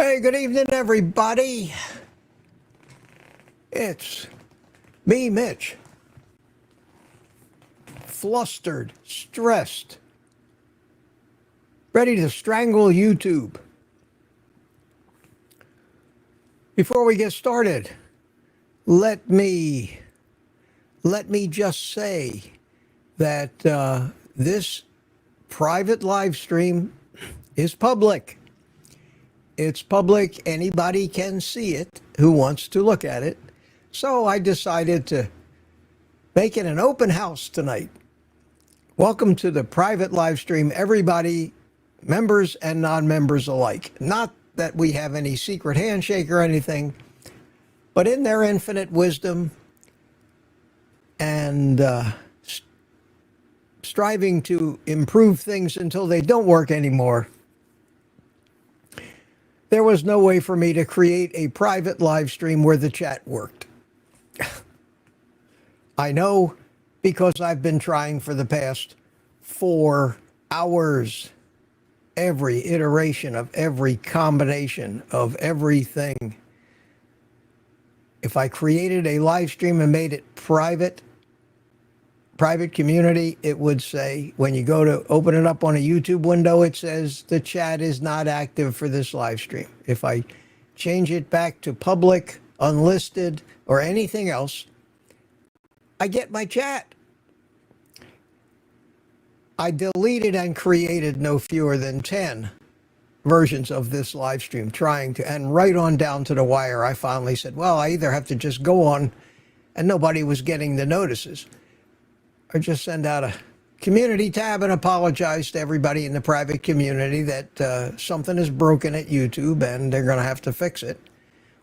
Hey, good evening, everybody. It's me, Mitch. Flustered, stressed, ready to strangle YouTube. Before we get started, let me just say that this private live stream is public. It's public. Anybody can see it who wants to look at it. So I decided to make it an open house tonight. Welcome to the private live stream, everybody, members and non-members alike. Not that we have any secret handshake or anything, but in their infinite wisdom and striving to improve things until they don't work anymore, there was no way for me to create a private live stream where the chat worked. I know, because I've been trying for the past 4 hours. Every iteration of every combination of everything. If I created a live stream and made it private community, it would say, when you go to open it up on a YouTube window, it says the chat is not active for this live stream. If I change it back to public, unlisted, or anything else, I get my chat. I deleted and created no fewer than 10 versions of this live stream, and right on down to the wire, I finally said, well, I either have to just go on, and nobody was getting the notices, or just send out a community tab and apologize to everybody in the private community that something is broken at YouTube and they're going to have to fix it.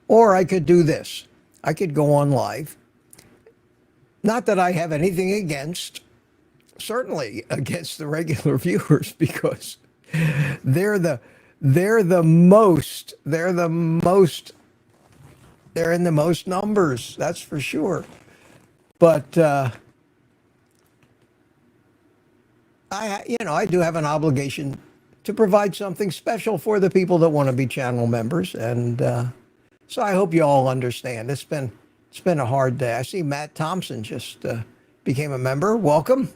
Or I could do this. I could go on live. Not that I have anything certainly against the regular viewers, because they're in the most numbers, that's for sure. But I do have an obligation to provide something special for the people that want to be channel members, and so I hope you all understand. It's been a hard day. I see Matt Thompson just became a member. Welcome,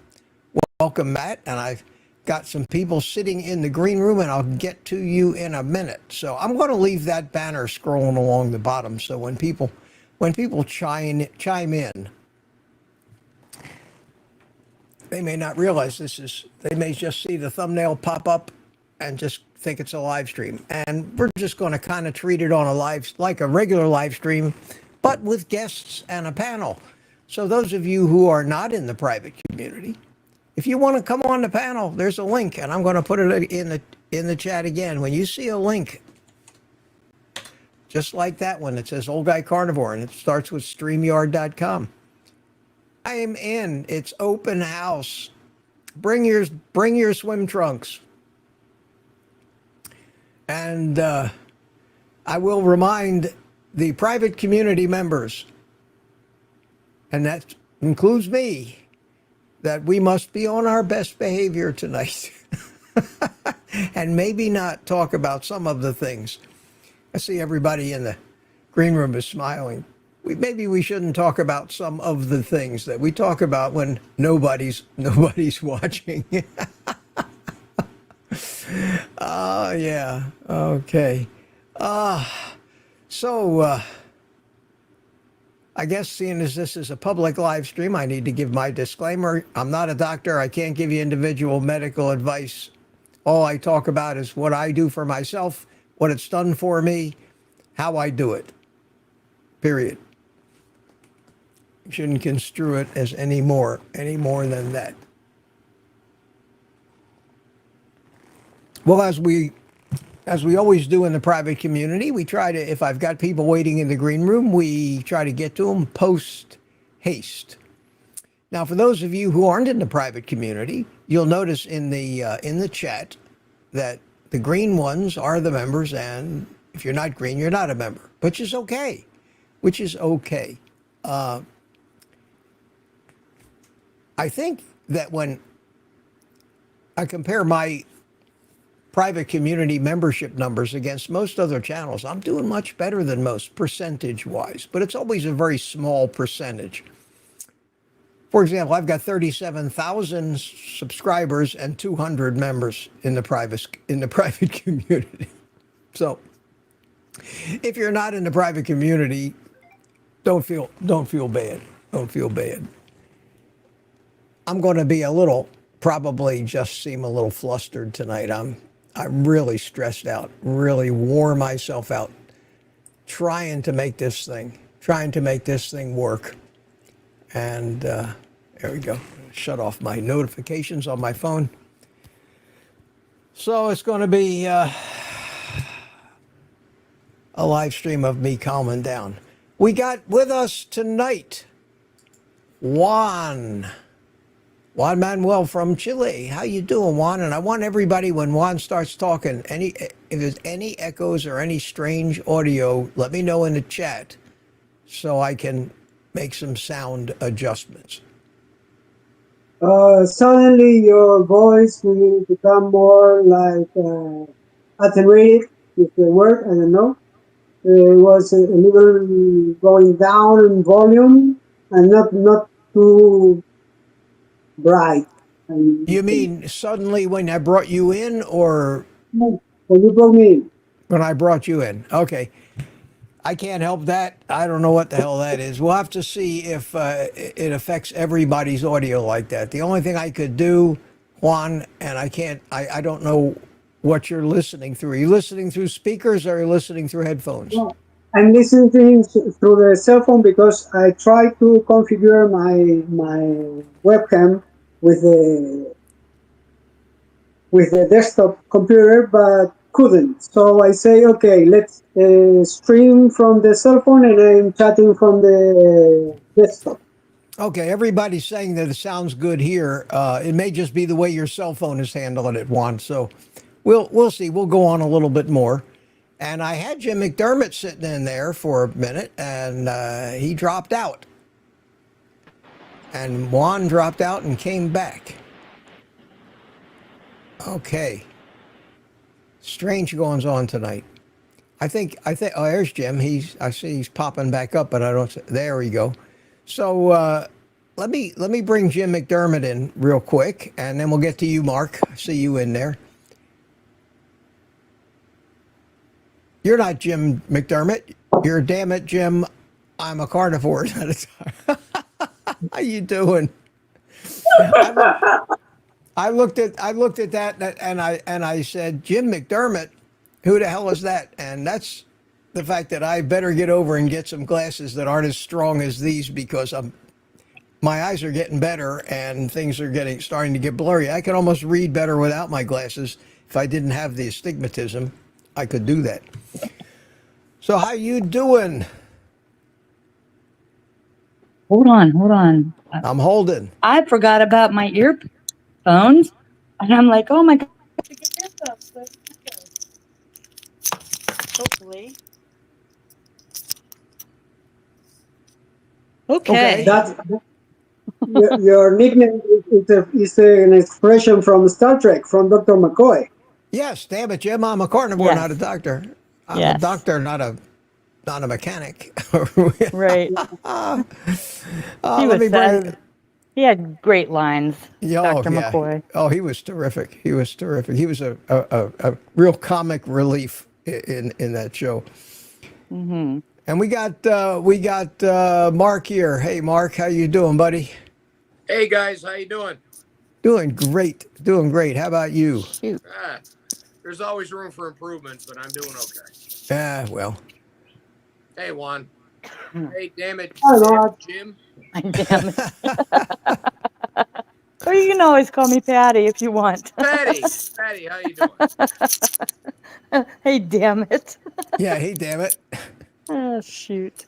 Matt. And I've got some people sitting in the green room, and I'll get to you in a minute. So I'm going to leave that banner scrolling along the bottom, so when people chime in, they may not realize they may just see the thumbnail pop up and just think it's a live stream. And we're just going to kind of treat it like a regular live stream, but with guests and a panel. So those of you who are not in the private community, if you want to come on the panel, there's a link, and I'm going to put it in the chat again. When you see a link, just like that one, it says Old Guy Carnivore, and it starts with StreamYard.com. I am in. It's open house. Bring your swim trunks. And I will remind the private community members, and that includes me, that we must be on our best behavior tonight. And maybe not talk about some of the things. I see everybody in the green room is smiling. Maybe we shouldn't talk about some of the things that we talk about when nobody's watching. Oh, yeah. Okay. So I guess, seeing as this is a public live stream, I need to give my disclaimer. I'm not a doctor. I can't give you individual medical advice. All I talk about is what I do for myself, what it's done for me, how I do it. Period. You shouldn't construe it as any more than that. Well, as we always do in the private community, we try to, if I've got people waiting in the green room, we try to get to them post haste. Now, for those of you who aren't in the private community, you'll notice in the chat that the green ones are the members, and if you're not green, you're not a member, which is okay. I think that when I compare my private community membership numbers against most other channels, I'm doing much better than most percentage-wise, but it's always a very small percentage. For example, I've got 37,000 subscribers and 200 members in the private community. So, if you're not in the private community, don't feel bad. Don't feel bad. I'm going to be probably just seem a little flustered tonight. I'm really stressed out, really wore myself out trying to make this thing work. And there we go. Shut off my notifications on my phone. So it's going to be a live stream of me calming down. We got with us tonight Juan Manuel from Chile. How you doing, Juan? And I want everybody, when Juan starts talking, if there's any echoes or any strange audio, let me know in the chat so I can make some sound adjustments. Suddenly your voice will become more like attenuated with the word, I don't know. It was a little going down in volume and not too bright. You mean suddenly when I brought you in, or when you brought me in? when I brought you in? Okay. I can't help that. I don't know what the hell that is. We'll have to see if it affects everybody's audio like that. The only thing I could do, Juan, and I don't know what you're listening through. Are you listening through speakers or are you listening through headphones? No, I'm listening through the cell phone because I tried to configure my webcam with the desktop computer, but couldn't. So I say, okay, let's stream from the cell phone, and I'm chatting from the desktop. Okay, everybody's saying that it sounds good here. It may just be the way your cell phone is handling it, Juan. So we'll see. We'll go on a little bit more. And I had Jim McDermott sitting in there for a minute, and he dropped out. And Juan dropped out and came back. Okay. Strange goings on tonight. I think, oh, there's Jim. I see he's popping back up, but I don't, there we go. So let me bring Jim McDermott in real quick, and then we'll get to you, Mark. I see you in there. You're not Jim McDermott. You're damn it, Jim. I'm a carnivore. How you doing? I looked at that and I said, Jim McDermott, who the hell is that? And that's the fact that I better get over and get some glasses that aren't as strong as these, because my eyes are getting better and things are starting to get blurry. I can almost read better without my glasses. If I didn't have the astigmatism, I could do that. So how you doing? Hold on. I'm holding. I forgot about my earphones, and I'm like, oh my God. Hopefully. Okay. That's your nickname is an expression from Star Trek, from Dr. McCoy. Yes, damn it, Jim. I'm a carnivore, Yes. not a doctor. I'm Yes. a doctor, not a mechanic. Right. Let me bring. He had great lines, Oh, Dr. yeah. McCoy. Oh, he was terrific. He was a real comic relief in that show. Mm-hmm. And we got Mark here. Hey, Mark, how you doing, buddy? Hey guys, how you doing? Doing great. How about you? Shoot. There's always room for improvement, but I'm doing okay. Well. Hey Juan. Hey, damn it, Jim. Damn it. Or you can always call me Patty if you want. Patty, how you doing? Hey, damn it. Yeah, hey, damn it. Oh, shoot.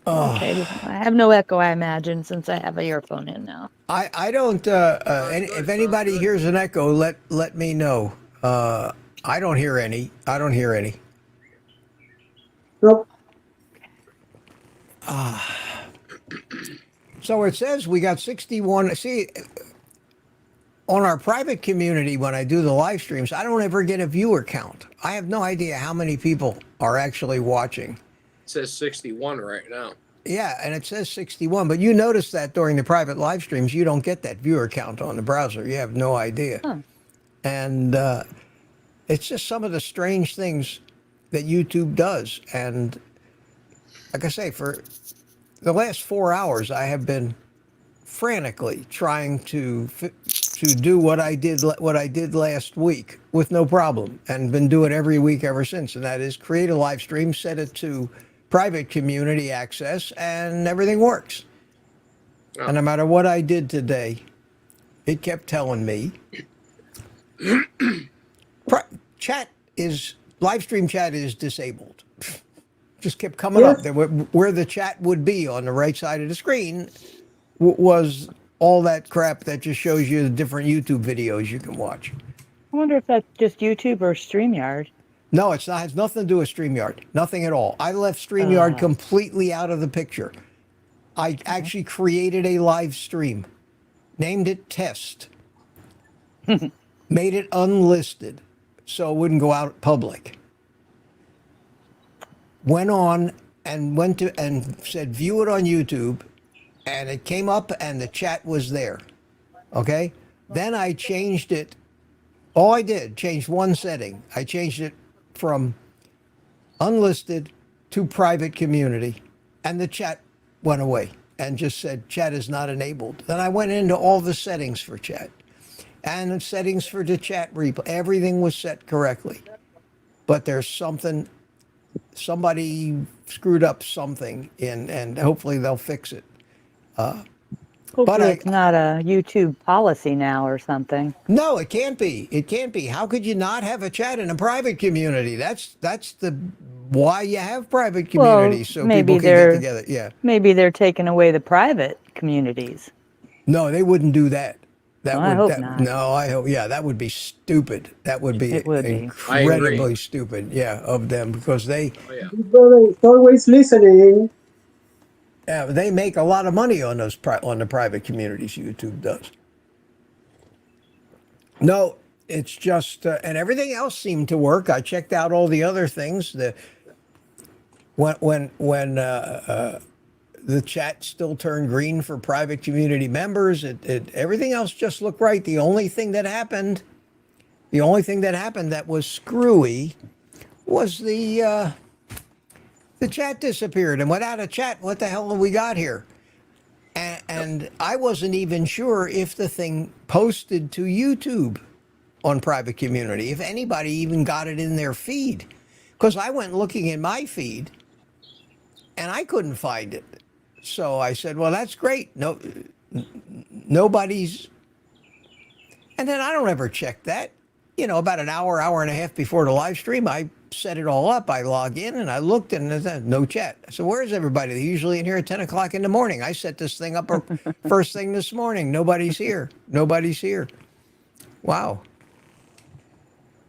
Oh. Okay, I have no echo, I imagine, since I have an earphone in now. I don't. If anybody hears an echo, let me know. I don't hear any. Nope. So it says we got 61. See, on our private community, when I do the live streams, I don't ever get a viewer count. I have no idea how many people are actually watching. It says 61 right now. Yeah, and it says 61, but you notice that during the private live streams, you don't get that viewer count on the browser. You have no idea. Huh. And it's just some of the strange things that YouTube does. And like I say, for the last 4 hours, I have been frantically trying to do what I did last week with no problem, and been doing it every week ever since. And that is create a live stream, set it to private community access, and everything works. Oh. And no matter what I did today, it kept telling me live stream chat is disabled. Just kept coming up. There, where the chat would be on the right side of the screen was all that crap that just shows you the different YouTube videos you can watch. I wonder if that's just YouTube or StreamYard. No, it's not. It has nothing to do with StreamYard. Nothing at all. I left StreamYard completely out of the picture. I actually created a live stream, named it Test, made it unlisted so it wouldn't go out public. Went on and said view it on YouTube, and it came up and the chat was there. Okay? Then I changed it. All I did, changed one setting. I changed it from unlisted to private community, and the chat went away and just said chat is not enabled. Then I went into all the settings for chat and the settings for the chat replay. Everything was set correctly, but there's somebody screwed up something and hopefully they'll fix it. Hopefully it's not a YouTube policy now or something. No, it can't be. It can't be. How could you not have a chat in a private community? That's the why you have private communities, so people can get together. Yeah. Maybe they're taking away the private communities. No, they wouldn't do that. I hope not. No, I hope. Yeah, that would be stupid. That would be incredibly stupid. Yeah, of them, because they. Oh, yeah. It's always listening. Yeah, they make a lot of money on those on the private communities. YouTube does. No, it's just and everything else seemed to work. I checked out all the other things. When the chat still turned green for private community members. Everything else just looked right. The only thing that happened that was screwy was the chat disappeared. And without a chat, what the hell have we got here? And I wasn't even sure if the thing posted to YouTube on private community, if anybody even got it in their feed. Because I went looking in my feed and I couldn't find it. So I said, well, that's great. No, nobody's. And then I don't ever check that. You know, about an hour and a half before the live stream, I set it all up. I log in and I looked and there's no chat. So where's everybody? They're usually in here at 10 o'clock in the morning. I set this thing up first thing this morning. Nobody's here. Nobody's here. Wow.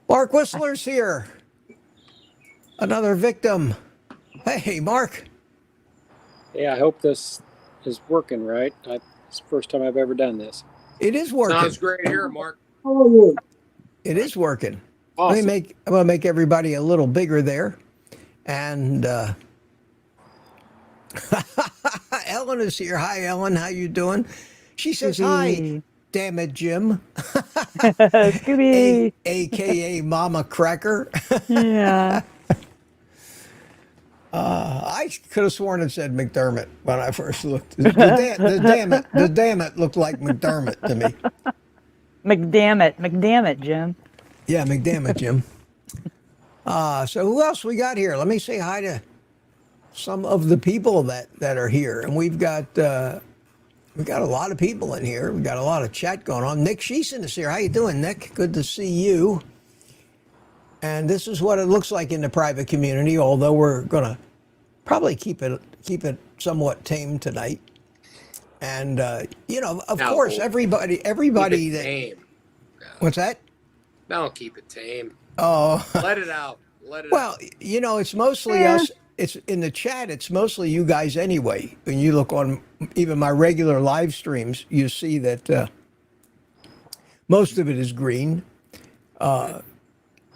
Mark Whistler's here. Another victim. Hey, Mark. Yeah, I hope this is working right. It's the first time I've ever done this. It is working. Sounds great here, Mark. How are you? It is working. Awesome. I'm gonna make everybody a little bigger there, and Ellen is here. Hi, Ellen. How you doing? She says hi. Damn it, Jim. Scooby. AKA Mama Cracker. Yeah. I could have sworn it said McDermott when I first looked. The damn it looked like McDermott to me. McDammit, Jim. Yeah, McDammit, Jim. So who else we got here? Let me say hi to some of the people that are here, and we've got a lot of people in here. We've got a lot of chat going on. Nick Sheeson is here. How you doing, Nick? Good to see you. And this is what it looks like in the private community, although we're going to probably keep it somewhat tame tonight. And, of course, everybody Keep it that... tame. What's that? No, keep it tame. Oh. Let it out. Well, it's mostly us. It's in the chat. It's mostly you guys anyway. When you look on even my regular live streams, you see that Most of it is green.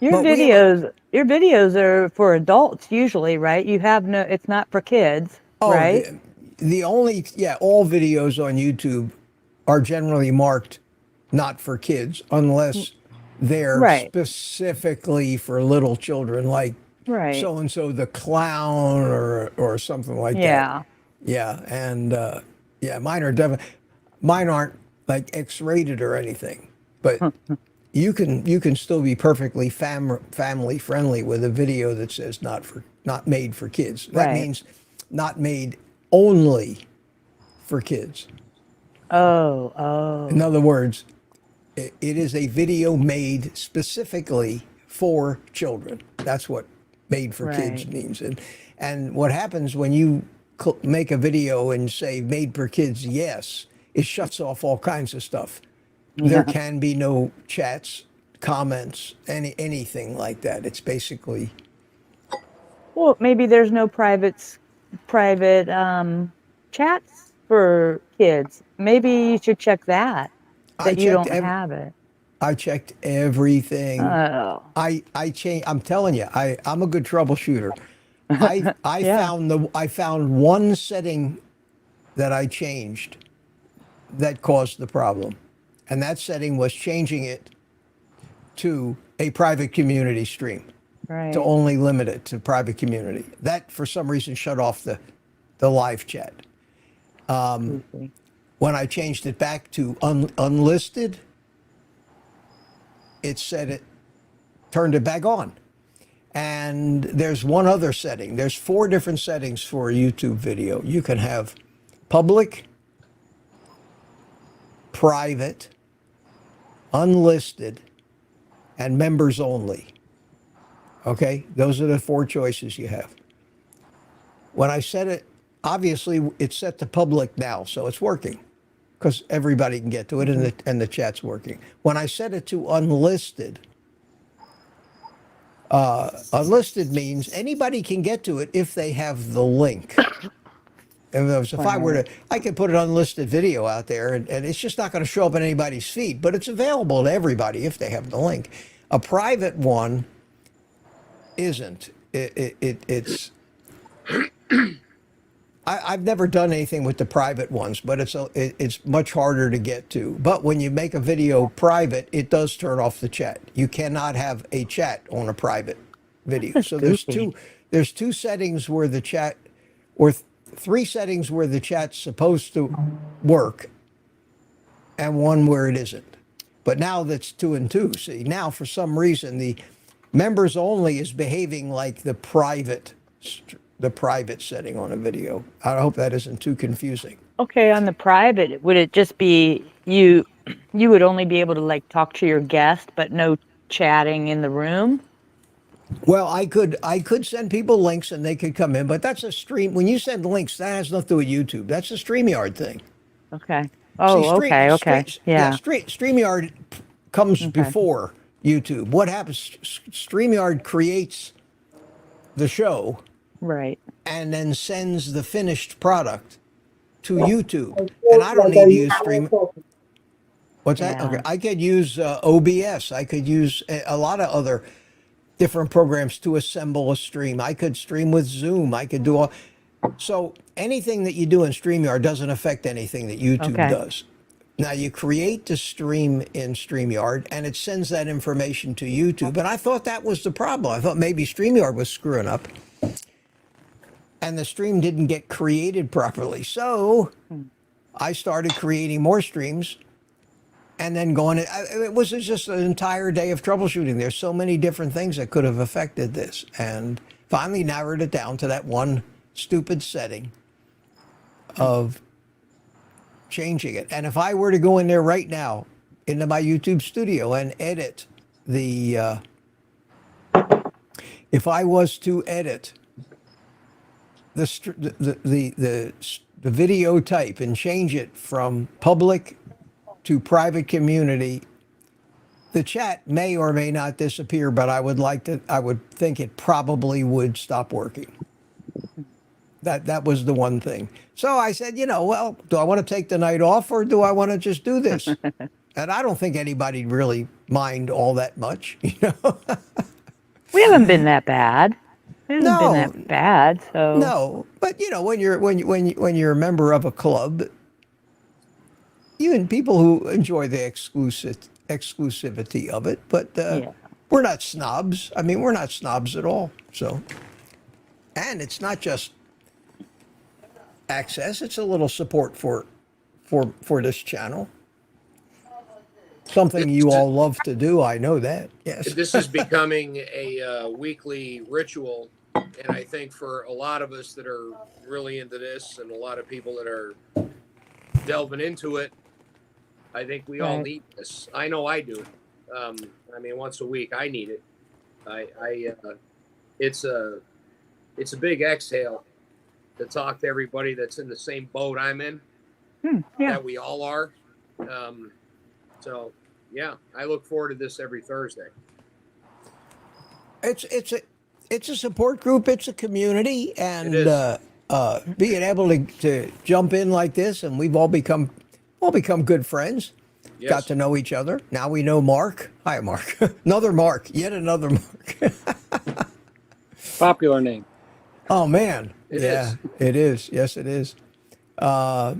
Your But we have your videos are for adults usually, right? You have no, it's not for kids, oh, right? the only all videos on YouTube are generally marked not for kids unless they're Right, specifically for little children, like right. so and so the clown or something like that. Yeah. Yeah, and mine are definitely mine aren't like X-rated or anything, but you can still be perfectly family friendly with a video that says not made for kids. That Right. means not made only for kids. Oh, In oh, other words, it is a video made specifically for children. That's what made for kids right. means. And what happens when you make a video and say made for kids, yes, it shuts off all kinds of stuff. There Yeah. can be no chats, comments, anything like that. It's basically Well, maybe there's no private chats for kids. Maybe you should check I that you checked don't have it. I checked everything. Oh. I changed. I'm telling you, I'm a good troubleshooter. Yeah. I found one setting that I changed that caused the problem, and that setting was changing it to a private community stream, to Right. only limit it to private community. That for some reason shut off the live chat. Goofy. When I changed it back to unlisted, it said it turned it back on. And there's one other setting. There's 4 different settings for a YouTube video. You can have public, private, unlisted, and members only. Okay? Those are the 4 choices you have. When I set it, obviously it's set to public now, so it's working because everybody can get to it and the chat's working. When I set it to unlisted, unlisted means anybody can get to it if they have the link. If I were Right. to, I could put an unlisted video out there and it's just not going to show up in anybody's feed, but it's available to everybody if they have the link. A private one isn't. It's. I've never done anything with the private ones, but it's much harder to get to. But when you make a video private, it does turn off the chat. You cannot have a chat on a private video. That's So goofy. there's 2 settings where the chat, or 3 settings where the chat's supposed to work, and 1 where it isn't. But now that's 2 and 2. See, now for some reason the members only is behaving like the private setting on a video. I hope that isn't too confusing. Okay, on the private, would it just be you would only be able to like talk to your guest, but no chatting in the room? Well, I could send people links and they could come in, but that's a stream. When you send links, that has nothing to do with YouTube. That's a StreamYard thing. Okay. See, Oh, okay, okay. Yeah. StreamYard comes Okay. before YouTube. What happens? StreamYard creates the show Right. and then sends the finished product to YouTube. Of And course, I don't like I need to use use Stream. also. What's that? Yeah. Okay, I could use OBS. I could use a lot of other different programs to assemble a stream. I could stream with Zoom. I could do all. So anything that you do in StreamYard doesn't affect anything that YouTube Okay. does. Now you create the stream in StreamYard and it sends that information to YouTube. And I thought that was the problem. I thought maybe StreamYard was screwing up and the stream didn't get created properly. So I started creating more streams and then going, it was just an entire day of troubleshooting. There's so many different things that could have affected this. And finally narrowed it down to that one stupid setting of changing it. And if I were to go in there right now into my YouTube studio and edit if I was to edit the video type and change it from public to private community, the chat may or may not disappear, but I would think it probably would stop working. That was the one thing. So I said, well, do I want to take the night off or do I want to just do this? And I don't think anybody really mind all that much, you know. We haven't been that bad. We haven't been No, that bad. So no. But you know, when you're a member of a club, even people who enjoy the exclusivity of it, but yeah. we're not snobs. I mean, we're not snobs at all. So, and it's not just access; it's a little support for this channel. Something you This is, all love to do. I know that. Yes. this is becoming a weekly ritual. And I think for a lot of us that are really into this and a lot of people that are delving into it, I think we all Right. need this. I know I do. I mean, once a week, I need it. It's a big exhale to talk to everybody that's in the same boat I'm in, Yeah. that we all are. So yeah, I look forward to this every Thursday. It's a support group. It's a community, and It is. being able to jump in like this, and we've all become good friends. Yes. Got to know each other. Now we know Mark. Hi, Mark. Another Mark. Yet another Mark. Popular name. Oh man. It yeah, is. it is. Yes, it is. I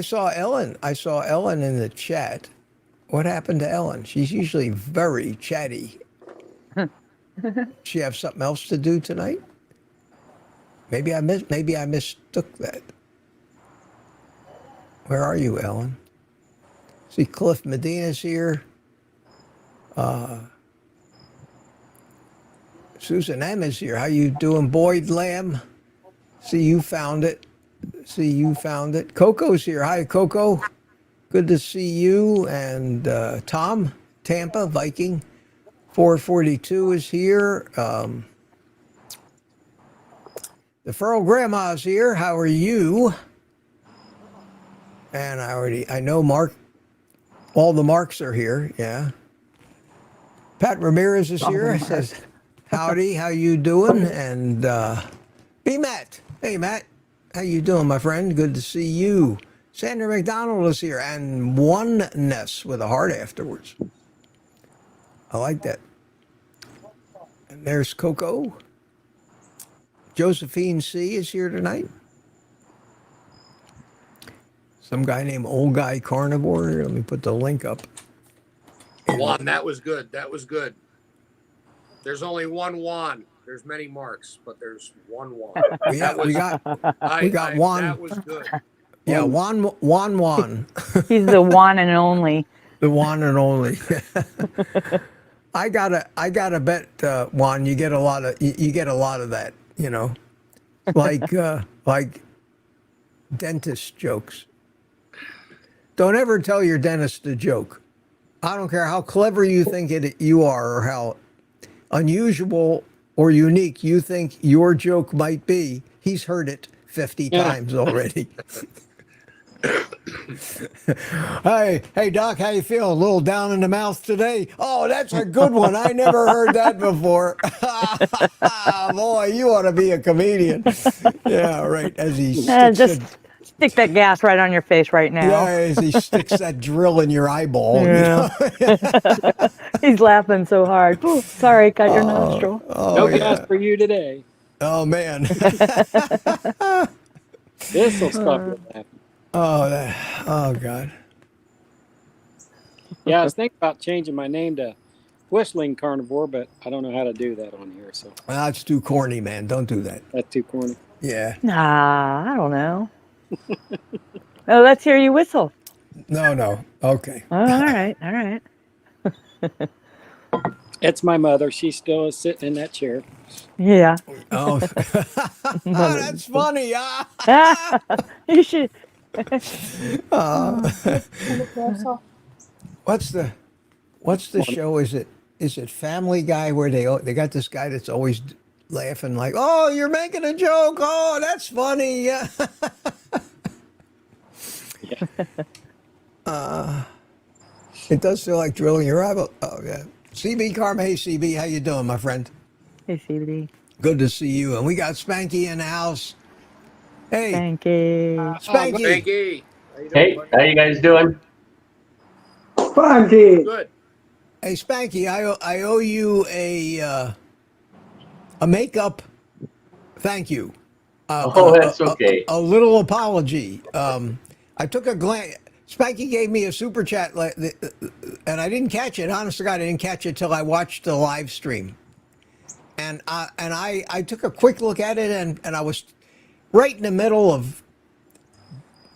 saw Ellen. I saw Ellen in the chat. What happened to Ellen? She's usually very chatty. She have something else to do tonight? Maybe I mistook that. Where are you, Ellen? See, Cliff Medina's here. Susan M is here. How you doing, Boyd Lamb? See, you found it. Coco's here. Hi, Coco. Good to see you. And Tom, Tampa, Viking. 442 is here. The Feral Grandma's here. How are you? And I know Mark. All the Marks are here. Yeah. Pat Ramirez is here. Says, howdy, how you doing? And B. Matt. Hey, Matt. How you doing, my friend? Good to see you. Sandra McDonald is here. And Oneness with a heart afterwards. I like that. And there's Coco. Josephine C. is here tonight. Some guy named Old Guy Carnivore. Let me put the link up. Juan, that was good. That was good. There's only one Juan. There's many Marks, but there's one Juan. We got Juan. That was good. Yeah, Juan. He's the one and only. The one and only. I gotta bet, Juan, you get a lot of that, you know, like dentist jokes. Don't ever tell your dentist a joke. I don't care how clever you think you are or how unusual or unique you think your joke might be. He's heard it 50 times already. Hey, Doc, how you feeling? A little down in the mouth today? Oh, that's a good one. I never heard that before. Boy, you ought to be a comedian. Yeah, right. As he sticks Stick that gas right on your face right now. as he sticks that drill in your eyeball. Yeah. You know? He's laughing so hard. Ooh, sorry, cut your nostril. No gas for you today. Oh man. This will stop you laughing. Oh God. Yeah, I was thinking about changing my name to Whistling Carnivore, but I don't know how to do that on here, so Well, it's too corny, man. Don't do that. that's too corny. Yeah. Nah, I don't know. Oh, let's hear you whistle. No. Okay. Oh, all right. It's my mother. She still is sitting in that chair. Yeah. Oh, that's funny. You should. What's the show? Is it Family Guy where they got this guy that's always laughing like, oh, you're making a joke. Oh, that's funny. Yeah. It does feel like drilling your eyeball. Oh yeah. CB Carm. Hey CB, how you doing, my friend? Hey, CBD. Good to see you. And we got Spanky in the house. Hey, Thank you. Spanky. Thank you. Hey, how you guys doing? Spanky. Good. Hey, Spanky, I owe you a makeup thank you. Oh, that's okay. A little apology. I took a glance. Spanky gave me a super chat, and I didn't catch it. Honest to God, I didn't catch it till I watched the live stream. And I took a quick look at it, and I was right in the middle of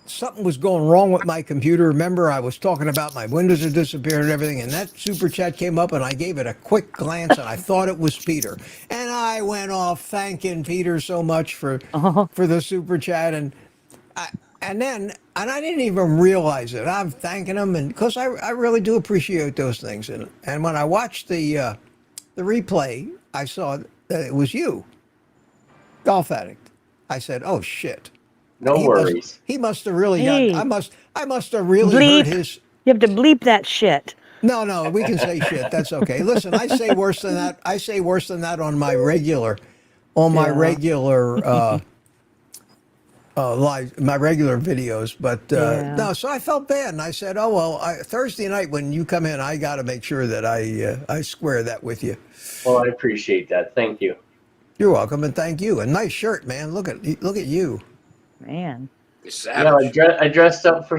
something was going wrong with my computer. Remember, I was talking about my Windows had disappeared and everything, and that super chat came up, and I gave it a quick glance, and I thought it was Peter, and I went off thanking Peter so much for the super chat, and I didn't even realize it. I'm thanking him, and because I really do appreciate those things, and when I watched the replay, I saw that it was you, Golf Addict. I said, "Oh shit." No worries. He must have really Hey. got. I must have really Bleep. hurt his. You have to bleep that shit. No, we can say shit. That's okay. Listen, I say worse than that. I say worse than that on my regular, Yeah. live, my regular videos. But Yeah. no, so I felt bad, and I said, "Oh well, Thursday night when you come in, I got to make sure that I square that with you." Well, I appreciate that. Thank you. You're welcome, and thank you. A nice shirt, man. Look at you. Man. He's Yeah, savage. I dressed up for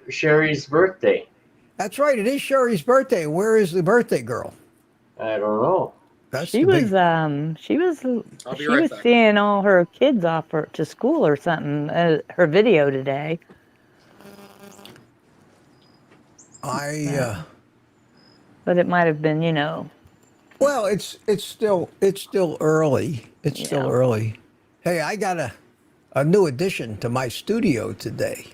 Sherry's birthday. That's right. It is Sherry's birthday. Where is the birthday girl? I don't know. That's She the was big. she was I'll be she right was back. seeing all her kids off to school or something. Her video today. But it might have been, Well, it's still early. It's still Yeah. early. Hey, I got a new addition to my studio today,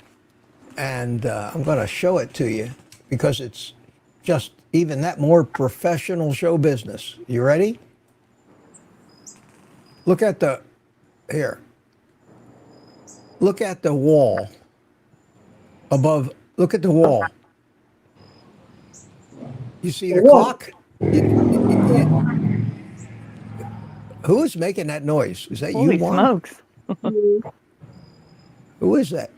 and I'm going to show it to you because it's just even that more professional show business. You ready? Look at the here. Look at the wall above. Look at the wall. You see the What? clock? Who is making that noise? Is that you, Holy Juan? smokes. Who is that?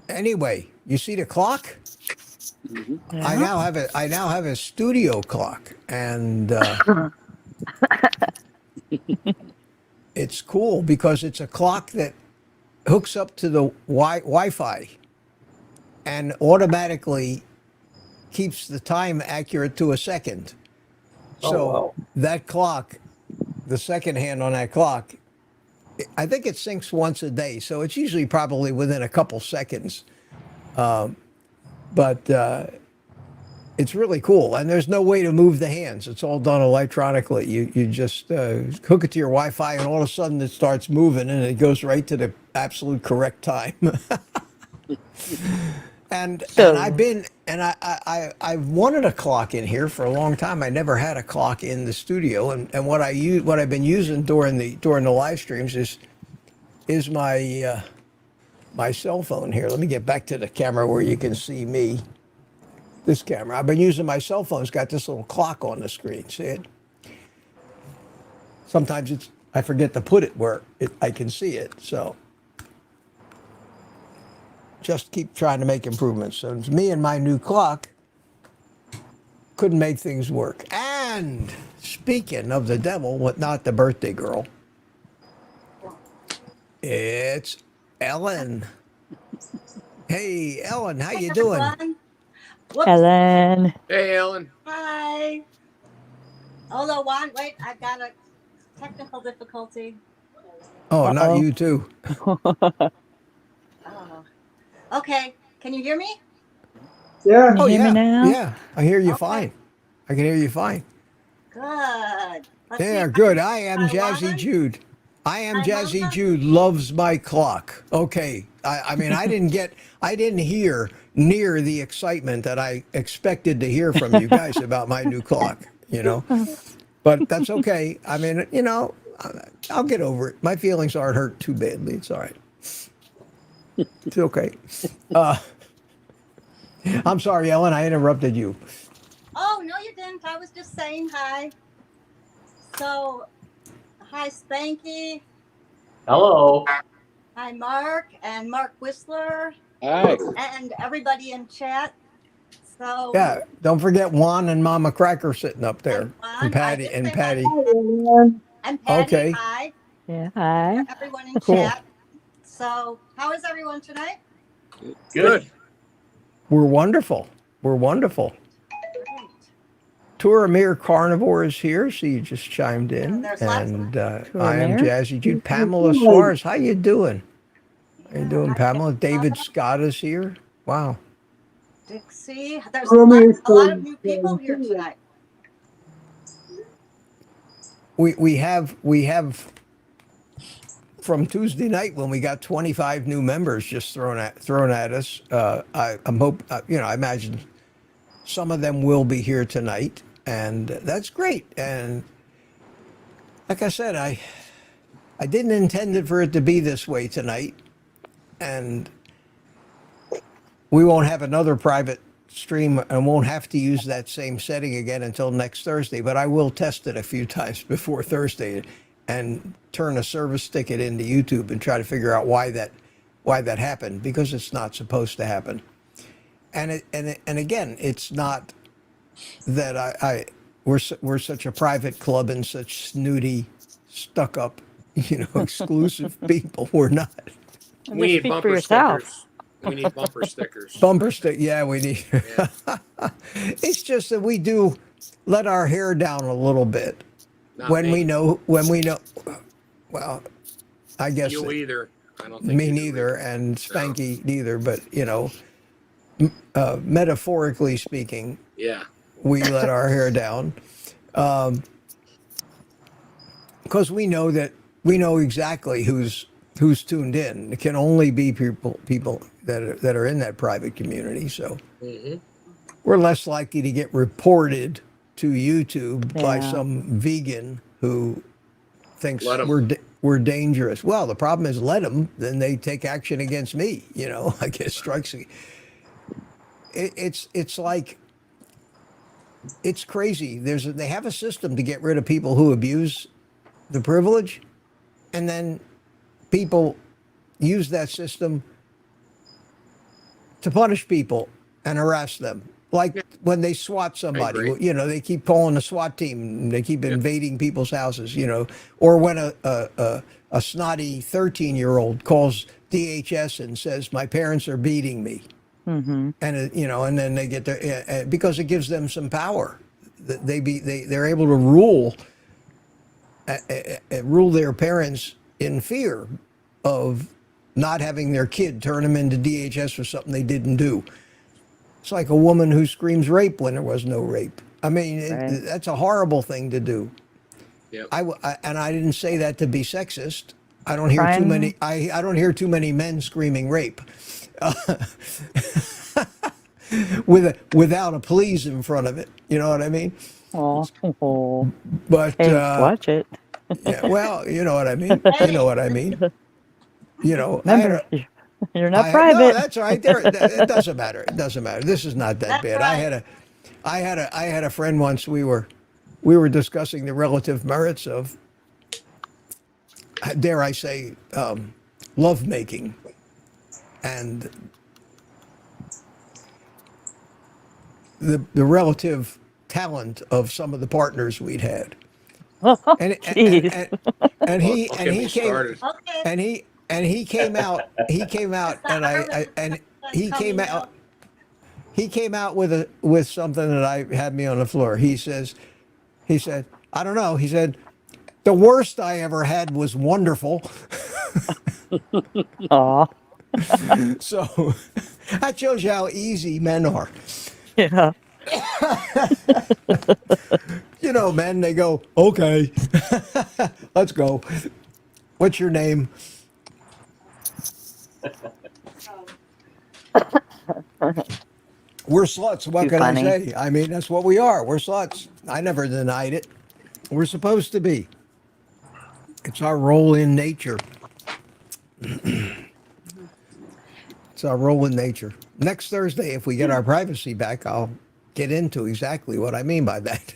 Anyway, you see the clock? I Yeah. now have a studio clock, and it's cool because it's a clock that hooks up to the Wi-Fi and automatically keeps the time accurate to a second. Oh, So wow. that clock, the second hand on that clock, I think it syncs once a day, so it's usually probably within a couple seconds. But it's really cool, and there's no way to move the hands. It's all done electronically. You just hook it to your Wi-Fi, and all of a sudden it starts moving, and it goes right to the absolute correct time. And I've wanted a clock in here for a long time. I never had a clock in the studio, and what I've been using during the live streams is my my cell phone here. Let me get back to the camera where you can see me. This camera. I've been using my cell phone. It's got this little clock on the screen. See it? Sometimes I forget to put it where I can see it. So just keep trying to make improvements. So it's me and my new clock couldn't make things work. And speaking of the devil, but not the birthday girl, it's Ellen. Hey, Ellen, how you doing? Everyone. Whoops. Ellen. Hey, Ellen. Hi. Hold on, Juan. Wait, I've got a technical difficulty. Oh, not Uh-oh. you too. Oh. Okay. Can you hear me? Yeah. Can you Oh hear me yeah, now? yeah. I hear you Okay. fine. I can hear you fine. Good. Let's see Yeah, if good. can I am try Jazzy one. Jude. I am Hi, Jazzy Mama. Jude loves my clock. Okay. I mean, I didn't hear near the excitement that I expected to hear from you guys about my new clock, But that's okay. I mean, I'll get over it. My feelings aren't hurt too badly. It's all right. It's okay. I'm sorry, Ellen. I interrupted you. Oh, no, you didn't. I was just saying hi. So, hi, Spanky. Hello. Hi, Mark and Mark Whistler Hi. and everybody in chat. So Yeah, don't forget Juan and Mama Cracker sitting up there, Juan, and I Patty did and say Patty. Hi, everyone. and Patty, Okay, hi. Yeah. Hi. Everyone in cool. chat. So how is everyone tonight? Good. Good. We're wonderful. We're wonderful. Great. Touramir Carnivore is here. She just chimed Oh, in, there's lots of and I am Touramir. Jazzy Jude. Pamela Hi. Suarez, how you doing? How you Yeah, doing, hi, Pamela? David Scott is here. Wow. Dixie. There's Romy is a lot of from new people here Finland. tonight. We have from Tuesday night when we got 25 new members just thrown at us. I imagine some of them will be here tonight, and that's great. And like I said, I didn't intend it for it to be this way tonight, and we won't have another private stream and won't have to use that same setting again until next Thursday. But I will test it a few times before Thursday and turn a service ticket into YouTube and try to figure out why that happened, because it's not supposed to happen. And again, it's not that we're such a private club and such snooty, stuck up, exclusive people. We're not. We Just need speak for bumper yourself. stickers. We need bumper stickers. Bumper stick, yeah, we need. Yeah. It's just that we do let our hair down a little bit Not when we me. know. Well, I guess You that- either. I don't think me you do neither, either. and Spanky neither. But metaphorically speaking, Yeah. we let our hair down because we know exactly who's tuned in. It can only be people that are in that private community. So Mm-hmm. we're less likely to get reported to YouTube by Yeah. some vegan who thinks Let 'em. we're dangerous. Well, the problem is, let them, then they take action against me. I guess strikes. It's like, it's crazy. They have a system to get rid of people who abuse the privilege, and then people use that system to punish people and harass them. Like when they SWAT somebody, agree. they keep calling the SWAT team, and they keep invading people's houses, or when a snotty 13-year-old calls DHS and says, my parents are beating me. Mm-hmm. And and then they get their, because it gives them some power. They're able to rule their parents in fear of not having their kid turn them into DHS for something they didn't do. It's like a woman who screams rape when there was no rape. I mean, Right. that's a horrible thing to do. Yep. And I didn't say that to be sexist. I don't hear too Crime. many. I don't hear too many men screaming rape, without a please in front of it. You know what I mean? Oh. But Hey, watch it. yeah, well, you know what I mean. You know what I mean. Remember, you're not No, private. that's all right. It doesn't matter. It doesn't matter. This is not that That's bad. right. I had a friend once. We were discussing the relative merits of, dare I say, love making, and the relative talent of some of the partners we'd had. And Jeez. and he Don't and get he me came started. Okay. and he came out and he came out. He came out with something that I had me on the floor. He said, I don't know. He said, the worst I ever had was wonderful. Aw. So that shows you how easy men are. Yeah. Men, they go, okay, let's go. What's your name? We're sluts. What Too can funny. I say? I mean, that's what we are. We're sluts. I never denied it. We're supposed to be. It's our role in nature. It's our role in nature. Next Thursday, if we get our privacy back, I'll get into exactly what I mean by that.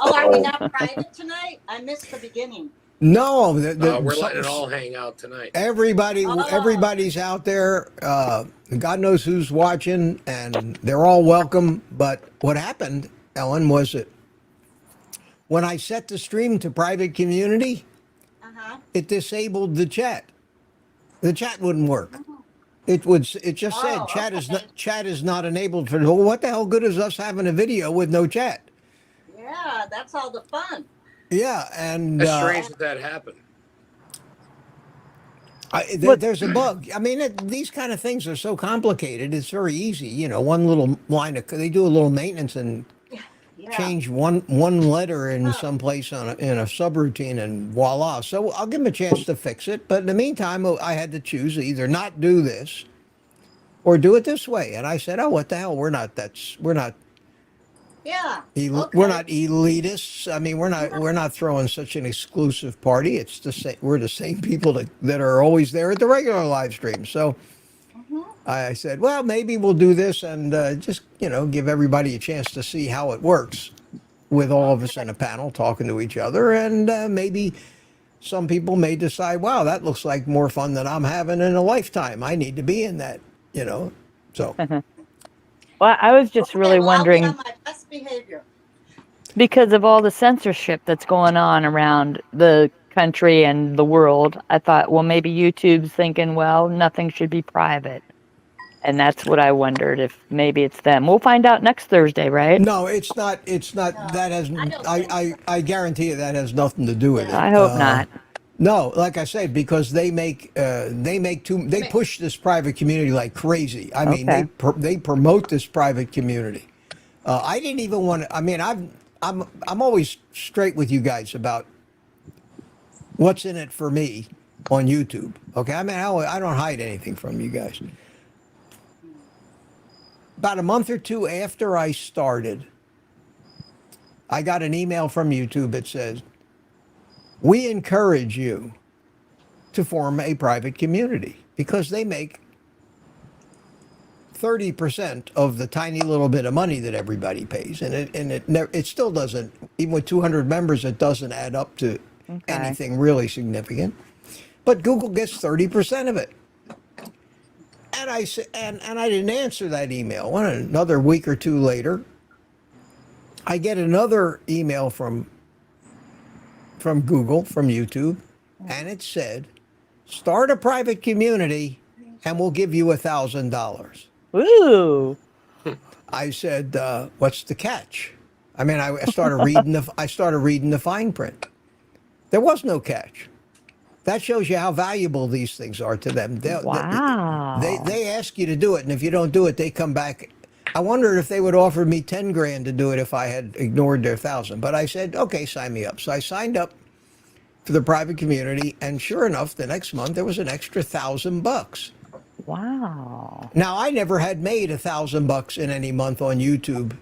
Oh, are we not private tonight? I missed the beginning. No, We're letting it all hang out tonight. everybody's out there. God knows who's watching, and they're all welcome. But what happened, Ellen, was that when I set the stream to private community, it disabled the chat. The chat wouldn't work. It just said chat is not enabled for. Well, what the hell good is us having a video with no chat? Yeah, that's all the fun. Yeah, and It's strange that happened. there's a bug. I mean, these kind of things are so complicated. It's very easy. You know, one little line of they do a little maintenance and change one letter in some place in a subroutine, and voila. So I'll give them a chance to fix it. But in the meantime, I had to choose either not do this or do it this way. And I said, oh, what the hell? We're not Yeah. we're not elitists. I mean, we're not throwing such an exclusive party. It's the same. We're the same people that are always there at the regular live stream. So I said, well, maybe we'll do this and just give everybody a chance to see how it works with all of us in a panel talking to each other, and maybe some people may decide, wow, that looks like more fun than I'm having in a lifetime. I need to be in that. So. Well, I was just really wondering, I'll be on my best behavior. because of all the censorship that's going on around the country and the world, I thought, well, maybe YouTube's thinking, well, nothing should be private. And that's what I wondered, if maybe it's them. We'll find out next Thursday, right? No, it's not. It's not. That has. I guarantee you that has nothing to do with it. I hope not. No, like I said, because they push this private community like crazy. I mean, Okay. they promote this private community. I didn't even want to. I mean, I'm always straight with you guys about what's in it for me on YouTube. Okay, I mean, I don't hide anything from you guys. About a month or two after I started, I got an email from YouTube that says, we encourage you to form a private community because they make 30% of the tiny little bit of money that everybody pays. And it still doesn't, even with 200 members, it doesn't add up to anything really significant. But Google gets 30% of it. And I said, and I didn't answer that email. Another week or two later, I get another email from Google, from YouTube, and it said, start a private community and we'll give you $1,000. Ooh. I said, what's the catch? I mean, I started reading the fine print. There was no catch. That shows you how valuable these things are to them. Wow. They ask you to do it, and if you don't do it, they come back. I wondered if they would offer me 10 grand to do it if I had ignored their 1,000. But I said, okay, sign me up. So I signed up for the private community, and sure enough, the next month there was an extra $1,000. Wow. Now, I never had made $1,000 in any month on YouTube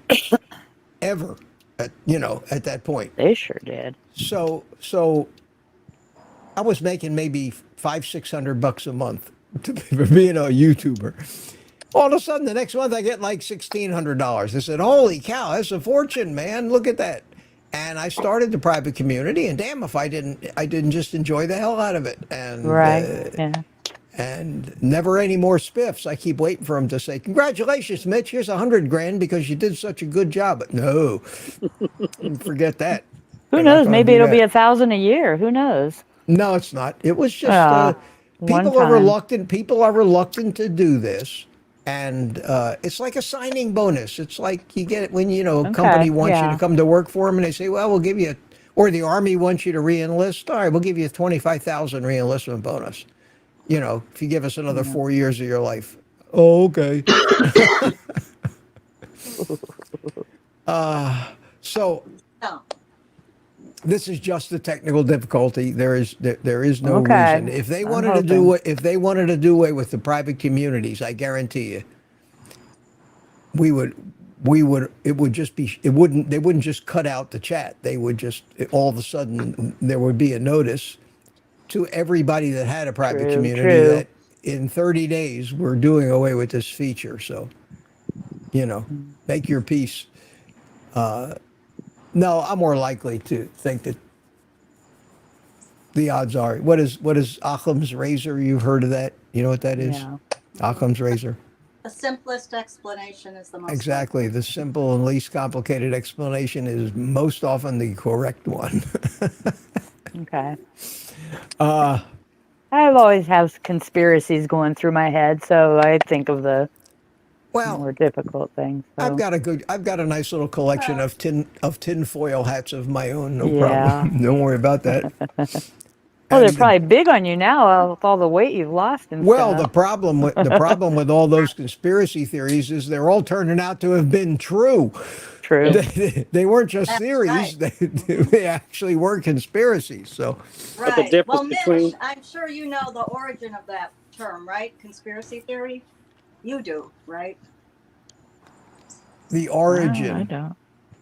ever, at that point. They sure did. So I was making maybe $500-600 a month for being a YouTuber. All of a sudden, the next month I get like $1,600. I said, "Holy cow, that's a fortune, man! Look at that!" And I started the private community, and damn if I didn't just enjoy the hell out of it. And Yeah. and never any more spiffs. I keep waiting for him to say, "Congratulations, Mitch! Here's 100 grand because you did such a good job." But no, forget that. Who They're not knows? gonna Maybe do it'll that. be 1,000 a year. Who knows? No, it's not. It was just one people are time. reluctant. People are reluctant to do this, and it's like a signing bonus. It's like you get it when a company wants you to come to work for them, and they say, "Well, we'll give you," or the Army wants you to re-enlist. All right, we'll give you a 25,000 re-enlistment bonus. If you give us another 4 years of your life. Oh, okay. So. No. This is just a technical difficulty. There is no Okay. reason. If they I'm wanted to do away with the private communities, I guarantee you, they wouldn't just cut out the chat. They would just, all of a sudden, there would be a notice to everybody that had a private community that in 30 days we're doing away with this feature. So, make your peace. No, I'm more likely to think that The odds are. What is Occam's razor? You've heard of that? You know what that is? Yeah. Occam's razor. The simplest explanation is the most Exactly. The simple and least complicated explanation is most often the correct one. Okay. I've always have conspiracies going through my head, so I think of the Well, more difficult things. I've So got a nice little collection Well- of tinfoil hats of my own. No Yeah. problem. Don't worry about that. well, they're And, probably big on you now with all the weight you've lost and well, stuff. the problem with all those conspiracy theories is they're all turning out to have been true. True. They weren't just That's theories; right. they actually were conspiracies. So, But the Right. difference Well, Mitch, between- I'm sure you know the origin of that term, right? Conspiracy theory? You do, right? the I origin. don't.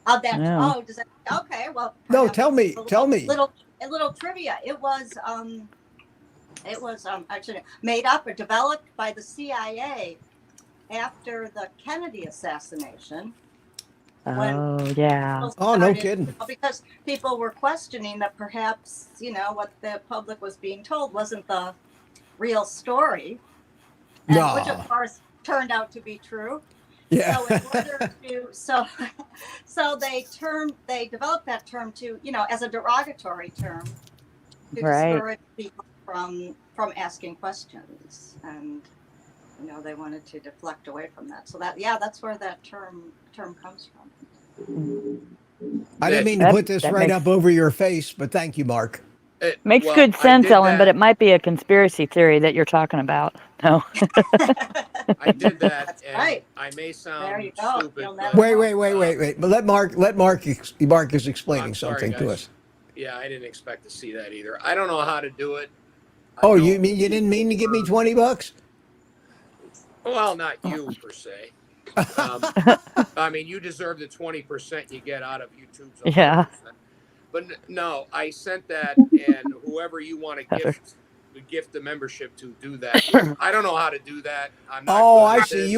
Oh, that. Yeah. Oh, does that? Okay. Well. No, perhaps tell me. a little- Tell me. A little trivia. It was actually made up or developed by the CIA after the Kennedy assassination. When Oh, yeah. people Oh, no started- kidding. Because people were questioning that perhaps, what the public was being told wasn't the real story. And, No. which of course turned out to be true. Yeah. So in order to so they developed that term to, as a derogatory term to Right. discourage people from asking questions, and they wanted to deflect away from that. So that's where that term comes from. I didn't mean to That- put this that right makes- up over your face, but thank you, Mark. Makes Well, good I sense, did Ellen, but that- it might be a conspiracy theory that you're talking about. No. I did that, That's and right. I may sound There you go. stupid. You'll but- never Wait. But Mark is explaining I'm sorry, something to guys. us. Yeah, I didn't expect to see that either. I don't know how to do it. I Oh, know- you mean you didn't mean to give me $20? Well, not you per se. I mean, you deserve the 20% you get out of YouTube's 100%. Yeah. But no, I sent that, and whoever you want to gift the membership to, do that. I don't know how to do that. I'm not Oh, good I at see. this.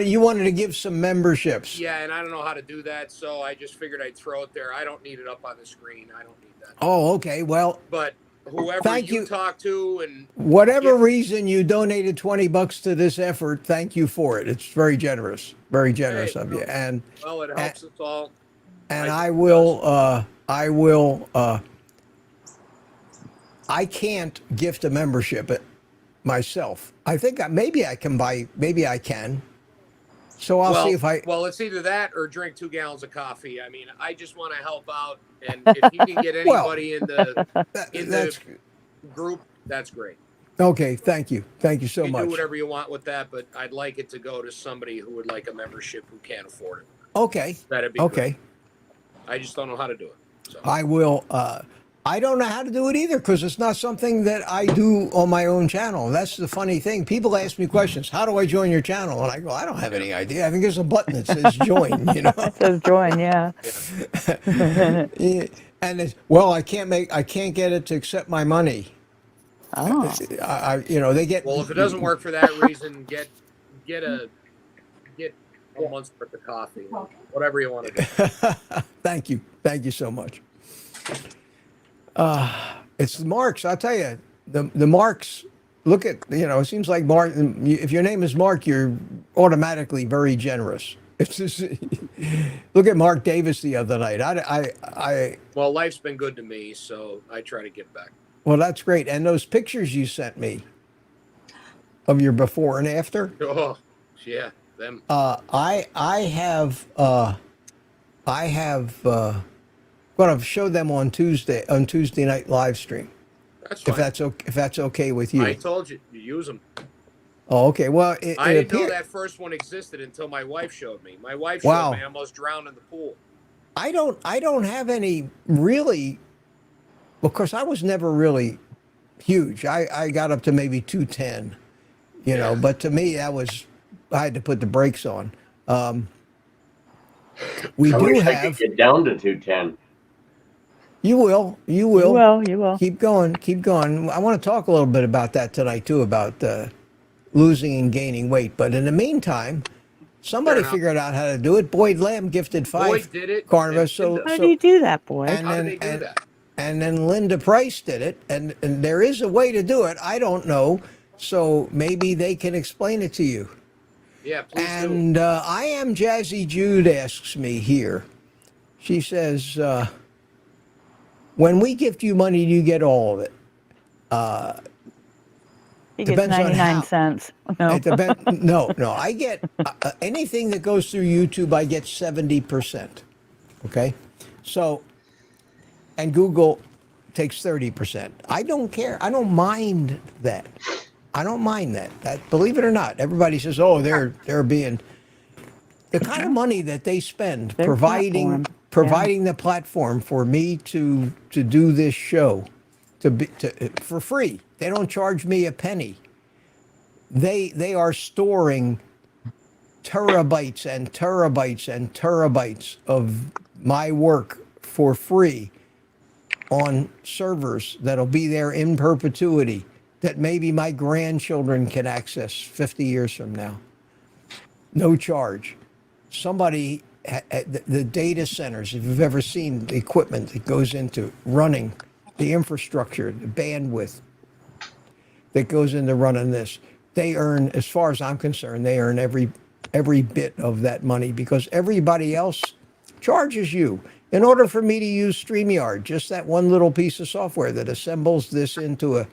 You wanted to give some memberships. Yeah, and I don't know how to do that, so I just figured I'd throw it there. I don't need it up on the screen. I don't need that. Oh, okay. Well, But whoever Thank you. talk to, and whatever Yeah. reason you donated $20 to this effort, thank you for it. It's very generous Hey, of you. And well, it helps us all. I will I can't gift a membership myself. I think maybe I can. So I'll see if I. Well, it's either that or drink 2 gallons of coffee. I mean, I just want to help out, and if you can get Well, anybody in the That's group, that's great. okay. Thank you so You much. do whatever you want with that, but I'd like it to go to somebody who would like a membership who can't afford it. Okay. That'd be Okay. Good. I just don't know how to do it. So. I will. I don't know how to do it either because it's not something that I do on my own channel. That's the funny thing. People ask me questions. How do I join your channel? And I go, I don't have any idea. I think there's a button that says join. It says join, yeah. Yeah. And I can't get it to accept my money. Oh. They get. Well, if it doesn't work for that reason, get a month's worth of coffee, whatever you want to do. Thank you so much. It's the Marks. I'll tell you, the Marks. Look at it seems like Mark. If your name is Mark, you're automatically very generous. It's just look at Mark Davis the other night. Well, life's been good to me, so I try to give back. Well, that's great. And those pictures you sent me of your before and after. Oh, yeah, them. I have going to show them on Tuesday night live stream. That's fine. If that's okay with you. I told you, you use them. Oh, okay. Well, I didn't know that first one existed until my wife showed me. My wife showed me I almost drowned in the pool. I don't have any really. Of course, I was never really huge. I got up to maybe 210, but to me I had to put the brakes on. We I do wish I have. could get down to 210. You will. You will. Keep going. I want to talk a little bit about that tonight too, about losing and gaining weight. But in the meantime, somebody figured out how to do it. Boyd Lamb gifted 5 Boyd did it. Carnivore. And So How do you do that, boy? and How then did they do that? and then Linda Price did it, and there is a way to do it. I don't know, so maybe they can explain it to you. Yeah, please do. And I am Jazzy Jude asks me here. She says, when we gift you money, you get all of it. He gets Depends on 99 how. cents. No. It depends. No. I get anything that goes through YouTube. I get 70%. Okay, so and Google takes 30%. I don't care. I don't mind that. I don't mind that. Believe it or not, everybody says, "Oh, they're being." The kind of money that they spend Their platform. providing the platform for me to do this show for free. They don't charge me a penny. They are storing terabytes and terabytes and terabytes of my work for free on servers that'll be there in perpetuity that maybe my grandchildren can access 50 years from now. No charge. Somebody, the data centers, if you've ever seen the equipment that goes into running the infrastructure, the bandwidth that goes into running this, they earn, as far as I'm concerned, they earn every bit of that money because everybody else charges you. In order for me to use StreamYard, just that one little piece of software that assembles this into a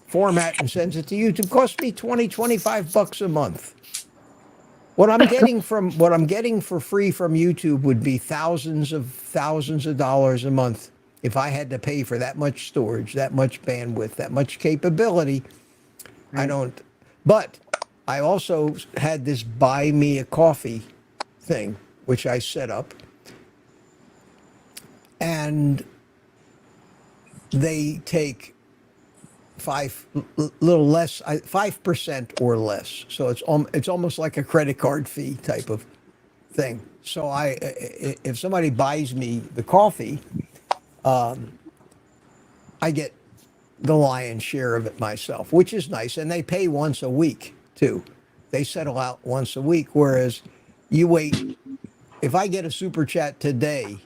format and sends it to YouTube, costs me $25 a month. What I'm getting for free from YouTube would be thousands of dollars a month if I had to pay for that much storage, that much bandwidth, that much capability. I don't. But I also had this buy me a coffee thing, which I set up. And they take 5% or less. So it's almost like a credit card fee type of thing. So if somebody buys me the coffee, I get the lion's share of it myself, which is nice. And they pay once a week too. They settle out once a week. Whereas you wait, if I get a super chat today,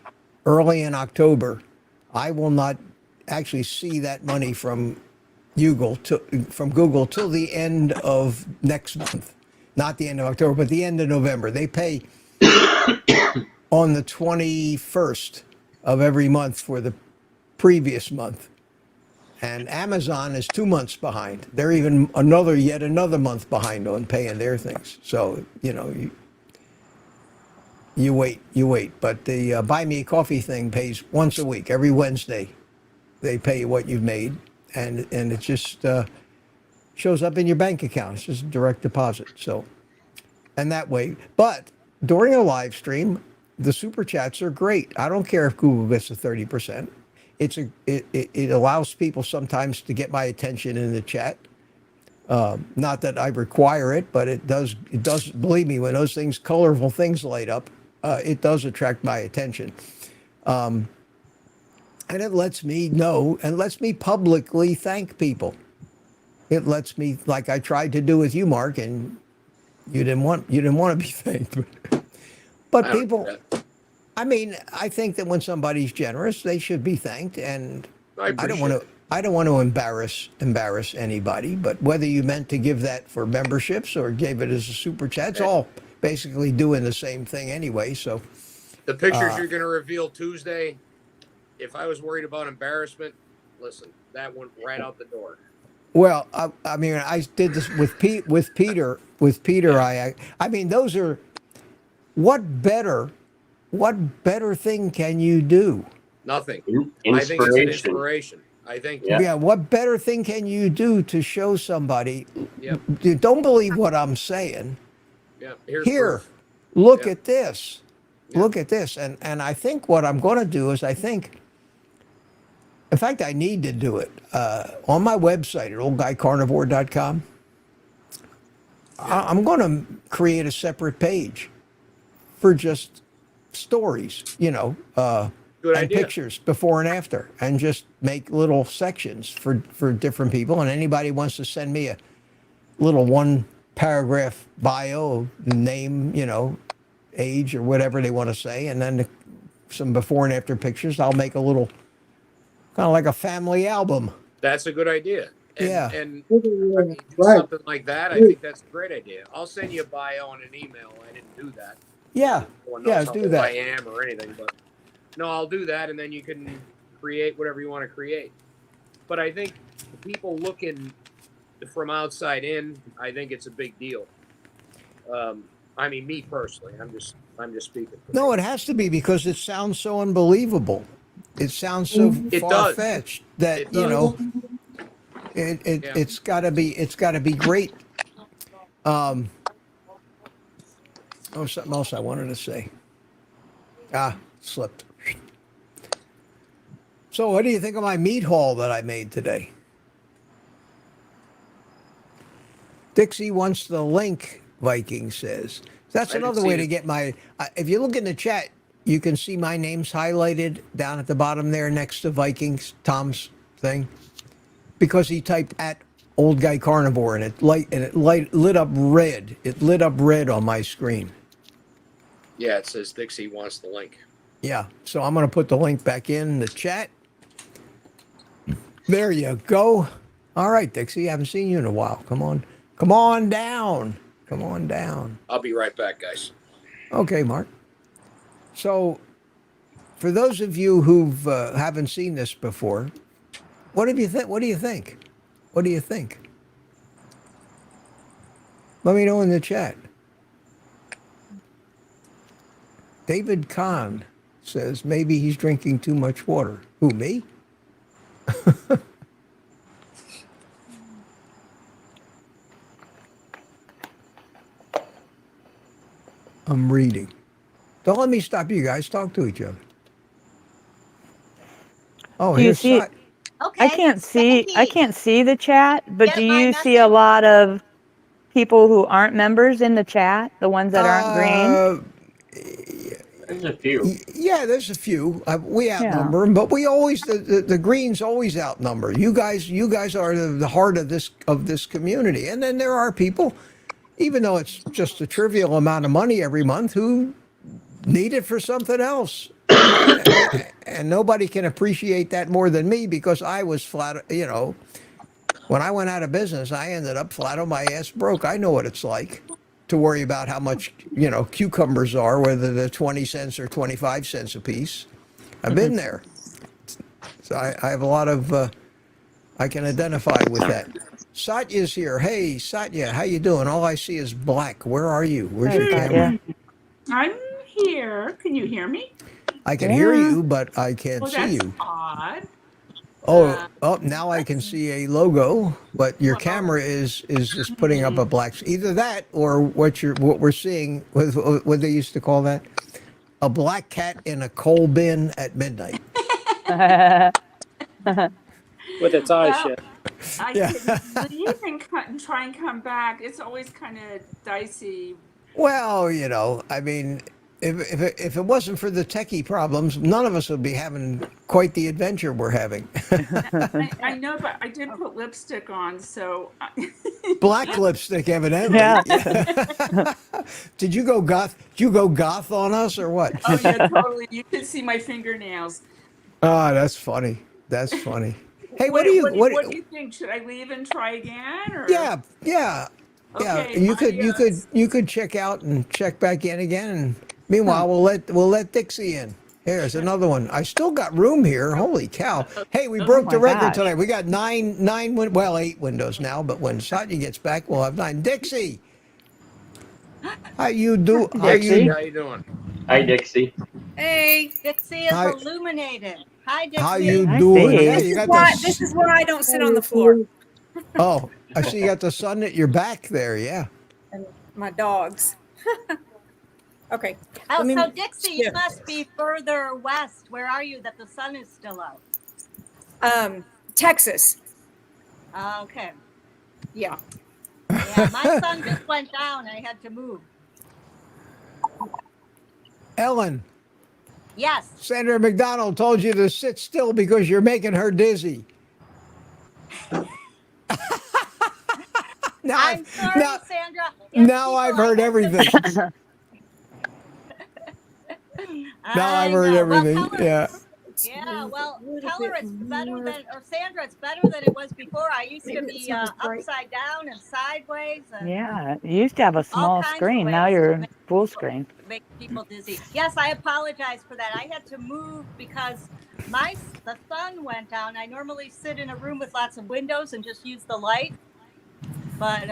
early in October, I will not actually see that money from Google till the end of next month. Not the end of October, but the end of November. They pay on the 21st of every month for the previous month. And Amazon is 2 months behind. They're even yet another month behind on paying their things. So, you wait. But the Buy Me a Coffee thing pays once a week, every Wednesday. They pay you what you've made, and it just shows up in your bank account. It's just a direct deposit. So, and that way. But during a live stream, the super chats are great. I don't care if Google gets the 30%. It allows people sometimes to get my attention in the chat. Not that I require it, but it does. Believe me, when those things, colorful things light up, it does attract my attention. And it lets me know and lets me publicly thank people. It lets me, like I tried to do with you, Mark, and you didn't want to be thanked. But people, I mean, I think that when somebody's generous, they should be thanked, and I don't want to embarrass anybody. But whether you meant to give that for memberships or gave it as a super chat, it's all basically doing the same thing anyway. So the pictures you're going to reveal Tuesday, if I was worried about embarrassment, listen, that went right out the door. Well, I mean, I did this with Peter. I mean, those are what better thing can you do? Nothing. Inspiration. I think it's an inspiration. I think. Yeah. What better thing can you do to show somebody? Yep. Don't believe what I'm saying. Yeah. Here, look at this. Yeah. Look at this. And I think what I'm going to do is in fact, I need to do it on my website at oldguycarnivore.com. I'm going to create a separate page for just stories, Good and idea. pictures before and after, and just make little sections for different people. And anybody wants to send me a little 1-paragraph bio, name, age or whatever they want to say, and then some before and after pictures. I'll make a little kind of like a family album. That's a good idea. And, Yeah. and Yeah, I mean, right. something like that, I think that's a great idea. I'll send you a bio and an email. I didn't do that. Yeah. No one Yeah, knows how do old that. I am or anything, but no, I'll do that, and then you can create whatever you want to create. But I think the people looking from outside in, I think it's a big deal. I mean, me personally, I'm just speaking. No, it has to be because it sounds so unbelievable. It sounds so It far does. fetched that It you does. know Yeah. it's got to be great. Oh, something else I wanted to say. Slipped. So, what do you think of my meat haul that I made today? Dixie wants the link, Viking says. That's I didn't another see way it. to get my. If you look in the chat, you can see my name's highlighted down at the bottom there next to Vikings, Tom's thing. Because he typed at Old Guy Carnivore and it lit up red. It lit up red on my screen. Yeah, it says Dixie wants the link. Yeah, so I'm going to put the link back in the chat. There you go. All right, Dixie, I haven't seen you in a while. Come on down. Come on down. I'll be right back, guys. Okay, Mark. So, for those of you who haven't seen this before, what do you think? What do you think? What do you think? Let me know in the chat. David Kahn says maybe he's drinking too much water. Who, me? I'm reading. Don't let me stop you guys. Talk to each other. Oh, Do you here's see? Sat. Okay. I can't see the chat, but Get do my you see a message? lot of people who aren't members in the chat? The ones that aren't green? There's a few. Yeah, there's a few. We Yeah. outnumber them, but we always the Greens always outnumber. You guys are the heart of this community, and then there are people, even though it's just a trivial amount of money every month, who need it for something else. And nobody can appreciate that more than me because I was flat, when I went out of business, I ended up flat on my ass broke. I know what it's like to worry about how much, cucumbers are, whether they're 20 cents or 25 cents a piece. I've been there. So I have a lot of, I can identify with that. Satya's here. Hey, Satya, how you doing? All I see is black. Where are you? Where's Hey, your Satya. camera? I'm here. Can you hear me? I can hear Yeah. you, but I can't Well, see that's you. odd. Oh, now I can see a logo, but your Well- camera is just putting up a black. Either that or what we're seeing with what they used to call that, a black cat in a coal bin at midnight. With its eyes Well, shut. I Yeah. can leave and try and come back. It's always kind of dicey. Well, I mean, if it wasn't for the techie problems, none of us would be having quite the adventure we're having. I know, but I did put lipstick on, so. Black lipstick, evidently. Yeah. Did you go goth? Did you go goth on us or what? Oh yeah, totally. You can see my fingernails. Oh, that's funny. That's funny. Hey, What do do you think? Should I leave and try again? Or? Yeah. Okay, You could check out and check back in again. And meanwhile, we'll let Dixie in. Here's another one. I still got room here. Holy cow! Hey, we broke the my record gosh. tonight. We got 8 windows now. But when Satya gets back, we'll have 9. Dixie, how you do? Dixie. How you doing? Hi, Dixie. Hey, Dixie is Hi. illuminated. Hi, Dixie. How you I doing? see. Yeah, This you is got why the. this is why I don't sit on the floor. Oh, I see. You got the sun at your back there. Yeah. And my dogs. Okay. Oh, Let me- so Dixie, you Yeah. must be further west. Where are you that the sun is still out? Texas. Okay. Yeah. Yeah, my sun just went down. I had to move. Ellen, Yes. Senator McDonald told you to sit still because you're making her dizzy. Now I'm sorry, now, Sandra. Yes, now people, I've I heard have to- everything. Now I've heard I know. everything. Well, tell her, Yeah. It's Yeah, moved a well, little tell her bit it's better more. than, or Sandra, it's better than it was before. I used to Maybe it's be not as bright. upside down and sideways and Yeah, you used to have a all small kinds of screen. Now ways to you're full screen. make people dizzy. Yes, I apologize for that. I had to move because the sun went down. I normally sit in a room with lots of windows and just use the light, but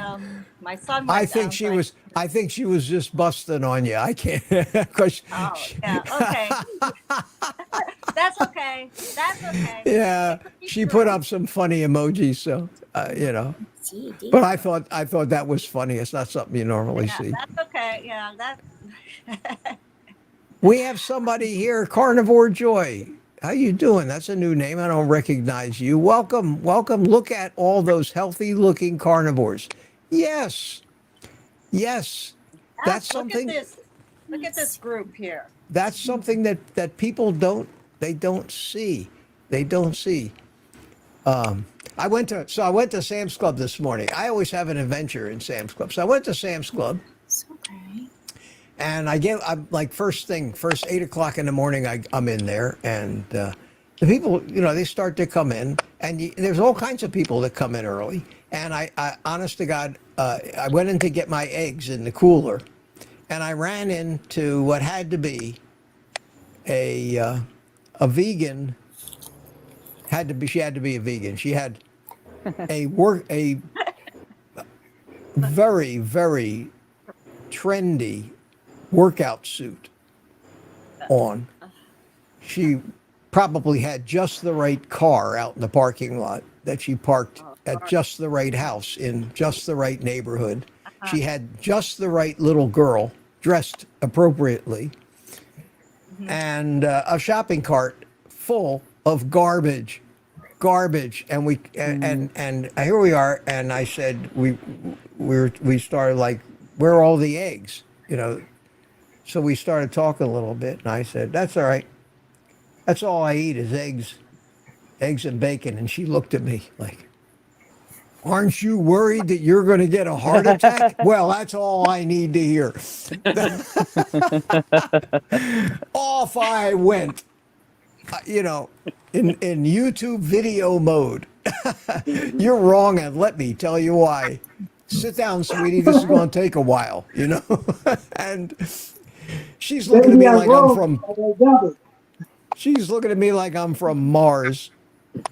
my sun I went think down. she was. I think she was just busting on you. I can't because. Oh, yeah. Okay. That's okay. That's okay. Yeah, Get me she put through. up some funny emojis, so you know. See, But I thought that was funny. It's not something you normally Yeah, see. that's okay. Yeah, that. We have somebody here, Carnivore Joy. How you doing? That's a new name. I don't recognize you. Welcome, welcome. Look at all those healthy-looking carnivores. Yes, yes. That's Look at something. this. Look at this group here. That's something that people don't see. They don't see. I went to Sam's Club this morning. I always have an adventure in Sam's Club. So I went to Sam's Club. It's okay. And I'm like first 8 o'clock in the morning, I'm in there, and the people, they start to come in, and there's all kinds of people that come in early. And I honest to God, I went in to get my eggs in the cooler, and I ran into what had to be a vegan. She had to be a vegan. She had a very, very trendy workout suit on. She probably had just the right car out in the parking lot, that she parked at just the right house in just the right neighborhood. She had just the right little girl dressed appropriately, and a shopping cart full of garbage. And and here we are, and I said we started like, where are all the eggs, so we started talking a little bit, and I said, that's all right, that's all I eat is eggs and bacon. And she looked at me like, aren't you worried that you're going to get a heart attack? Well, that's all I need to hear. Off I went, in YouTube video mode. You're wrong, and let me tell you why. Sit down, sweetie. This is going to take a while, And she's looking at me like I'm from. She's looking at me like I'm from Mars.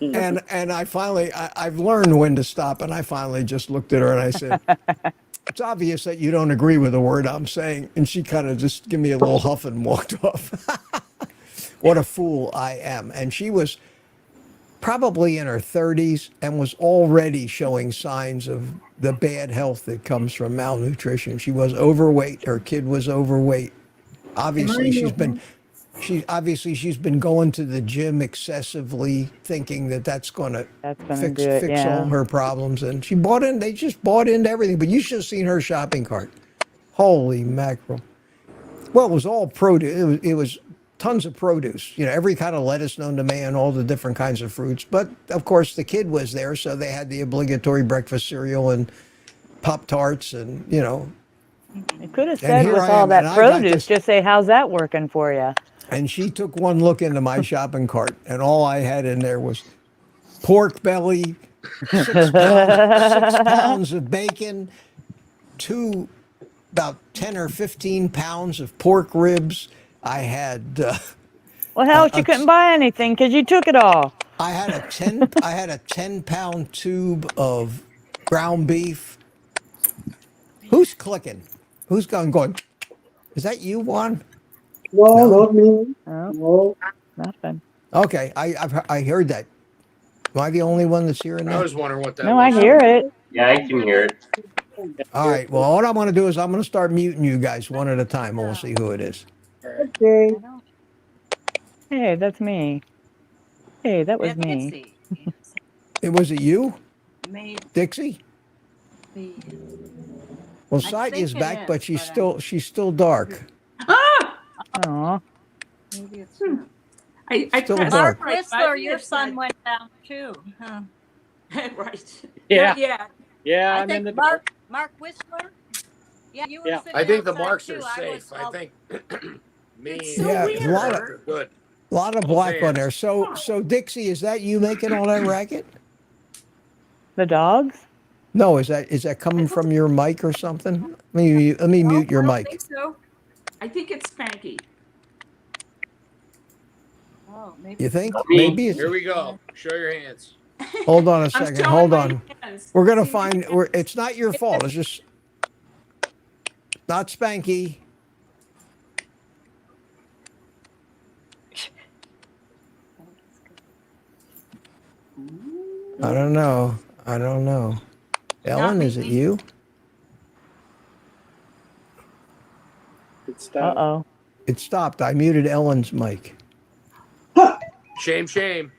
And I've learned when to stop, and I finally just looked at her and I said, it's obvious that you don't agree with the word I'm saying. And she kind of just gave me a little huff and walked off. What a fool I am. And she was probably in her 30s and was already showing signs of the bad health that comes from malnutrition. She was overweight. Her kid was overweight. Obviously, she's been going to the gym excessively, thinking that that's going to fix all her problems. And they just bought into everything. But you should have seen her shopping cart. Holy mackerel. Well, it was all produce. It was tons of produce, every kind of lettuce known to man, all the different kinds of fruits. But of course, the kid was there, so they had the obligatory breakfast cereal and Pop-Tarts, and You could have said with all that produce, just say, how's that working for you? And she took one look into my shopping cart, and all I had in there was pork belly, 6 pounds of bacon, about 10 or 15 pounds of pork ribs. I had. Well, hell, you couldn't buy anything because you took it all. I had a 10-pound tube of ground beef. Who's clicking? Who's going? Is that you, Juan? No, not me. Oh, No. nothing. Okay, I heard that. Am I the only one that's hearing that? I was wondering what that No, was. I hear it. Yeah, I can hear it. All right. Well, what I'm going to do is I'm going to start muting you guys one at a time, and we'll see who it is. Okay. Hey, that's me. Hey, that was me. Was it you, Maybe. Dixie? Well, Sadia's back, but she's still dark. Aw. Maybe it's I Still pressed dark. Mark Whistler, your son went down too. Huh? Right. Yeah. Yeah. Yeah, I I'm in think the Mark Whistler. Yeah, you were Yeah. sitting I think the outside, marks too. are I safe. was- I think me It's so Yeah, weird. a lot of- are good. A lot of All black on fans. there. So Dixie, is that you making all that racket? The dogs? No, is that coming from your mic or something? Let me No, mute your I don't mic. think so. I think it's Spanky. Oh, maybe. You think? Not me. Maybe it's. Here we go. Show your hands. Hold on a I'm second. showing Hold my on. hands. We're gonna See my find. hands? It's not your fault. It's just not Spanky. I don't know. I don't know. Ellen, is it me. you? Good stuff. Uh-oh. It stopped. I muted Ellen's mic. Shame, shame.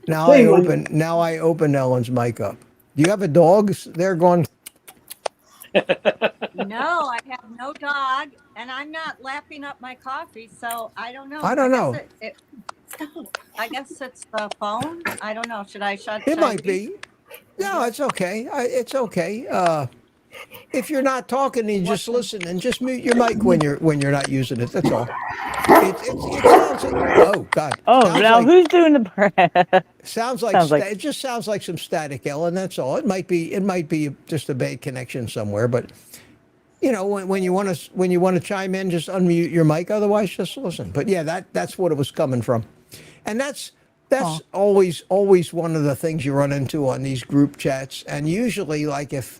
Now Hey, I open Ellen's mic up. Do you have a dog there going? No, I have no dog, and I'm not lapping up my coffee, so I don't know. I don't know. I guess it's the phone. I don't know. Should I shut? It should I might leave? be. No, it's okay. It's okay. If you're not talking and you just listen, and just mute your mic when you're not using it. That's all. It sounds like, oh God. Oh, Sounds now like, who's doing the sounds like Sounds like- it just sounds like some static, Ellen. That's all. It might be just a bad connection somewhere, but you know, when you want to chime in, just unmute your mic. Otherwise, just listen. But yeah, that's what it was coming from, and that's always one of the things you run into on these group chats. And usually, like if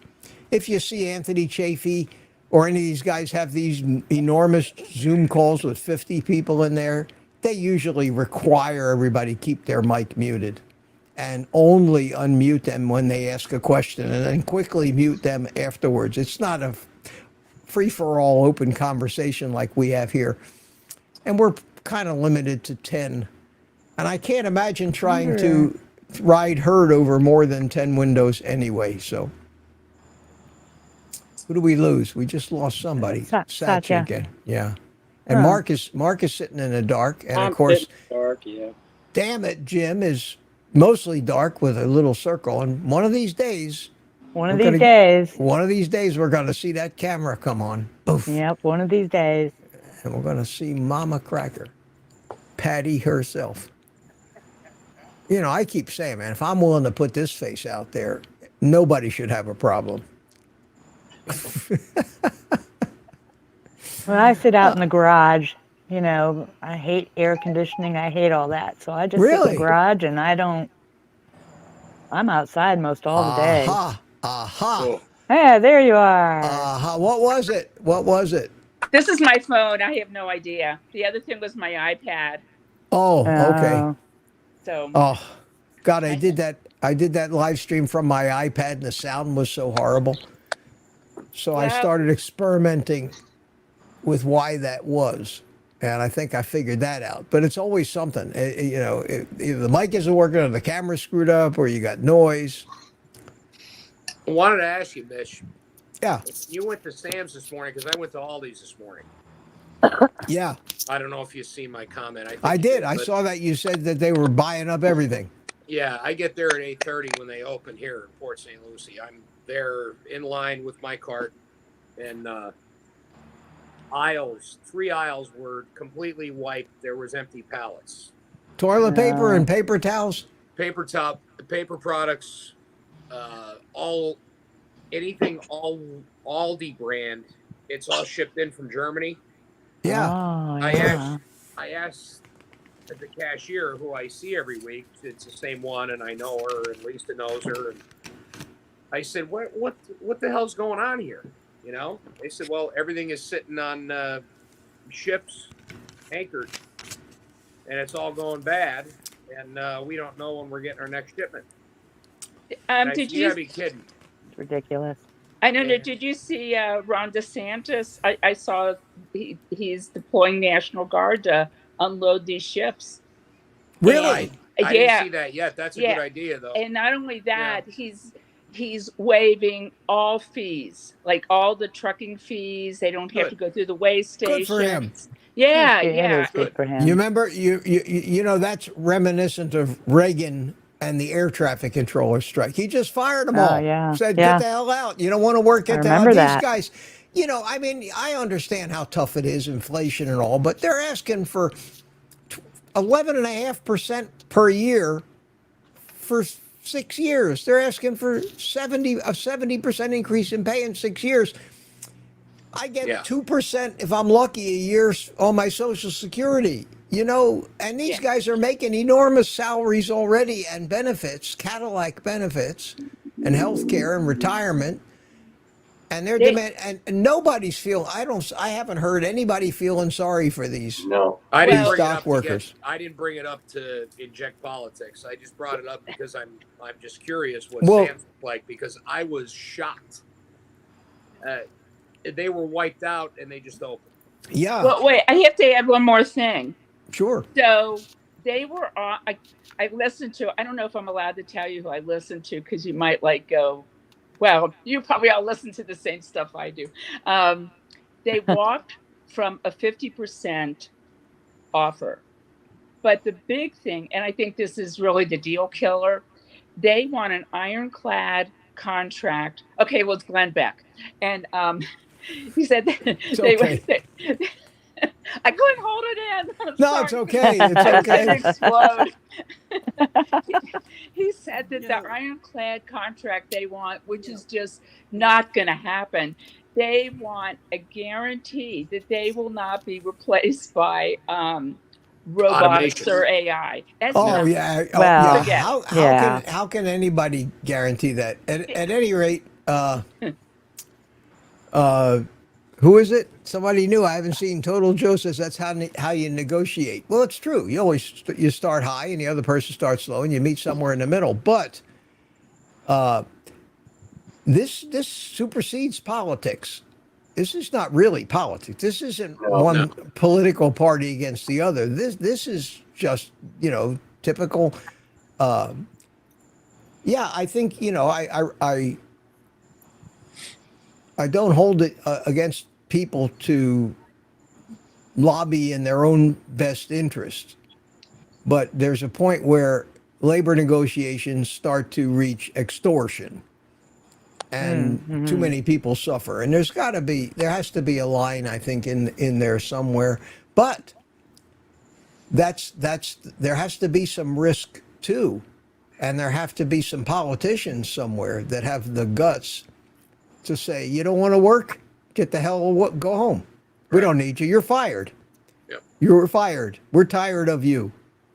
you see Anthony Chafee or any of these guys have these enormous Zoom calls with 50 people in there, they usually require everybody keep their mic muted and only unmute them when they ask a question and then quickly mute them afterwards. It's not a free-for-all open conversation like we have here. And we're kind of limited to 10. And I can't imagine trying to ride herd over more than 10 windows anyway. So who do we lose? We just lost somebody. Satya. again. Yeah. And Mark is sitting in the dark. And I'm of course, sitting in the dark, yeah. damn it, Jim is mostly dark with a little circle. And one of these days, One of we're these gonna- days. we're going to see that camera come on. Oof. Yep, one of these days. And we're going to see Mama Cracker, Patty herself. You know, I keep saying, man, if I'm willing to put this face out there, nobody should have a problem. When I sit out in the garage, you know, I hate air conditioning. I hate all that. So I just sit in Really? the garage and I'm outside most all the day. Aha. Cool. Hey, there you are. What was it? What was it? This is my phone. I have no idea. The other thing was my iPad. Oh, okay. Oh. So Oh, God, I did that live stream from my iPad and the sound was so horrible. So I Yeah. started experimenting with why that was. And I think I figured that out. But it's always something. You know, either the mic isn't working or the camera's screwed up or you got noise. I wanted to ask you, Mitch. Yeah. You went to Sam's this morning because I went to Aldi's this morning. Yeah. I don't know if you see my comment. think I you did. I but saw that you said that they were buying up everything. Yeah, I get there at 8:30 when they open here in Port St. Lucie. I'm there in line with my cart, and three aisles were completely wiped. There was empty pallets. Toilet paper and paper towels. Paper products, anything Aldi brand. It's all shipped in from Germany. Yeah. Oh, I yeah. asked the cashier who I see every week. It's the same one, and I know her, and Lisa knows her. And I said, "What the hell's going on here?" You know? They said, "Well, everything is sitting on ships, anchored, and it's all going bad, and we don't know when we're getting our next shipment." did you you? gotta be kidding? It's ridiculous. I don't know. Yeah. Did you see Ron DeSantis? I saw he's deploying National Guard to unload these ships. Really? I didn't see that yet. That's a good idea, though. And not only that, he's waiving all fees, like all the trucking fees. They don't have to go through the weigh stations. Good for him. Yeah, It yeah. is good for him. You remember, you know, that's reminiscent of Reagan and the air traffic controller strike. He just fired them all. Yeah. Said, Yeah. get the hell out. You don't want to work I at the hell. remember These that. guys, I mean, I understand how tough it is, inflation and all, but they're asking for 11.5% per year for 6 years. They're asking for 70% increase in pay in 6 years. I get 2% if I'm lucky a year on my Social Security. And these guys are making enormous salaries already and benefits, Cadillac benefits, and health care and retirement. And they're and nobody's I haven't heard anybody feeling sorry for these stock workers. I didn't bring it up to inject politics. I just brought it up because I'm just curious what Sam's like, because I was shocked. They were wiped out and they just opened. Yeah. Well, wait, I have to add one more thing. Sure. So they were on. I listened to. I don't know if I'm allowed to tell you who I listened to, because you might go, well, you probably all listen to the same stuff I do. They walked from a 50% offer, but the big thing, and I think this is really the deal killer, they want an ironclad contract. Okay, well, it's Glenn Beck, and he said I couldn't hold it in. No, it's okay. It's okay. Explode. He said that the ironclad contract they want, which is just not going to happen, they want a guarantee that they will not be replaced by robotics or AI. That's How can anybody guarantee that? At any rate, who is it? Somebody new. I haven't seen. Total Joe says that's how you negotiate. Well, it's true. You start high and the other person starts slow, and you meet somewhere in the middle. But this supersedes politics. This is not really politics. This isn't one political party against the other. This is just typical. I think I don't hold it against people to lobby in their own best interest. But there's a point where labor negotiations start to reach extortion. And too many people suffer. And there has to be a line, I think, in there somewhere. But there has to be some risk too. And there have to be some politicians somewhere that have the guts to say, you don't want to work? Get the hell, go home. We don't need you. You're fired. Yep. You're fired. We're tired of you.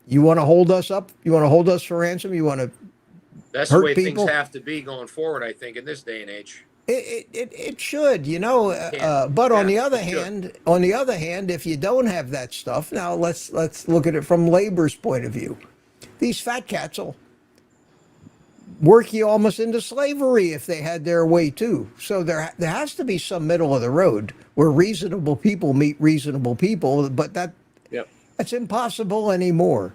You want to hold us up? You want to hold us for ransom? You want to That's hurt the way people? things have to be going forward, I think, in this day and age. It should, but on the other hand, if you don't have that stuff, now let's look at it from labor's point of view. These fat cats will work you almost into slavery if they had their way too. So there has to be some middle of the road where reasonable people meet reasonable people, but that's impossible anymore.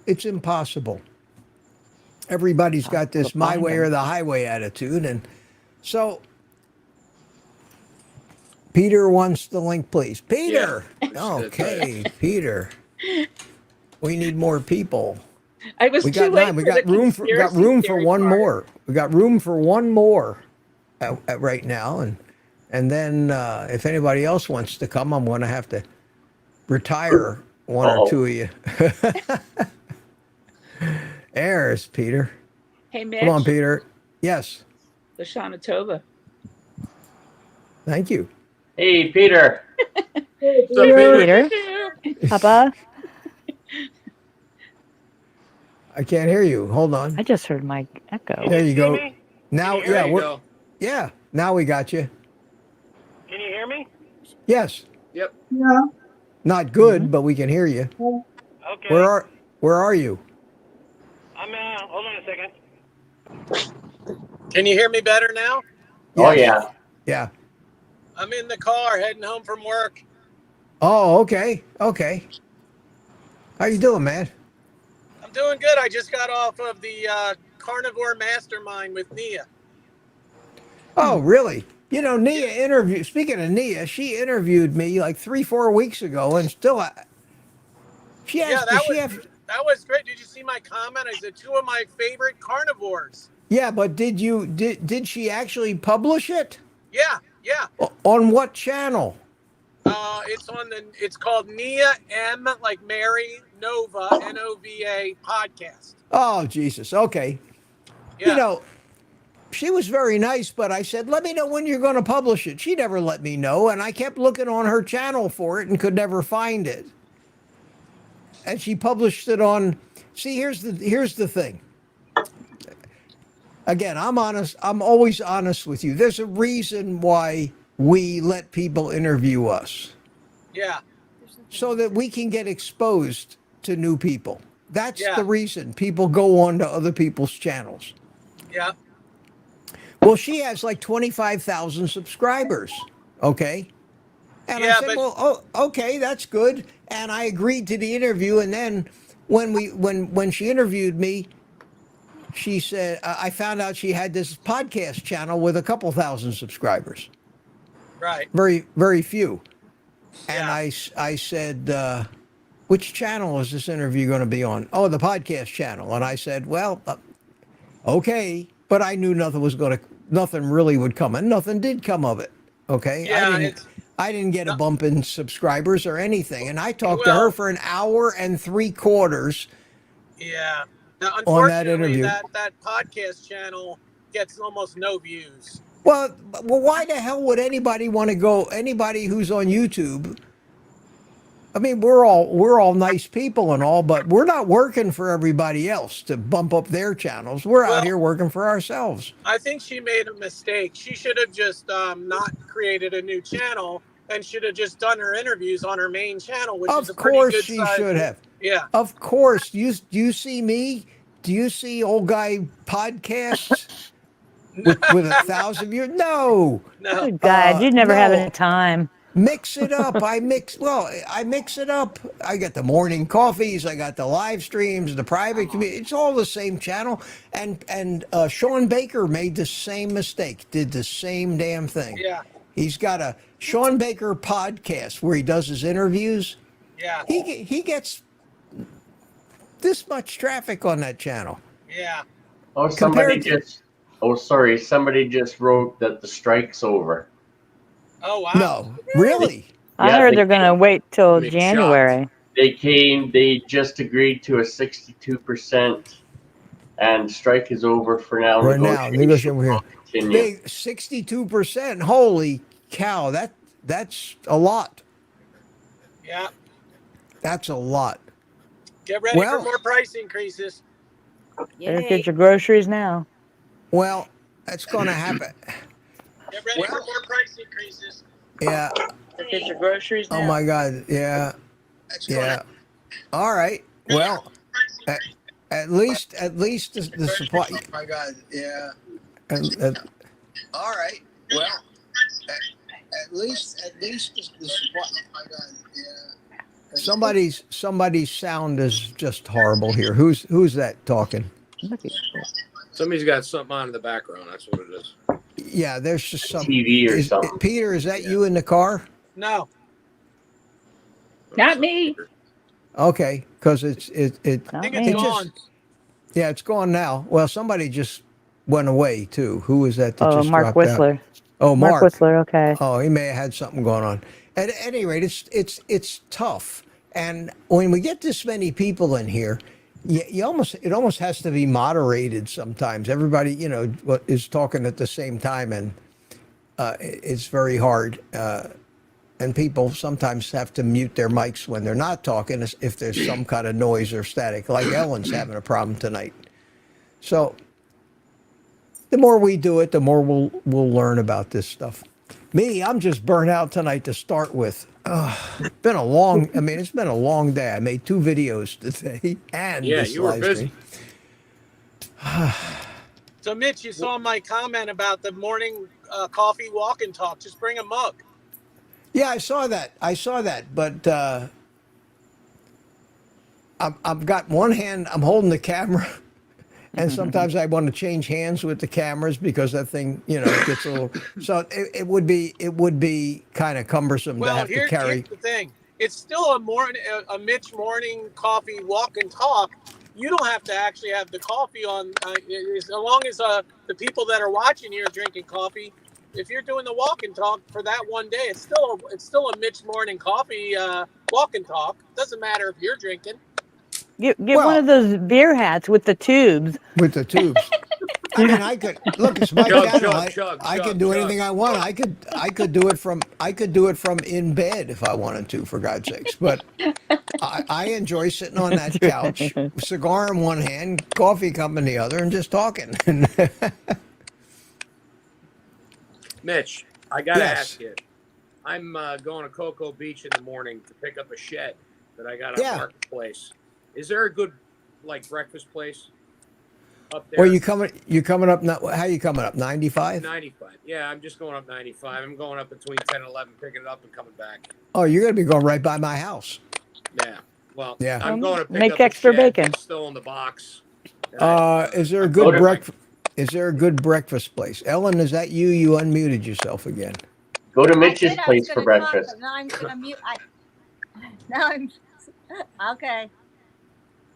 It's impossible. Everybody's got this my way or the highway attitude, and so Peter wants the link, please. Peter. Yeah. Okay, Peter. We need more people. I was We too got late. nine. We got room for one more. We got room for one more right now, and then if anybody else wants to come, I'm going to have to retire one or two of you. Airs, Peter. Hey, Mitch. Come on, Peter. Yes. Lashana Tova. Thank you. Hey, Peter. Peter. Papa. I can't hear you. Hold on. I just heard my echo. There you go. Now, There you go. yeah. Now we got you. Can you hear me? Yes. Yep. Yeah. Not good, but we can hear you. Okay. Where are you? I'm hold on a second. Can you hear me better now? Oh, Yes. yeah. Yeah. I'm in the car heading home from work. Oh, okay. Okay. How you doing, man? I'm doing good. I just got off of the Carnivore Mastermind with Nia. Oh, really? Nia speaking of Nia, she interviewed me like 3-4 weeks ago, and still, she asked that was great. Did you see my comment? I said 2 of my favorite carnivores. Yeah, but did she actually publish it? Yeah, Yeah. On what channel? It's called Nia M, like Mary, Nova, Nova podcast. Oh, Jesus. Okay. Yeah. You know, she was very nice, but I said, let me know when you're going to publish it. She never let me know, and I kept looking on her channel for it and could never find it. And she published it on. See, here's the thing. Again, I'm honest. I'm always honest with you. There's a reason why we let people interview us, Yeah. so that we can get exposed to new people. That's Yeah. the reason people go on to other people's channels. Yeah. Well, she has like 25,000 subscribers. Okay. And I Yeah, said, but- well, oh, okay, that's good. And I agreed to the interview. And then when she interviewed me, she said, I found out she had this podcast channel with a couple thousand subscribers. Right. Very, very few. And Yeah. I said, which channel is this interview going to be on? Oh, the podcast channel. And I said, well, okay. But I knew nothing really would come, and nothing did come of it. Okay. Yeah, I didn't get a bump in subscribers or anything. And I talked to her Well- for an hour and 3/4. Yeah. Now, On that unfortunately, interview. that podcast channel gets almost no views. Well, why the hell would anybody want to go? Anybody who's on YouTube? I mean, we're all nice people and all, but we're not working for everybody else to bump up their channels. We're out Well- here working for ourselves. I think she made a mistake. She should have just not created a new channel and should have just done her interviews on her main channel, which is a Of pretty course, good she size. should have. Yeah. Of course. Do you see me? Do you see old guy podcasts with 1,000 views? No. No. Good God, you'd never have no. any time. Mix it up. I mix it up. I got the morning coffees. I got the live streams, the private community. It's all the same channel. And Sean Baker made the same mistake. Did the same damn thing. Yeah. He's got a Sean Baker podcast where he does his interviews. Yeah. He gets this much traffic on that channel. Yeah. Oh, somebody Compared just. Oh, sorry. Somebody just wrote that the strike's over. Oh wow. No, really. I Yeah, heard they- they're going to wait till Big January. They just agreed to a 62%, and strike is over for now. Right now, negotiation will here. continue. Big 62%. Holy cow! That's a lot. Yeah. That's a lot. Get ready Well- for more price increases. Better Yay. get your groceries now. Well, that's going to happen. Get ready for more price increases. Yeah. Better get your groceries now. Oh my God. Yeah. Yeah. All right. Well, at least the supply. Oh my God. Yeah. All right. Well, at least the supply. Oh my God. Yeah. Somebody's sound is just horrible here. Who's that talking? Somebody's got something on in the background. That's what it is. Yeah, there's just some TV or something. Peter, is that you in the car? No. Not me. Okay, because Not I think me. it's It just- gone. yeah, it's gone now. Well, somebody just went away too. Who was that Oh, just Mark dropped Whistler. out? Oh, Mark Mark. Whistler, okay. Oh, he may have had something going on. At any rate, it's tough. And when we get this many people in here, it almost has to be moderated sometimes. Everybody, is talking at the same time, and it's very hard. And people sometimes have to mute their mics when they're not talking if there's some kind of noise or static, like Ellen's having a problem tonight. So the more we do it, the more we'll learn about this stuff. Me, I'm just burnt out tonight to start with. It's been a long day. I made 2 videos today and Yeah, this you were live busy. stream. So Mitch, you saw my comment about the morning coffee walk and talk. Just bring a mug. Yeah, I saw that. But I've got one hand. I'm holding the camera, and sometimes I want to change hands with the cameras because that thing, gets a little. So it would be kind of cumbersome to Well, have to here's carry. the thing. It's still a Mitch morning coffee walk and talk. You don't have to actually have the coffee on. As long as the people that are watching you are drinking coffee, if you're doing the walk and talk for that one day, it's still a Mitch Morning Coffee walk and talk. Doesn't matter if you're drinking. Get Well- one of those beer hats with the tubes. With the tubes. I mean, I could look. It's my Chug, channel. chug, I can do anything I want. I could do it from in bed if I wanted to, for God's sakes. But I enjoy sitting on that couch, cigar in one hand, coffee cup in the other, and just talking. Mitch, I gotta Yes. ask you. I'm going to Cocoa Beach in the morning to pick up a shed that I got on Yeah. Marketplace. Is there a good breakfast place up there? Where you coming up? How you coming up? 95? 95. Yeah, I'm just going up 95. I'm going up between 10 and 11, picking it up and coming back. Oh, you're gonna be going right by my house. Yeah. Well, Yeah. I'm going to pick Make up extra a shed bacon. that's still in the box. And Is there a I'm good going- breakfast? Is there a good breakfast place? Ellen, is that you? You unmuted yourself again. Go to I Mitch's said I was place for gonna talk, breakfast. but now I'm gonna mute. Now I'm okay.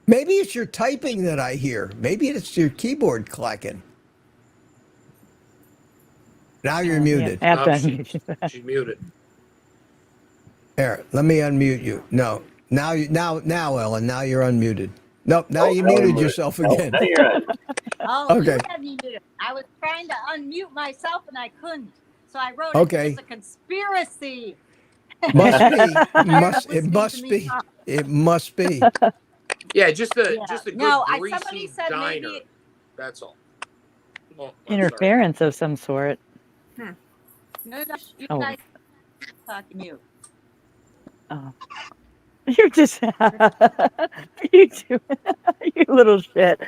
Maybe it's your typing that I hear. Maybe it's your keyboard clacking. Now you're muted. Yeah, have to Oh, unmute. she's muted. Here, let me unmute you. No, now, Ellen. Now you're unmuted. Nope. Now you now muted we're- yourself Oh, again. now you're on. Oh, Okay. you had me muted. I was trying to unmute myself and I couldn't. So I wrote Okay. it's a conspiracy. Must be. Listening to me talk. It must be. Yeah, just a Yeah. good No, greasy somebody said diner. maybe That's all. Oh, I'm sorry. Interference of some sort. no, you Oh. guys talk mute. Oh. You're just you two, you little shit.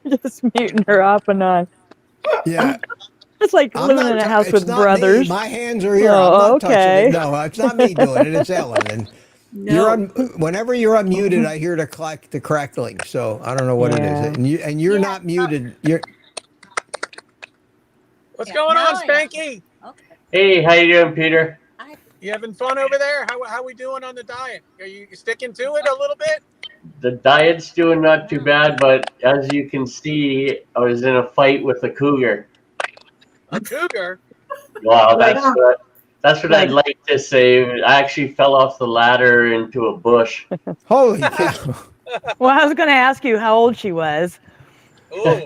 You're just muting her off and on. Yeah. It's like I'm living not in a tou- house it's with not brothers. Me. My hands are here. Oh, I'm not okay. touching it. No, it's not me doing it. It's Ellen. And whenever you're unmuted, I hear the crackling. So I don't know what Yeah. it is. And you're Yeah, not muted. You're What's Yeah, going on, now I am. Spanky? Okay. Hey, how you doing, Peter? You having fun over there? How we doing on the diet? Are you sticking to it a little bit? The diet's doing not too bad, but as you can see, I was in a fight with a cougar. A cougar? Wow, Like- that's what I'd like to say. I actually fell off the ladder into a bush. holy cow. Well, I was going to ask you how old she was. Ooh.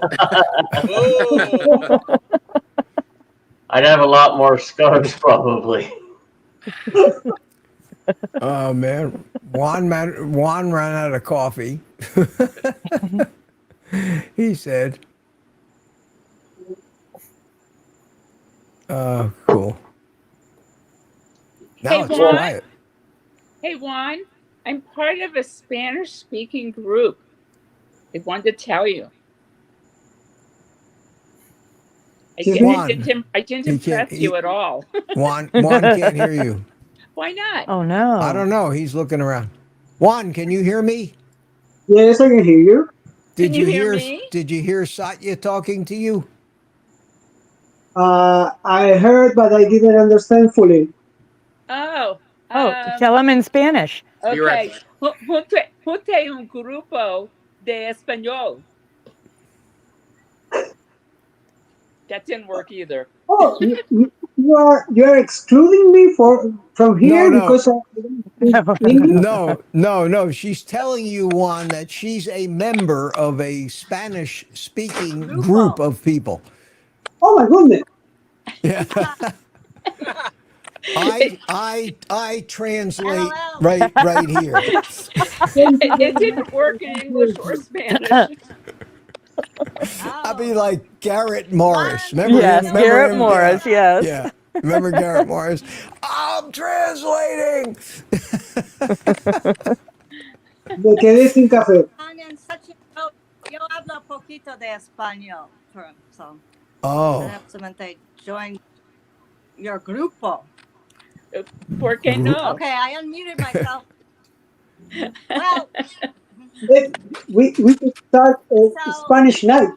Ooh. I'd have a lot more scars probably. Oh man, Juan ran out of coffee. He said, "Cool." Now Hey, it's Juan. quiet. Hey, Juan, I'm part of a Spanish-speaking group. I wanted to tell you. I Juan. didn't He can't- impress you at all. Juan can't hear you. Why not? Oh no. I don't know. He's looking around. Juan, can you hear me? Yes, I can hear you. Can you hear me? Did you hear Satya talking to you? I heard, but I didn't understand fully. Oh. Tell him in Spanish. Be right Okay. back. Junte un grupo de español. That didn't work either. Oh, you're excluding me from here No. because I don't speak English? No. She's telling you, Juan, that she's a member of a Spanish-speaking group of people. Oh my goodness! Yeah. I translate LOL. right here. It didn't work in English or Spanish. I'll be like Garrett Morris. Remember Yes, him? Remember Garrett him? Morris, yes. Yeah. Remember Garrett Morris? I'm translating. Me quedé sin café. And such a note, yo hablo poquito de español, so Oh. absolutely join your grupo. ¿Por qué no? Okay, I unmuted myself. Well, We could start a Spanish night.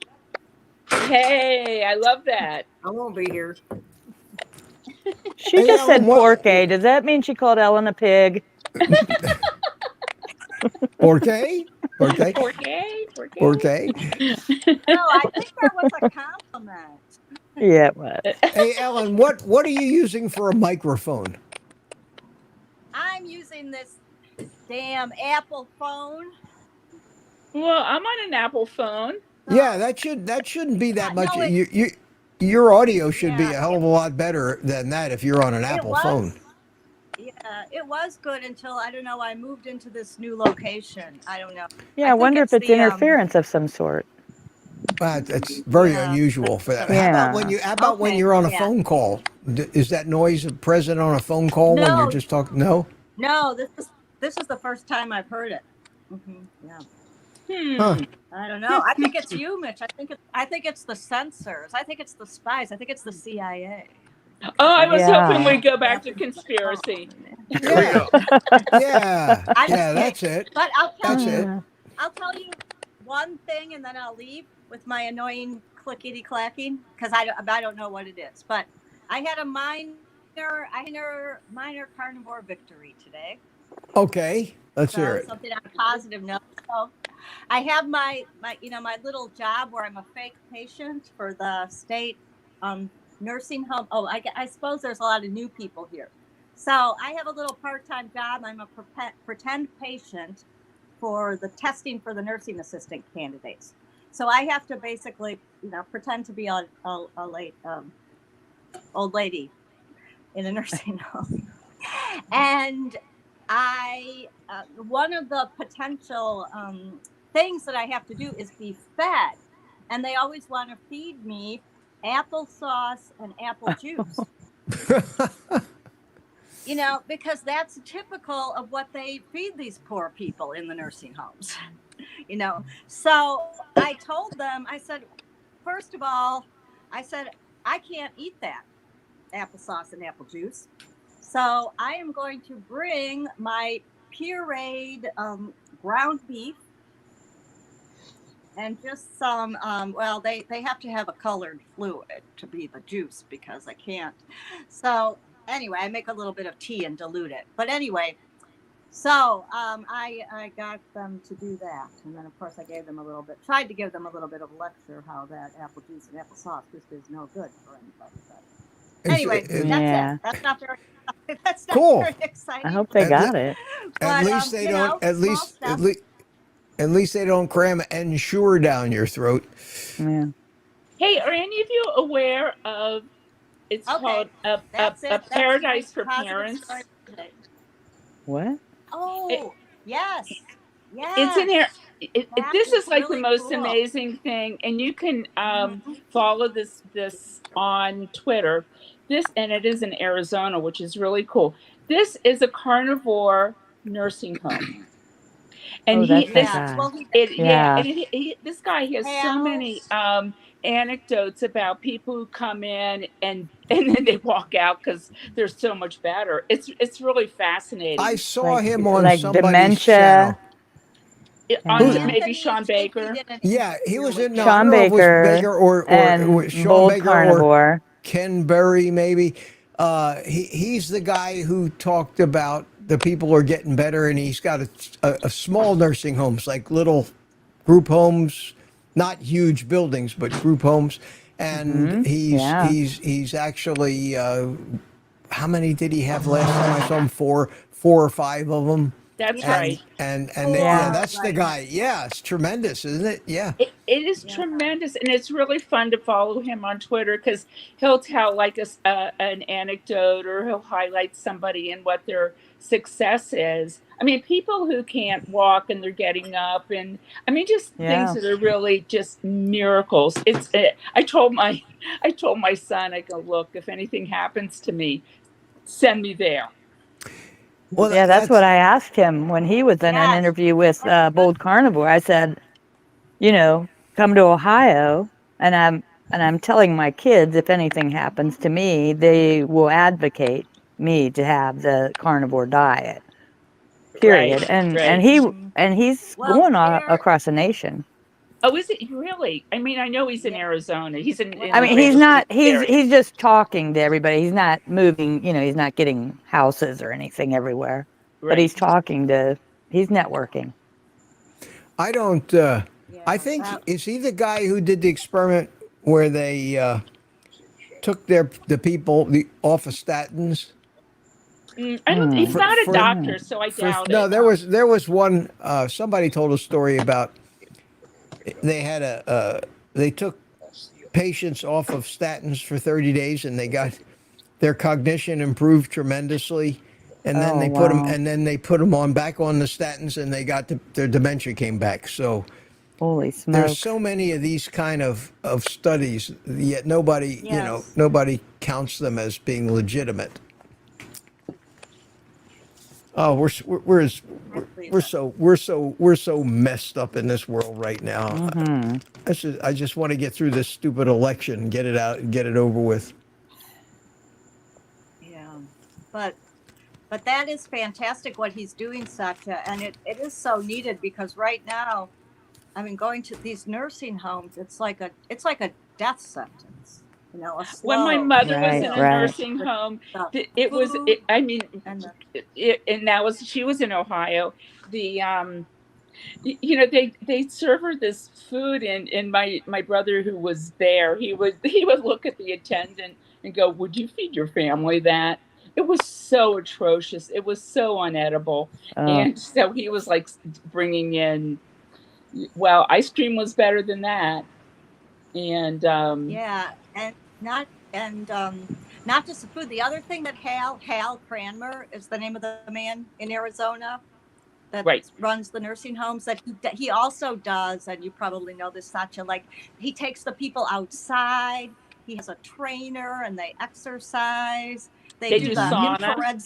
Hey, I love that. I won't be here. She Hey, just said Ellen, what- pork. Does that mean she called Ellen a pig? Okay. Forte? 4K? 4K? Forte? No, I think that was a compliment. Yeah, it was. Hey, Ellen, what are you using for a microphone? I'm using this damn Apple phone. Well, I'm on an Apple phone. Yeah, that shouldn't be that much. No, Your audio should be yeah, a hell of a lot better than that if you're on an it Apple was. phone. Yeah, it was good until I don't know. I moved into this new location. I don't know. Yeah, I think wonder if it's the, interference of some sort. It's very Yeah, unusual for that. that's- How about when Yeah. when Okay, you're on a yeah. phone call? Is that noise present on a phone call when you're No. just talking? No. No, this is the first time I've heard it. Yeah. Huh. I don't know. I think it's you, Mitch. I think it's the censors. I think it's the spies. I think it's the CIA. Oh, I was hoping Yeah. we'd go back to conspiracy. Here we go. Yeah. I'm Yeah, just that's kidding. it. But That's it. I'll tell you one thing, and then I'll leave with my annoying clickety clacking because I don't know what it is. But I had a minor carnivore victory today. Okay. Let's hear So it. something on a positive note. So I have my little job where I'm a fake patient for the state nursing home. Oh, I suppose there's a lot of new people here. So I have a little part-time job. I'm a pretend patient for the testing for the nursing assistant candidates. So I have to basically, pretend to be a late old lady in a nursing home. And one of the potential things that I have to do is be fed. And they always want to feed me applesauce and apple juice. Because that's typical of what they feed these poor people in the nursing homes. So I told them, I said, first of all, I can't eat that applesauce and apple juice. So I am going to bring my pureed ground beef and just some, they have to have a colored fluid to be the juice because I can't. So anyway, I make a little bit of tea and dilute it. But anyway, so I got them to do that. And then, of course, I tried to give them a little bit of a lecture how that apple juice and applesauce just is no good for anybody. But anyway, that's it. That's not Cool. very exciting. I hope they got it. At But, least they don't. small At least they don't cram Ensure down your throat. Yeah. Hey, are any of you aware of? It's called a Paradise for Parents. What? Oh, yes. It's in here. This is like really the most cool. amazing thing, and you can follow this on Twitter. And it is in Arizona, which is really cool. This is a carnivore nursing home, and that's this guy has so many anecdotes about people who come in and then they walk out because they're so much better. It's really fascinating. I saw him on like somebody's dementia. On maybe Sean Baker. Yeah, he was in. No, Sean I don't know if it was Baker Baker or and Sean Bold Baker Carnivore. or Ken Berry, maybe. He's the guy who talked about the people are getting better, and he's got a small nursing homes, like little group homes, not huge buildings, but group homes. And he's actually how many did he have last time I saw him? Four or five of them. That's right. And that's the guy. Yeah, it's tremendous, isn't it? Yeah. It is tremendous, and it's really fun to follow him on Twitter because he'll tell like an anecdote or he'll highlight somebody and what their success is. I mean, people who can't walk and they're getting up, and I mean, just things that are really just miracles. I told my son, I go, look, if anything happens to me, send me there. Well, that's what I asked him when he was in an interview with Bold Carnivore. I said, come to Ohio, and I'm telling my kids if anything happens to me, they will advocate me to have the carnivore diet. Period. And he's going across the nation. Oh, is it really? I mean, I know he's in Arizona. He's in. I mean, he's not. He's just talking to everybody. He's not moving. He's not getting houses or anything everywhere. Right. But he's talking to. He's networking. I don't. I think that- is he the guy who did the experiment where they took the people off of statins? I don't. He's For- not a for- doctor, so I For, doubt no, it. there was one. Somebody told a story about they had they took patients off of statins for 30 days and they got their cognition improved tremendously, and then Oh, they put them wow. and then they put them on back on the statins and they got their dementia came back. So Holy there's smokes. so many of these kind of studies, yet nobody Yes. nobody counts them as being legitimate. Oh, we're so messed up in this world right now. Mm-hmm. I just want to get through this stupid election and get it out and get it over with. Yeah, but that is fantastic what he's doing, Satya, and it is so needed because right now, I mean, going to these nursing homes, it's like a death sentence. You know, a slow, When my mother was Right, in a right. nursing home, the it was. food I mean, and the, and that was she was in Ohio. The you know they serve her this food, and my brother who was there, he would look at the attendant and go, "Would you feed your family that?" It was so atrocious. It was so unedible, Oh, and so he was like bringing in. Well, ice cream was better than that, and yeah, and not just the food. The other thing that Hal Cranmer is the name of the man in Arizona that right. runs the nursing homes, that he also does, and you probably know this, Satya, like he takes the people outside, he has a trainer and they exercise, they They do do the sauna. infrared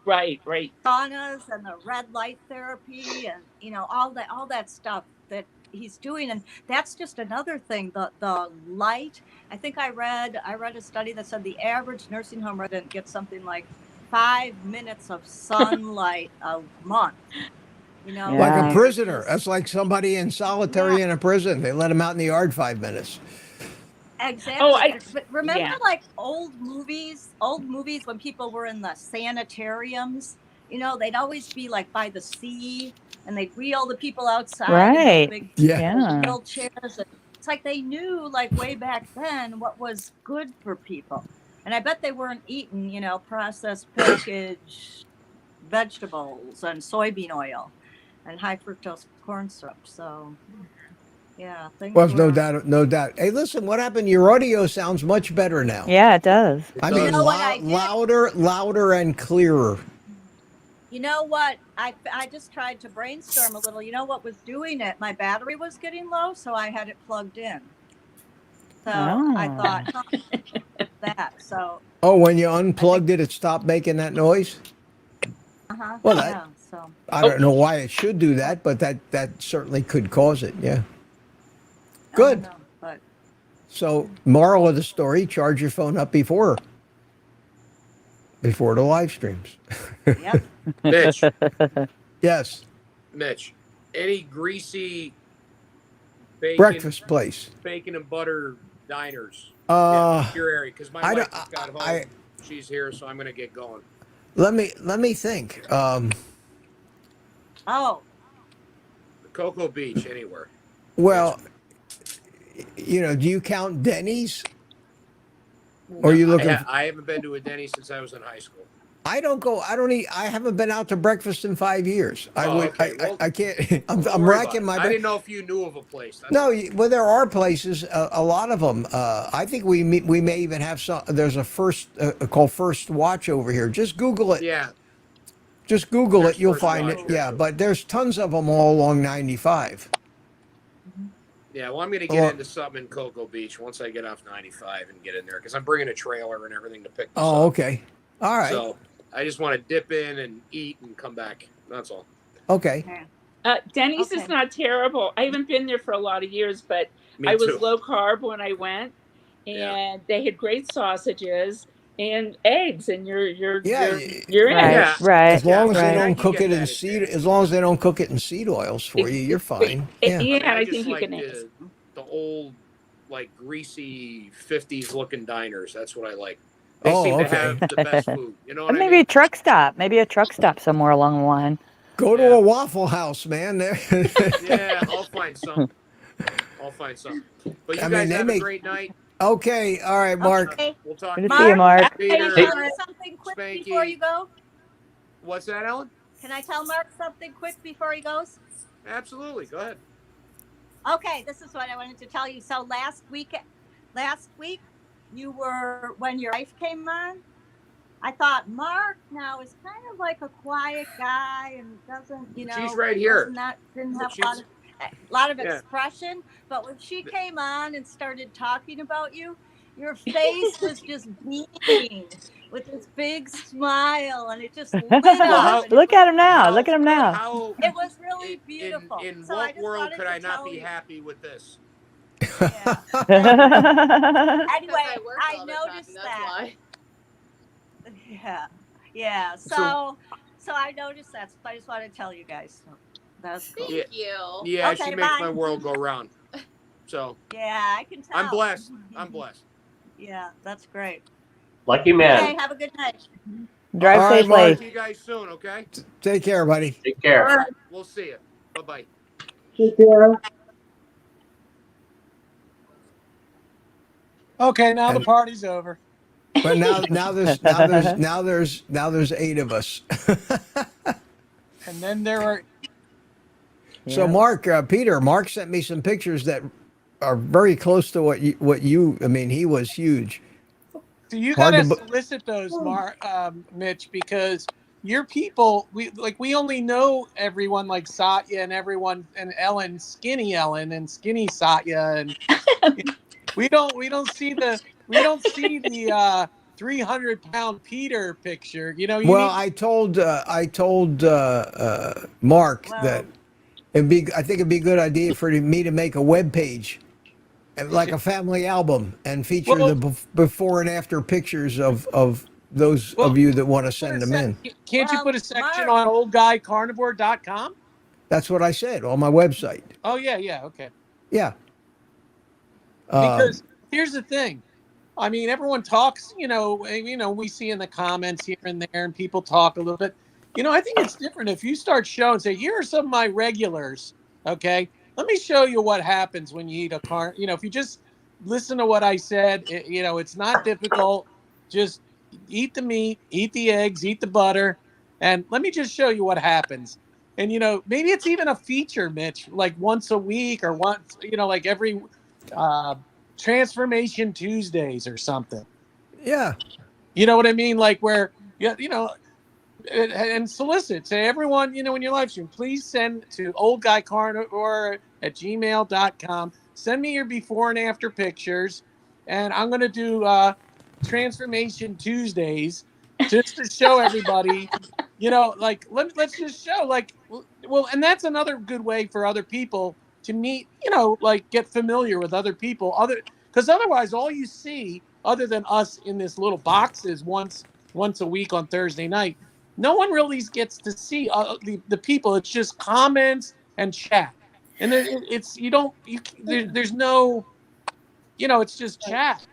Right. saunas and the red light therapy and all that stuff that he's doing. And that's just another thing, the light. I think I read a study that said the average nursing home resident gets something like 5 minutes of sunlight a month. Like a Yeah. prisoner. That's like somebody in solitary in a prison. They let them out in the yard 5 minutes. Exactly. But remember, yeah. like old movies when people were in the sanitariums, they'd always be like by the sea and they'd wheel the people outside in those Right. big Yeah. wheelchairs. And it's like they knew, like way back then, what was good for people. And I bet they weren't eating, processed packaged vegetables and soybean oil and high fructose corn syrup. So yeah, things Well, were. no doubt. Hey, listen, what happened? Your audio sounds much better now. Yeah, it does. I mean, You know what I did? louder and clearer. You know what? I just tried to brainstorm a little. You know what was doing it? My battery was getting low, so I had it plugged in. So I thought that. So. Oh, when you unplugged it, it stopped making that noise? Well, yeah. So. I don't know why it should do that, but that certainly could cause it. Yeah. Good. I don't know, but. So, moral of the story: charge your phone up before the live streams. Yep. Mitch, Yes. Mitch, any greasy bacon, Breakfast place. bacon and butter diners Uh, in your area? Because my I wife don't- just got home. She's here, so I'm going to get going. let me think. Oh. Cocoa Beach, anywhere. Well, do you count Denny's? Or are you looking? I haven't been to a Denny's since I was in high school. I don't go. I don't eat. I haven't been out to breakfast in 5 years. Okay. Well, I can't. I'm don't worry racking about my it. I brain. didn't know if you knew of a place. That's No, well, there are places. A lot of them. I think we may even have some. There's a called First Watch over here. Just Google it. Yeah. Just Google There's it. You'll First find Watch it. here, Yeah, too. but there's tons of them all along 95. Yeah, well, I'm going to get into something in Cocoa Beach once I get off 95 and get in there because I'm bringing a trailer and everything to pick this Oh, up. okay. All right. So I just want to dip in and eat and come back. That's all. Okay. Denny's is not terrible. I haven't been there for a lot of years, but Me I was too. low carb when I went, and they had great sausages and eggs, and you're in Right, it. right. As long as they I don't can cook get it in that seed, as long as they don't cook it in seed oils for you, you're fine. Yeah. I just think you like can. the old, like greasy 50s looking diners. That's what I like. They Oh, seem to okay. have the best food. You know what And I maybe mean? a truck stop. Maybe a truck stop somewhere along the line. Go to Yeah. a Waffle House, man. Yeah, I'll find something. But you I mean, guys they have make- a great night. Okay, all right, Mark. Okay. We'll talk Good to to you. see you, Mark. Can I Peter, tell Mark something quick before you go? What's that, Ellen? Can I tell Mark something quick before he goes? Absolutely. Go ahead. Okay, this is what I wanted to tell you. So last week, you were when your wife came on. I thought Mark now is kind of like a quiet guy and doesn't, She's right here. Didn't have a lot of Yeah. expression. But when she came on and started talking about you, your face was just beaming with this big smile, and it just lit up. Look at him now. Look at him now. How, it was really beautiful. In So I what just world wanted could to I not tell be you. happy with this? Yeah. Anyway, I noticed that. Yeah. So I noticed that. So I just wanted to tell you guys. So that's cool. Thank you. Yeah, Okay, she makes bye. my world go round. So yeah, I can tell. I'm blessed. Yeah, that's great. Lucky man. Okay, have a good night. Drive All right, safely. Mark. See you guys soon, okay? Take care, buddy. Take care. All right, we'll see you. Bye-bye. Take care. Okay, now the And- party's over. But now there's 8 of us. And then there are So Mark, Mark sent me some pictures that are very close to what you. I mean, he was huge. So you Hard gotta to solicit those, Mitch, because your people, we only know everyone like Satya and everyone and Ellen, skinny Ellen and skinny Satya, and we don't see the 300-pound Peter picture. Well, I told Mark that I think it'd be a good idea for me to make a web page, like a family album, and feature the before and after pictures of those of you that want to send them in. Can't you put a section on oldguycarnivore.com? That's what I said on my website. Oh yeah, okay. Yeah. Because here's the thing. I mean, everyone talks, we see in the comments here and there, and people talk a little bit. I think it's different if you start showing, say, here are some of my regulars, okay? Let me show you what happens when you eat a if you just listen to what I said, it's not difficult. Just eat the meat, eat the eggs, eat the butter, and let me just show you what happens. And, maybe it's even a feature, Mitch, like once a week or once, like every Transformation Tuesdays or something. Yeah. You know what I mean? Like where, and solicit, say, everyone, in your live stream, please send to oldguycarnivore@gmail.com. Send me your before and after pictures. And I'm going to do Transformation Tuesdays just to show everybody, let's just show, and that's another good way for other people to meet, get familiar with other people, because otherwise all you see other than us in this little box is once a week on Thursday night. No one really gets to see the people. It's just comments and chat, and there's no, it's just chat.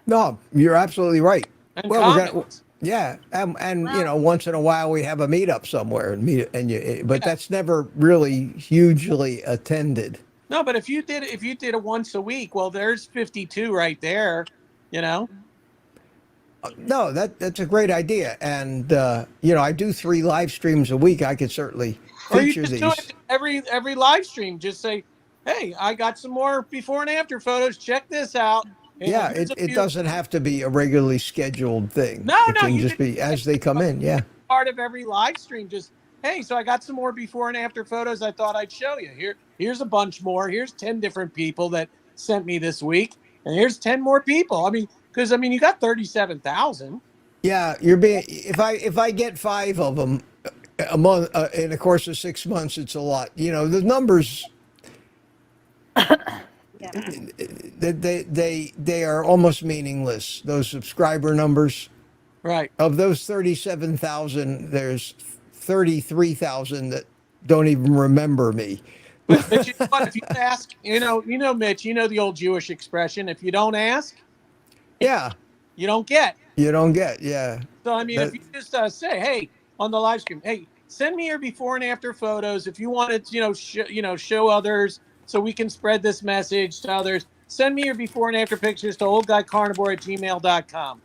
No, you're absolutely right. And well, comments. Once in a while we have a meetup somewhere but that's never really hugely attended. No, but if you did it once a week, well, there's 52 right there. No, that's a great idea, and I do 3 live streams a week. I could certainly feature these. Do it every live stream. Just say, hey, I got some more before and after photos. Check this out. Yeah, it doesn't have to be a regularly scheduled thing. It can just be as they come in. Yeah. Part of every live stream, just, hey, so I got some more before and after photos I thought I'd show you. Here's a bunch more. Here's 10 different people that sent me this week, and here's 10 more people. Because you got 37,000. Yeah, you're being. If I get 5 of them a month in the course of 6 months, it's a lot. The numbers. They are almost meaningless. Those subscriber numbers. Right. Of those 37,000, there's 33,000 that don't even remember me. But you know what? If you ask, Mitch, the old Jewish expression: if you don't ask, yeah, you don't get. You don't get. Yeah. So if you just say, hey, on the live stream, hey, send me your before and after photos. If you want to, show others so we can spread this message to others, send me your before and after pictures to oldguycarnivore@gmail.com.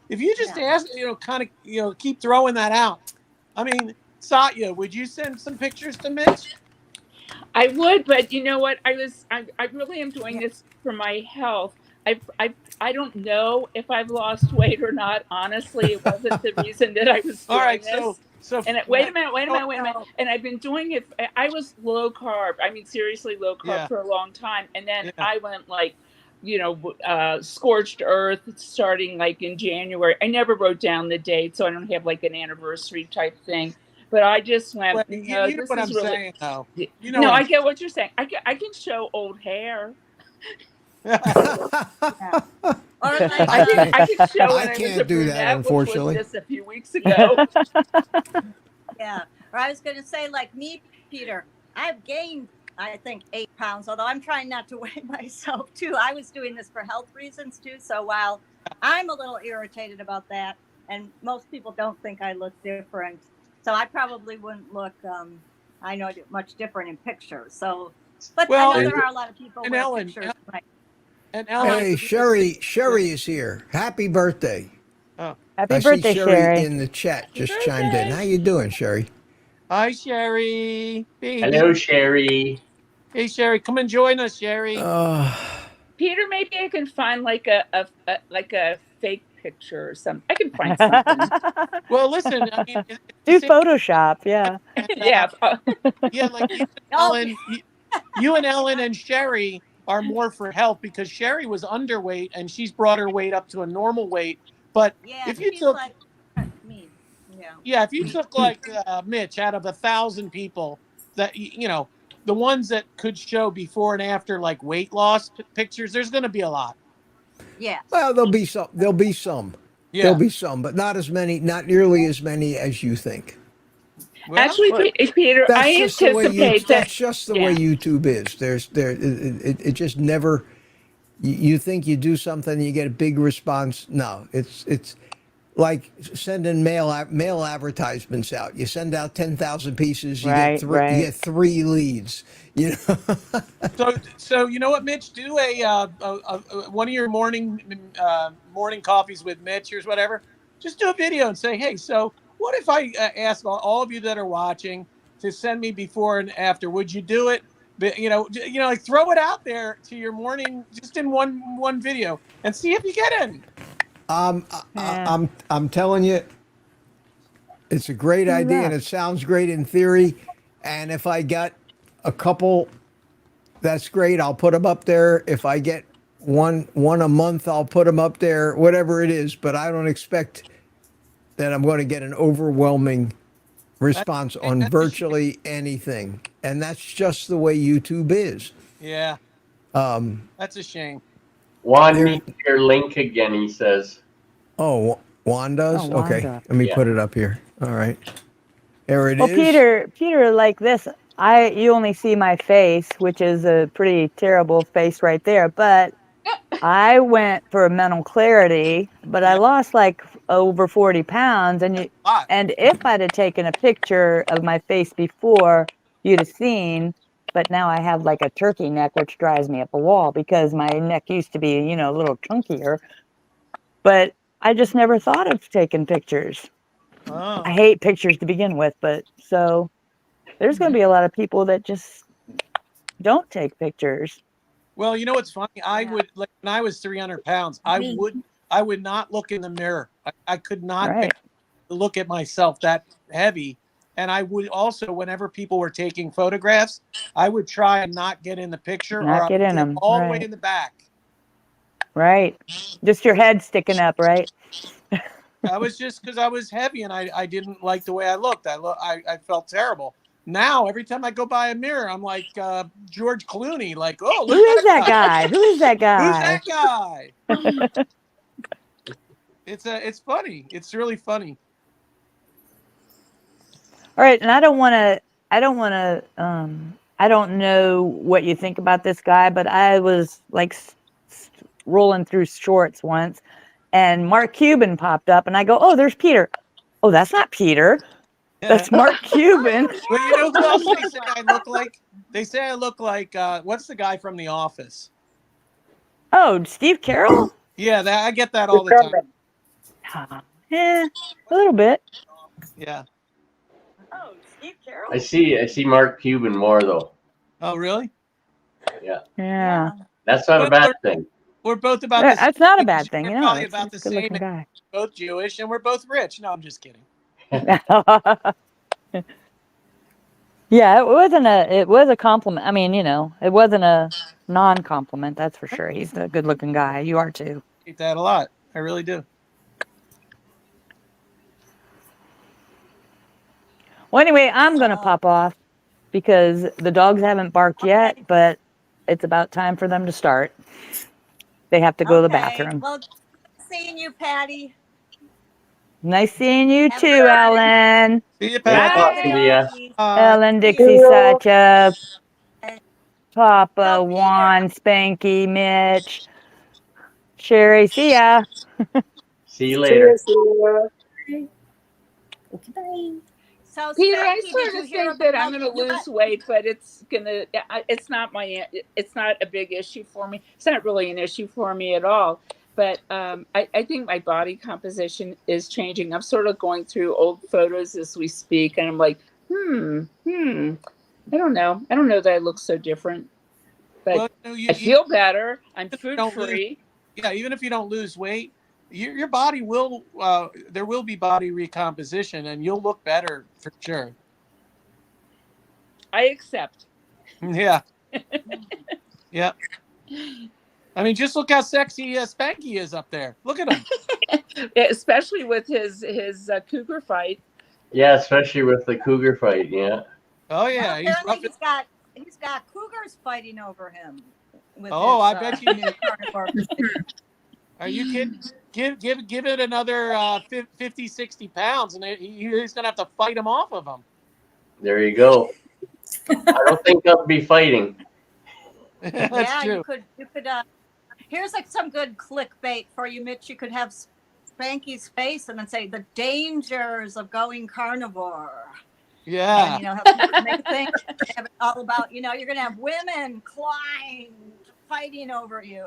If you just ask, kind of, keep throwing that out. I mean, Satya, would you send some pictures to Mitch? I would, but you know what? I really am doing this for my health. I don't know if I've lost weight or not. Honestly, it wasn't the reason that I was doing All right, this. so And wait a minute. And I've been doing it. I was low carb. I mean, seriously low carb Yeah. for a long time. And then Yeah. I went like, scorched earth starting like in January. I never wrote down the date, so I don't have like an anniversary type thing. But I just went, Well, you you know, know this what is I'm really. saying, though. You know No, what I get what you're saying. I can show old hair. Or like I can show when I was can't a do that, brunette, which was unfortunately. just a few weeks ago. yeah. Or I was going to say, like me, Peter, I've gained, I think, 8 pounds, although I'm trying not to weigh myself too. I was doing this for health reasons too. So while I'm a little irritated about that, and most people don't think I look different, so I probably wouldn't look, I know, much different in pictures. So, but I know there are a lot of people and where Ellen, pictures might. And Ellen, Hey, Sherry is here. Happy birthday. Oh. Happy I birthday, see Sherry Sherry. in the chat just chimed in. How you doing, Sherry? Hi, Sherry. Baby. Hello, Sherry. Hey, Sherry, come and join us, Sherry. Peter, maybe I can find like a fake picture or something. I can find something. Well, listen, I mean, do Photoshop, yeah. Yeah. Yeah, like you and Ellen and Sherry are more for health because Sherry was underweight and she's brought her weight up to a normal weight. But if you took like me, if you took like Mitch out of 1,000 people, that the ones that could show before and after like weight loss pictures, there's going to be a lot. Yeah. Well, there'll be some. There'll be some. Yeah. There'll be some, but not as many. Not nearly as many as you think. Well, actually, Peter, I anticipate that. That's just the way YouTube is. It just never. You think you do something, you get a big response. No, it's like sending mail advertisements out. You send out 10,000 pieces, you get three leads. So you know what, Mitch? Do a one of your morning coffees with Mitch or whatever. Just do a video and say, hey, so what if I ask all of you that are watching to send me before and after? Would you do it? But like throw it out there to your morning, just in one video, and see if you get any. I'm telling you, it's a great idea and it sounds great in theory. And if I got a couple, that's great. I'll put them up there. If I get one a month, I'll put them up there, whatever it is. But I don't expect that I'm going to get an overwhelming response on virtually anything. And that's just the way YouTube is. Yeah. That's a shame. Juan needs your link again, he says. Oh, Juan does? Oh, Juan okay. does. Let me put it up here. All right. There it is. Well, Peter, like this, you only see my face, which is a pretty terrible face right there. But I went for mental clarity, but I lost like over 40 pounds. And if I'd have taken a picture of my face before, you'd have seen. But now I have like a turkey neck, which drives me up a wall because my neck used to be, a little chunkier. But I just never thought of taking pictures. Oh. I hate pictures to begin with, but so there's going to be a lot of people that just don't take pictures. Well, you know what's funny? I would, like when I was 300 pounds, I would not look in the mirror. I could not look at myself that heavy. And I would also, whenever people were taking photographs, I would try and not get in the picture Not get in them. all the way in the back. Right. Just your head sticking up, right? I was just because I was heavy and I didn't like the way I looked. I felt terrible. Now, every time I go by a mirror, I'm like George Clooney, like, oh, look Who is that guy? Who is that guy? Who's that guy? It's funny. It's really funny. All right, and I don't know what you think about this guy, but I was like rolling through shorts once, and Mark Cuban popped up, and I go, oh, there's Peter. Oh, that's not Peter. That's Mark Cuban. Well, you know who else they say I look like? They say I look like what's the guy from The Office? Oh, Steve Carroll? Yeah, I get that all the time. Yeah, a little bit. Yeah. Oh, Steve Carroll? I see Mark Cuban more though. Oh, really? Yeah. Yeah. That's not a bad thing. We're both about the same. That's not a age. bad thing. We're You know, probably it's about a the good same. looking guy. Both Jewish, and we're both rich. No, I'm just kidding. Yeah, it was a compliment. I mean, you know, it wasn't a non-compliment, that's for sure. He's a good looking guy. You are too. Eat that a lot. I really do. Well, anyway, I'm going to pop off because the dogs haven't barked yet, but it's about time for them to start. They have to go to the bathroom. Well, good seeing you, Patty. Nice seeing you Have a too, good night. Ellen. See you, Nice Pat. talking to ya. Ellen, Dixie, Satcha, Papa, Juan, Spanky, Mitch, Sherry. See ya. See you later. So, Peter, I Spanky, did sort you of hear think that about I'm going to you lose weight, but it's not a big issue for me. It's not really an issue for me at all. But I think my body composition is changing. I'm sort of going through old photos as we speak, and I'm like, I don't know. I don't know that I look so different, but Well, I feel better. I'm food don't free. Yeah, even if you don't lose weight, your body will. There will be body recomposition, and you'll look better for sure. I accept. Yeah. Yeah. I mean, just look how sexy Spanky is up there. Look at him. Especially with his cougar fight. Yeah, especially with the cougar fight. Yeah. Oh yeah, he's got cougars fighting over him. With I bet you. Are you kidding? Give it another 50, 60 pounds, and he's gonna have to fight him off of him. There you go. I don't think I'll be fighting. That's true. You could. Here's like some good clickbait for you, Mitch. You could have Spanky's face and then say the dangers of going carnivore. Yeah. And, have make things have it all about, you're gonna have women fighting over you.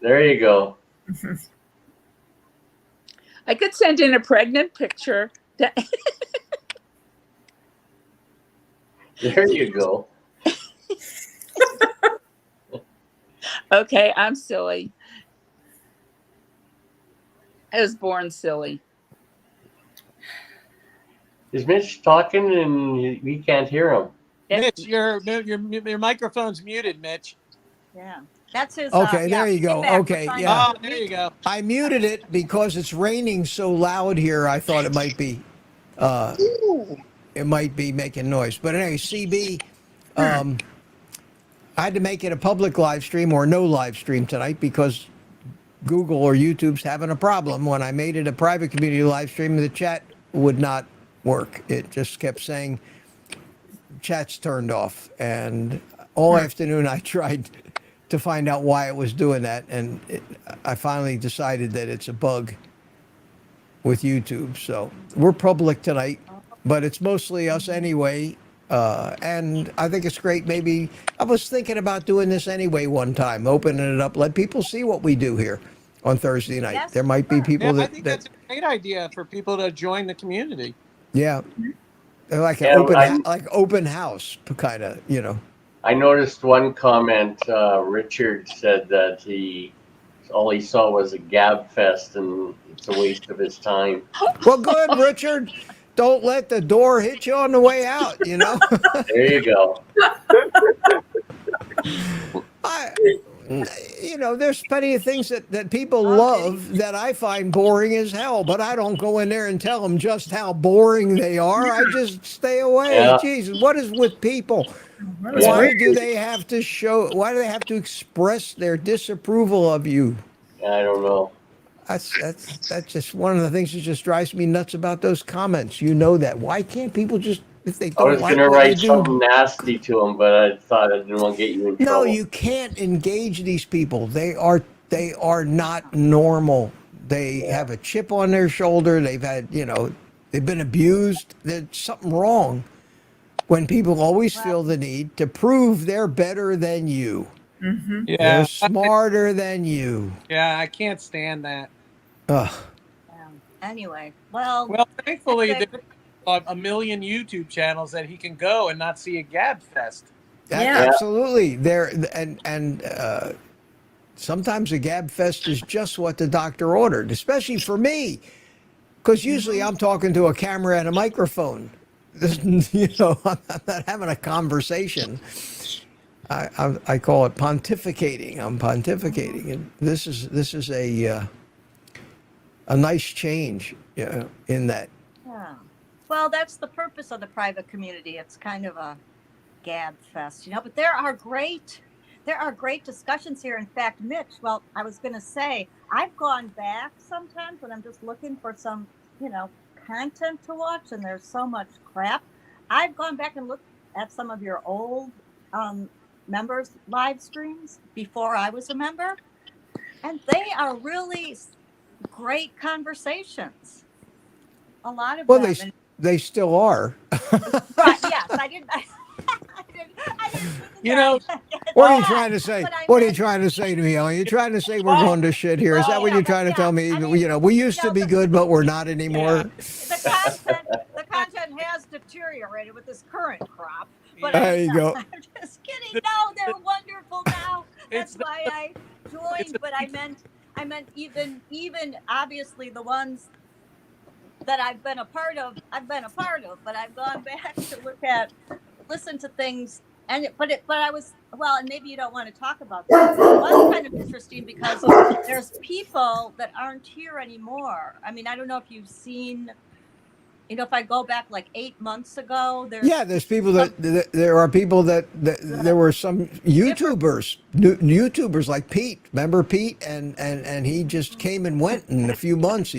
There you go. I could send in a pregnant picture. There you go. Okay, I'm silly. I was born silly. Is Mitch talking and we can't hear him? Mitch, your microphone's muted, Mitch. Yeah. That's his. Okay, there you go. feedback. Okay, We're yeah. Oh, there you go. I muted it because it's raining so loud here. I thought it might be making noise. But anyway, CB, I had to make it a public live stream or no live stream tonight because Google or YouTube's having a problem. When I made it a private community live stream, the chat would not work. It just kept saying chat's turned off. And all afternoon I tried to find out why it was doing that. And I finally decided that it's a bug with YouTube. So we're public tonight, but it's mostly us anyway. And I think it's great. Maybe I was thinking about doing this anyway one time, opening it up, let people see what we do here on Thursday night. Yes, there might be people I think that's a great idea for people to join the community. Yeah. They're like Yeah, an open house, kind of, I noticed one comment. Richard said that all he saw was a gab fest and it's a waste of his time. Well, good, Richard. Don't let the door hit you on the way out, There you go. There's plenty of things that people love that I find boring as hell, but I don't go in there and tell them just how boring they are. I just stay away. Yeah. Jesus, what is with people? Why do they have to express their disapproval of you? I don't know. That's just one of the things that just drives me nuts about those comments. You know that. Why can't people just, if they I don't was like going to what you write do? something nasty to him, but I thought I didn't want to get you in trouble. No, you can't engage these people. They are not normal. They have a chip on their shoulder. They've had, they've been abused. There's something wrong when people always Well- feel the need to prove they're better than you. Mm-hmm. They're Yeah, smarter than you. yeah, I can't stand that. Ugh. Anyway, well, Well, thankfully, I think- there's a million YouTube channels that he can go and not see a gab fest. Yeah. Absolutely. There and sometimes a gab fest is just what the doctor ordered, especially for me, because usually I'm talking to a camera and a microphone. You know, I'm not having a conversation. I call it pontificating. I'm pontificating, and this is a nice change in that. Yeah. Well, that's the purpose of the private community. It's kind of a gab fest, but there are great discussions here. In fact, Mitch, well, I was going to say, I've gone back sometimes when I'm just looking for some, content to watch, and there's so much crap. I've gone back and looked at some of your old members' live streams before I was a member, and they are really great conversations. A lot of Well, them. they still are. Right, yes, I didn't. I didn't You know, What are you trying to say? But I What are you meant- trying to say to me, Ellen? You're trying to say we're going to shit here? Is that what you're trying to tell me? I mean, We used to be good, but we're not anymore. The content has deteriorated with this current crop. But There you go. I'm just kidding. No, they're wonderful now. That's It's- why I joined. But I meant even obviously the ones that I've been a part of, but I've gone back to listen to things. But I was, and maybe you don't want to talk about that. It was kind of interesting because there's people that aren't here anymore. I mean, I don't know if you've seen, if I go back like 8 months ago, There's people there are people that there were some YouTubers like Pete. Remember Pete? And he just came and went in a few months.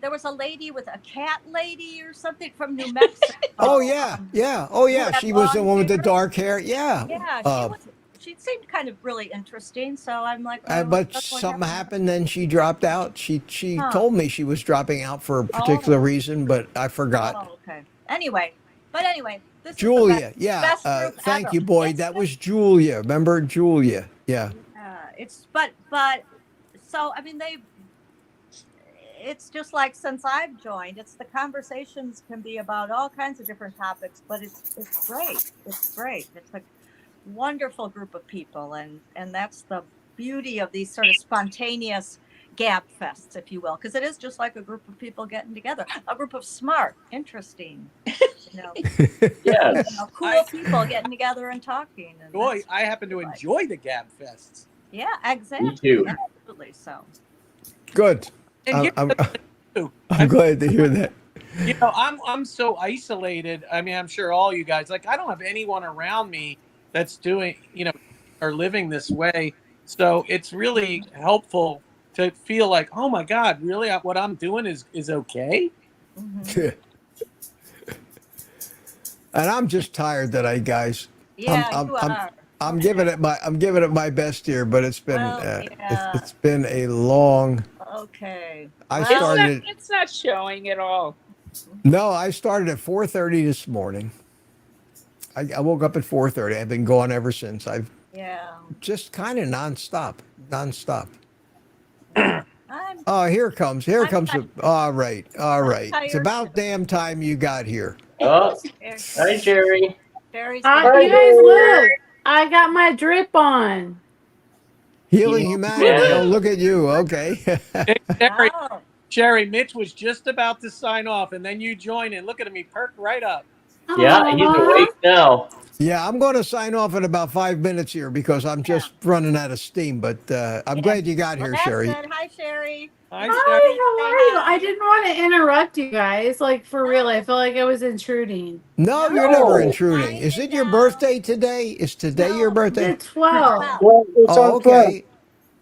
There was a lady with a cat lady or something from New Mexico. Oh yeah. She was the one with the dark hair. Yeah. Yeah, she seemed kind of really interesting. So I'm like, But something happened, then she dropped out. She told me she was dropping out for a particular reason, but I forgot. Oh, okay. Anyway, this Julia, is the best group thank ever. you, Boyd. It's That was Julia. Remember Julia? Yeah. But so I mean it's just like since I've joined, the conversations can be about all kinds of different topics, but it's great. It's great. It's a wonderful group of people, and that's the beauty of these sort of spontaneous gab fests, if you will, because it is just like a group of people getting together, a group of smart, interesting, Yes. cool people getting together and talking. And boy, that's I happen to what I like. enjoy the gab fests. Yeah, exactly. Me too. Absolutely. So. Good. And I'm glad to hear that. I'm so isolated. I mean, I'm sure all you guys, like, I don't have anyone around me that's doing, or living this way. So it's really helpful to feel like, oh my God, really, what I'm doing is okay. Mm-hmm. And I'm just tired today, guys. Yeah, you are. I'm giving it my best here, but it's been it's been a long. Okay. I Well, started. It's not showing at all. No, I started at 4:30 this morning. I woke up at 4:30. I've been going ever since. I've just kind of nonstop. Oh, here comes. All right. It's about damn time you got here. Oh, hi, Jerry. Jerry's You guys look. I got my drip on. Healing humanity. Yeah. Oh, look at you. Okay. Hey, Sherry, Oh, Sherry, Mitch was just about to sign off, and then you joined and look at him, he perked right up. Yeah, he's awake now. Yeah, I'm going to sign off in about 5 minutes here because I'm just running out of steam. But I'm glad you got here, that's Sherry. good. Hi, Sherry. Hi, Hi, Sherry. how are you? I didn't want to interrupt you guys. Like, for real, I felt like I was intruding. No, you're never intruding. Is it your birthday today? Is today your birthday? The 12. Well, it's Oh, on 12. okay.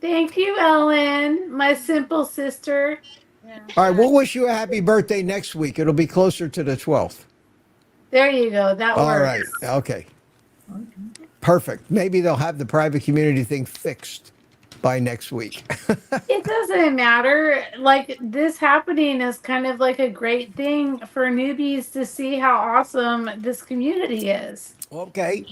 Thank you, Ellen, my simple sister. Yeah. All right, we'll wish you a happy birthday next week. It'll be closer to the 12th. There you go. That All works. right. Okay. Perfect. Maybe they'll have the private community thing fixed by next week. It doesn't matter. Like, this happening is kind of like a great thing for newbies to see how awesome this community is. Okay.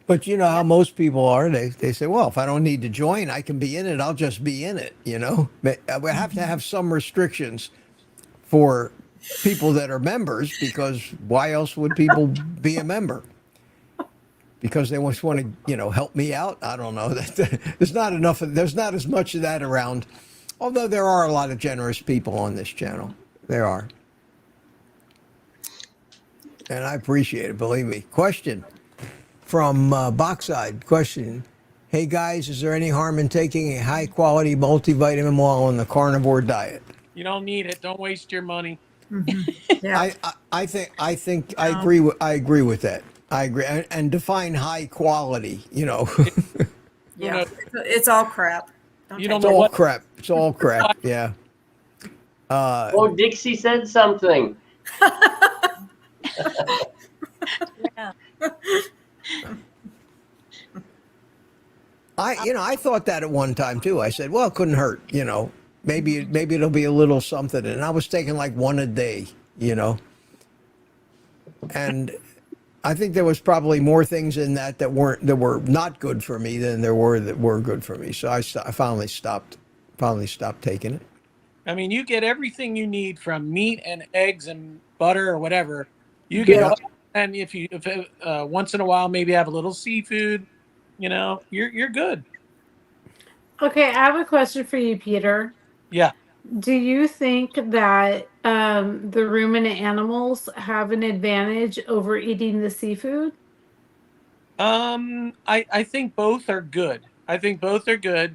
But you know how most people are. They say, well, if I don't need to join, I can be in it. I'll just be in it. You know, we have to have some restrictions for people that are members, because why else would people be a member? Because they just want to, you know, help me out. I don't know. There's not enough. There's not as much of that around. Although there are a lot of generous people on this channel. There are. And I appreciate it, believe me. Question from Boxside. Question. Hey guys, is there any harm in taking a high quality multivitamin while on the carnivore diet? You don't need it. Don't waste your money. Yeah. I think I agree with that. I agree. And define high quality, you know. Yeah. It's all crap. You don't It's know all what. crap. It's all crap. Yeah. Oh, Dixie said something. Yeah. I thought that at one time too. I said, well, it couldn't hurt, you know. Maybe it'll be a little something. And I was taking like one a day, you know. And I think there was probably more things in that were not good for me than there were that were good for me. So I finally stopped taking it. I mean, you get everything you need from meat and eggs and butter or whatever. You get, Yeah. and if once in a while maybe have a little seafood, you know, you're good. Okay, I have a question for you, Peter. Yeah. Do you think that the ruminant animals have an advantage over eating the seafood? I think both are good. I think both are good.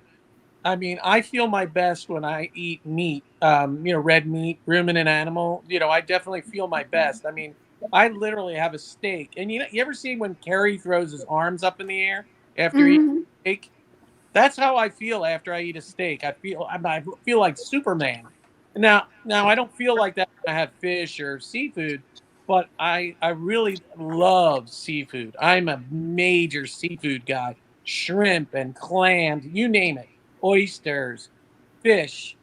I mean, I feel my best when I eat meat, you know, red meat, ruminant animal. You know, I definitely feel my best. I mean, I literally have a steak. And you ever see when Kerry throws his arms up in the air after eating steak? That's how I feel after I eat a steak. I feel like Superman. Now I don't feel like that when I have fish or seafood, but I really love seafood. I'm a major seafood guy. Shrimp and clams, you name it. Oysters, fish.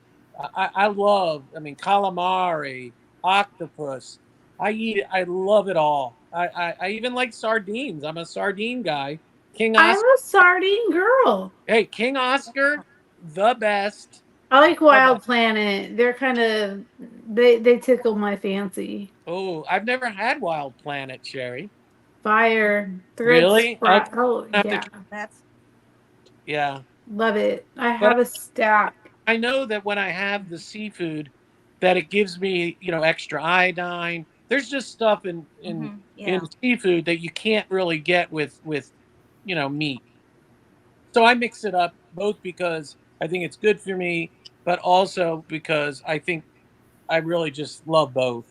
I love, I mean, calamari, octopus. I eat it. I love it all. I even like sardines. I'm a sardine guy. King I'm Oscar. a sardine girl. Hey, King Oscar, the best. I like Wild Planet. They're kind of they tickle my fancy. Oh, I've never had Wild Planet, Sherry. Fire. Really? Oh have to yeah. That's Yeah. Love it. I But have a stack. I know that when I have the seafood, that it gives me, you know, extra iodine. There's just stuff in yeah. seafood that you can't really get with you know, meat. So I mix it up both because I think it's good for me, but also because I think I really just love both.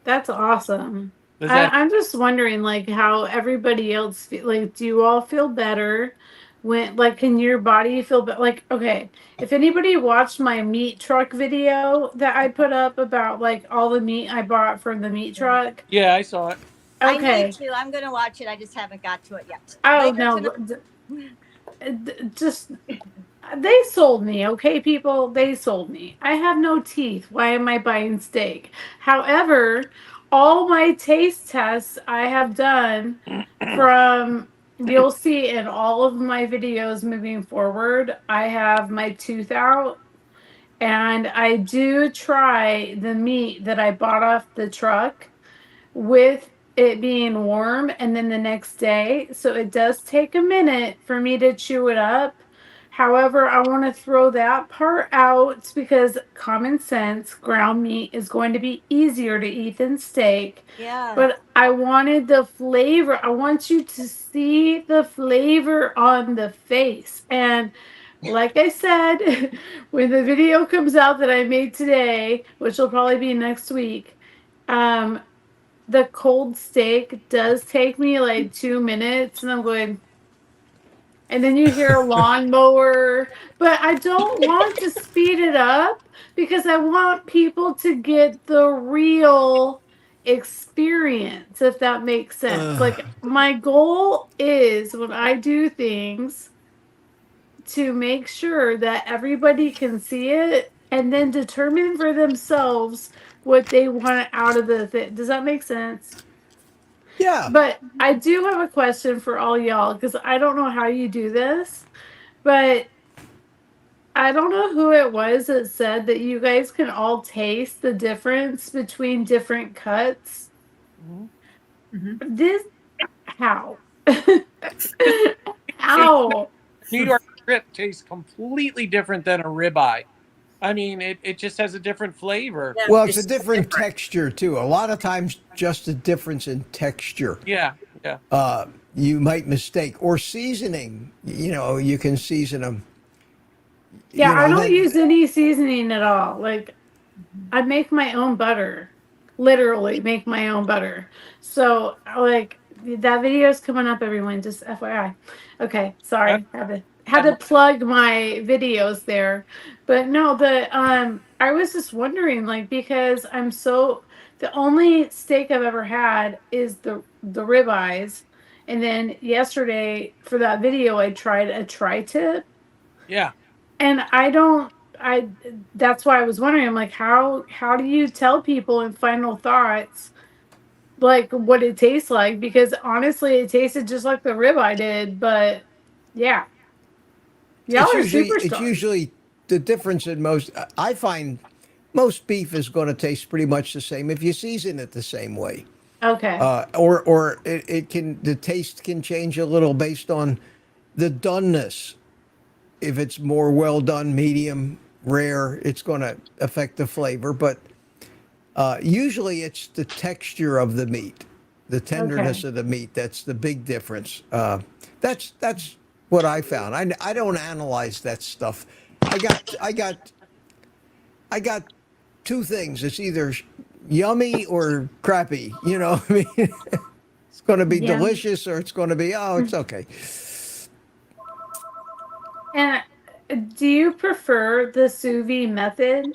That's awesome. Does that I'm just wondering, like, how everybody else feel. Like, do you all feel better when, like, can your body feel better? Like, okay, if anybody watched my meat truck video that I put up about like all the meat I bought from the meat truck, Yeah, I saw it. I okay. need to. I'm going to watch it. I just haven't got to it yet. Oh Later no, tonight. just they sold me, okay, people. They sold me. I have no teeth. Why am I buying steak? However, all my taste tests I have done from you'll see in all of my videos moving forward, I have my tooth out. And I do try the meat that I bought off the truck with it being warm and then the next day. So it does take a minute for me to chew it up. However, I want to throw that part out because common sense, ground meat is going to be easier to eat than steak. Yeah. But I wanted the flavor. I want you to see the flavor on the face. And like I said, when the video comes out that I made today, which will probably be next week, the cold steak does take me like 2 minutes, and I'm going, and then you hear a lawnmower, but I don't want to speed it up because I want people to get the real experience, if that makes sense. Like my goal is when I do things to make sure that everybody can see it and then determine for themselves what they want out of the thing. Does that make sense? Yeah. But I do have a question for all y'all because I don't know how you do this, but I don't know who it was that said that you guys can all taste the difference between different cuts. This how? How? New York strip tastes completely different than a ribeye. I mean, it just has a different flavor. Yeah, Well, it's a so different texture too. A lot of times, just a difference in texture. Yeah, yeah. You might mistake or seasoning. You know, you can season them. Yeah, You know, I don't then use any seasoning at all. Like I make my own butter. Literally make my own butter. So like that video is coming up, everyone. Just FYI. Okay, I, sorry. Had to plug my videos there. But no, the I was just wondering, like, because the only steak I've ever had is the ribeyes. And then yesterday for that video I tried a tri-tip. yeah. And I that's why I was wondering, I'm like, how do you tell people in final thoughts like what it tastes like? Because honestly it tasted just like the ribeye did, but yeah. Y'all it's are usually superstars. the difference in most. I find most beef is going to taste pretty much the same if you season it the same way. Okay. Or it can the taste can change a little based on the doneness. If it's more well done, medium, rare, it's going to affect the flavor. But usually it's the texture of the meat, the tenderness Okay. of the meat. That's the big difference. That's what I found. I don't analyze that stuff. I got two things. It's either yummy or crappy. You know, I mean, it's going to be Yeah. delicious or it's going to be it's okay. And do you prefer the sous vide method?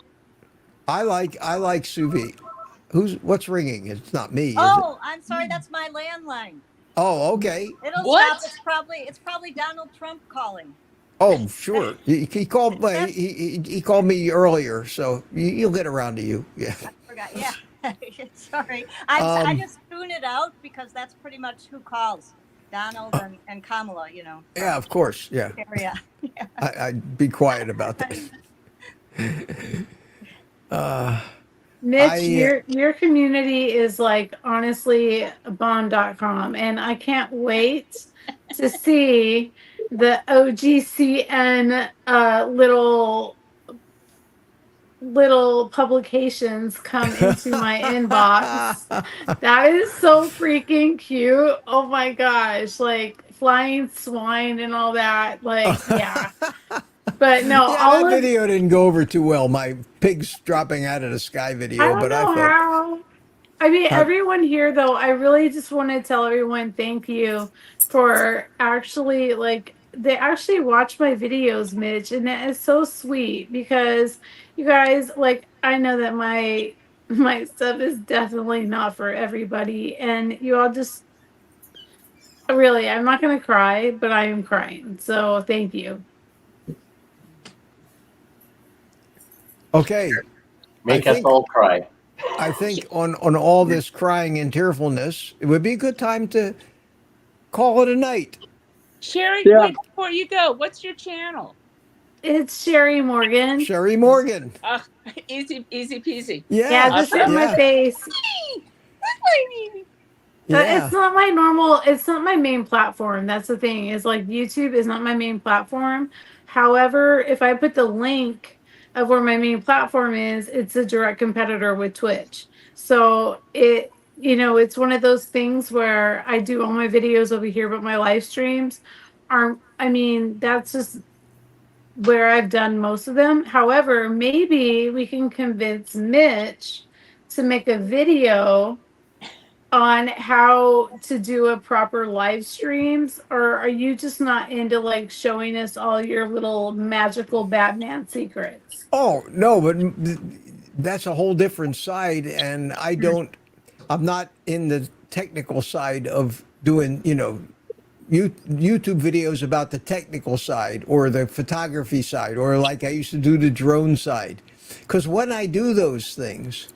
I like sous vide. What's ringing? It's not me, is it? Oh, I'm sorry. That's my landline. Oh, okay. It'll What? stop. It's probably Donald Trump calling. Oh, sure. He called. Well, he called me earlier, so you'll get around to you. Yeah. I forgot. Yeah. Sorry. I Um, just tune it out because that's pretty much who calls. Donald and Kamala, you know. yeah, of course. Yeah. Area. Yeah. I'd be quiet about that. Mitch, I your community is like honestly bomb.com, and I can't wait to see the OGCN little publications come into my inbox. That is so freaking cute. Oh my gosh, like flying swine and all that. Like, yeah. But no, yeah, all that of video didn't go over too well. My pigs dropping out of the sky I video, don't but I know thought, how. I mean, I, everyone here, though, I really just want to tell everyone thank you for actually, like, they actually watch my videos, Mitch, and that is so sweet because you guys, like, I know that my stuff is definitely not for everybody, and you all just really, I'm not gonna cry, but I am crying. So thank you. okay. Make I us think all cry. I think on all this crying and tearfulness, it would be a good time to call it a night. Sherry, Yeah. wait, before you go, what's your channel? It's Sherry Morgan. Sherry Morgan. Easy peasy. Yeah, Yeah. just hit my Yeah. face. Yeah. It's not my normal, it's not my main platform. That's the thing, is like YouTube is not my main platform. However, if I put the link of where my main platform is, it's a direct competitor with Twitch. So it's one of those things where I do all my videos over here, but my live streams aren't, I mean, that's just where I've done most of them. However, maybe we can convince Mitch to make a video on how to do a proper live streams, or are you just not into like showing us all your little magical Batman secrets? Oh no, but that's a whole different side, and I'm not in the technical side of doing, YouTube videos about the technical side or the photography side, or like I used to do the drone side. Because when I do those things,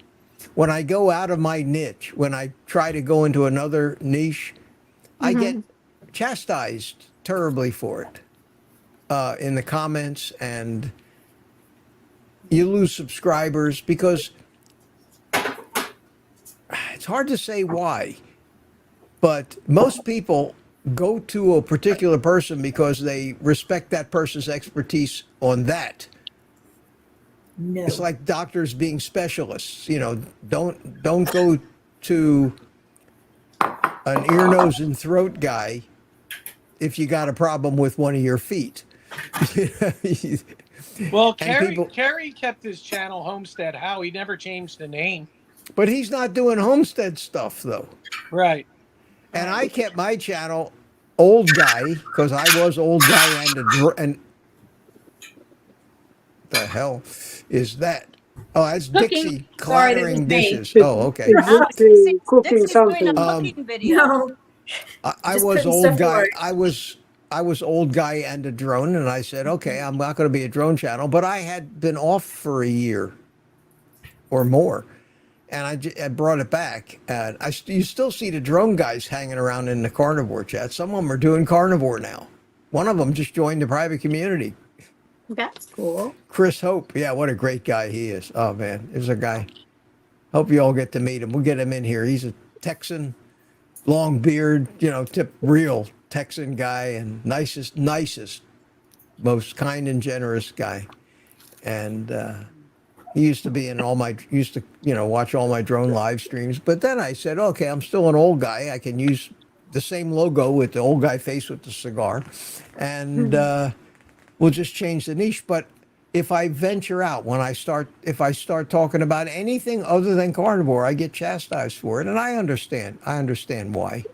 when I go out of my niche, when I try to go into another niche, I get chastised terribly for it in the comments, and you lose subscribers because it's hard to say why, but most people go to a particular person because they respect that person's expertise on that. No. It's like doctors being specialists. Don't go to an ear, nose, and throat guy if you got a problem with one of your feet. Well, And Kerry kept his channel Homestead How. He never changed the name. But he's not doing homestead stuff though. Right. And I kept my channel Old Guy because I was Old Guy and the hell is that? Oh, that's Cooking. Dixie Sorry, that clattering was me. dishes. Oh, okay. It's Dixie cooking Dixie's doing a something. cooking video. No. I Just was putting Old stuff Guy. away. I was Old Guy and a drone, and I said, okay, I'm not going to be a drone channel. But I had been off for a year or more, and I brought it back. And you still see the drone guys hanging around in the carnivore chat. Some of them are doing carnivore now. One of them just joined the private community. That's cool. Chris Hope. Yeah, what a great guy he is. Oh, man. There's a guy. Hope you all get to meet him. We'll get him in here. He's a Texan, long beard, real Texan guy, and nicest, most kind and generous guy. And he used to be in watch all my drone live streams. But then I said, okay, I'm still an old guy. I can use the same logo with the old guy face with the cigar. And we'll just change the niche. But if I venture out, if I start talking about anything other than carnivore, I get chastised for it. And I understand why.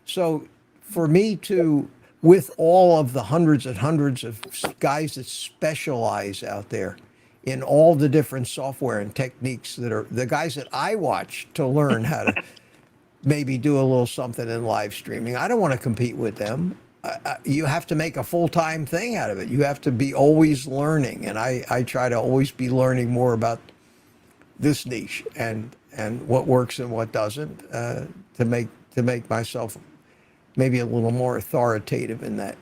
So for me to, with all of the hundreds and hundreds of guys that specialize out there in all the different software and techniques that are the guys that I watch to learn how to maybe do a little something in live streaming, I don't want to compete with them. You have to make a full-time thing out of it. You have to be always learning, and I try to always be learning more about this niche and what works and what doesn't to make myself maybe a little more authoritative in that.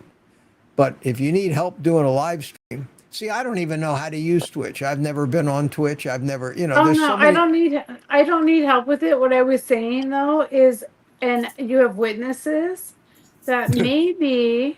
But if you need help doing a live stream, see, I don't even know how to use Twitch. I've never been on Twitch. I've never, Oh there's no, so many. I don't need help with it. What I was saying though is, and you have witnesses, that maybe,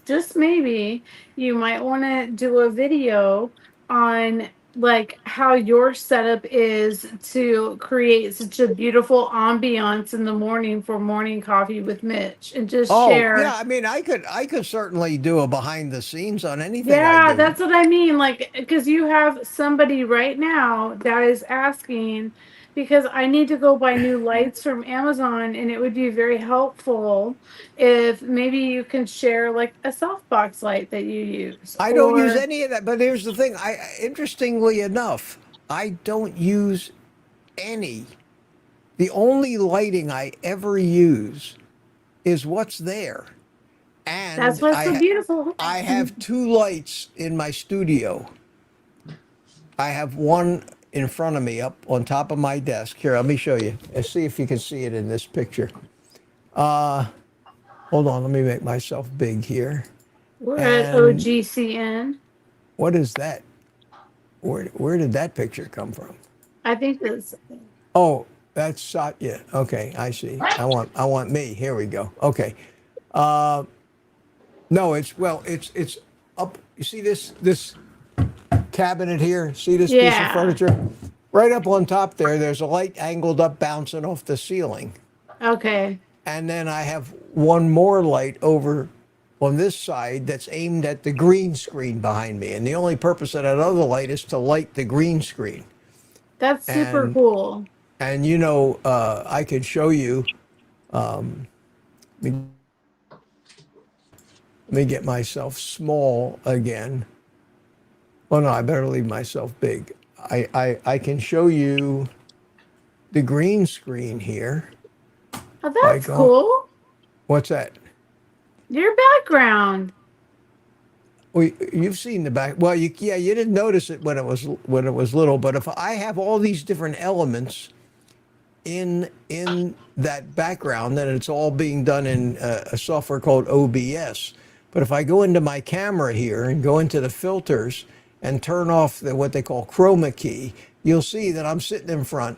just maybe, you might want to do a video on like how your setup is to create such a beautiful ambiance in the morning for morning coffee with Mitch, and just share. Yeah, I mean, I could certainly do a behind the scenes on anything I Yeah, do. that's what I mean. Like, because you have somebody right now that is asking, because I need to go buy new lights from Amazon, and it would be very helpful if maybe you can share like a softbox light that you use. I don't use any of that, but here's the thing. Interestingly enough, I don't use any. The only lighting I ever use is what's there. And that's what's so beautiful. I have two lights in my studio. I have one in front of me up on top of my desk. Here, let me show you. Let's see if you can see it in this picture. Hold on, let me make myself big here. We're at OGCN. What is that? Where did that picture come from? I think that's. Oh, that's Satya. Okay, I see. I want me. Here we go. Okay. No, it's up. You see this cabinet here? See this piece of furniture? Right up on top there, there's a light angled up bouncing off the ceiling. Okay. And then I have one more light over on this side that's aimed at the green screen behind me. And the only purpose of that other light is to light the green screen. That's super cool. And I could show you, let me get myself small again. Oh no, I better leave myself big. I can show you the green screen here. Oh, by that's going- cool. What's that? Your background. Well, you've seen the back. Well, you didn't notice it when it was little. But if I have all these different elements in that background, then it's all being done in a software called OBS. But if I go into my camera here and go into the filters and turn off what they call chroma key, you'll see that I'm sitting in front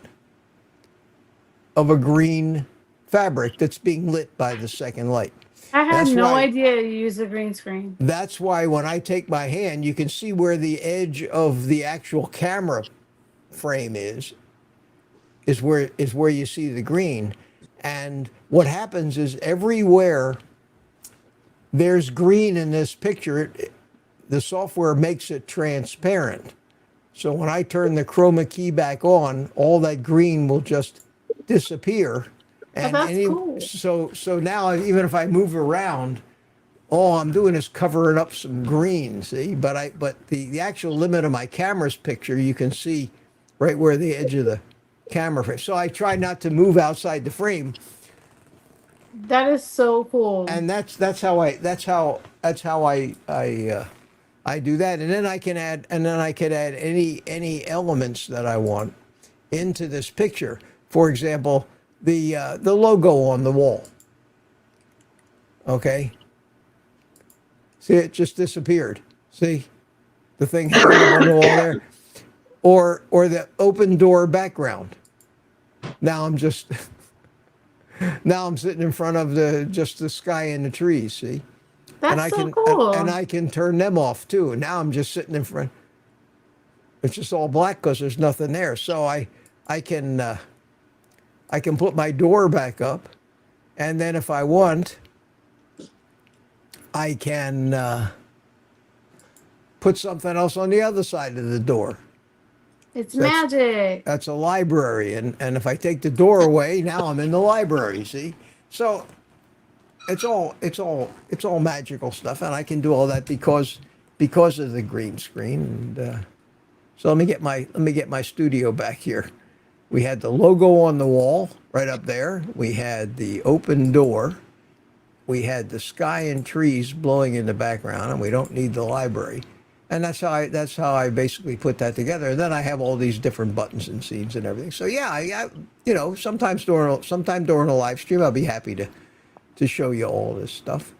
of a green fabric that's being lit by the second light. I had That's no why- idea you use a green screen. That's why when I take my hand, you can see where the edge of the actual camera frame is where you see the green. And what happens is everywhere there's green in this picture, the software makes it transparent. So when I turn the chroma key back on, all that green will just disappear. And that's cool. So now even if I move around, all I'm doing is covering up some green, see? But the actual limit of my camera's picture, you can see right where the edge of the camera frame. So I try not to move outside the frame. That is so cool. And that's how I do that. And then I can add any elements that I want into this picture. For example, the logo on the wall. Okay. See, it just disappeared. See the thing hanging up on the wall there, or the open door background. Now I'm sitting in front of just the sky and the trees. See, That's so cool. and I can turn them off too. And now I'm just sitting in front. It's just all black because there's nothing there. So I can put my door back up, and then if I want, I can put something else on the other side of the door. It's magic. That's a library, and if I take the door away, now I'm in the library. See, so it's all magical stuff, and I can do all that because of the green screen. And so let me get my studio back here. We had the logo on the wall right up there. We had the open door. We had the sky and trees blowing in the background, and we don't need the library. And that's how I basically put that together. And then I have all these different buttons and scenes and everything. So yeah, I sometime during a live stream, I'll be happy to show you all this stuff.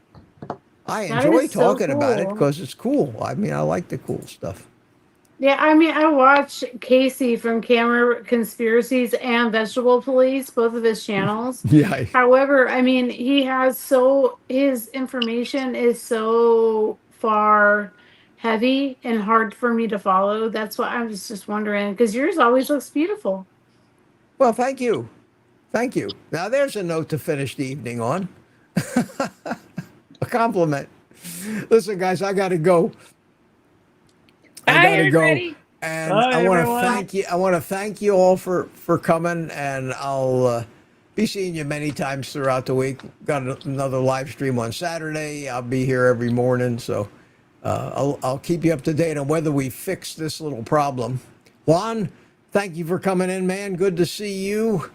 I enjoy talking about it because it's cool. I mean, I like the cool stuff. Yeah, I mean, I watch Casey from Camera Conspiracies and Vegetable Police, both of his channels. Yeah. However, I mean, his information is so far heavy and hard for me to follow. That's why I was just wondering, because yours always looks beautiful. Well, thank you. Thank you. Now there's a note to finish the evening on. A compliment. Listen, guys, I got to go. I gotta go, and I want to thank you. I want to thank you all for coming, and I'll be seeing you many times throughout the week. Got another live stream on Saturday. I'll be here every morning, so I'll keep you up to date on whether we fix this little problem. Juan, thank you for coming in, man. Good to see you.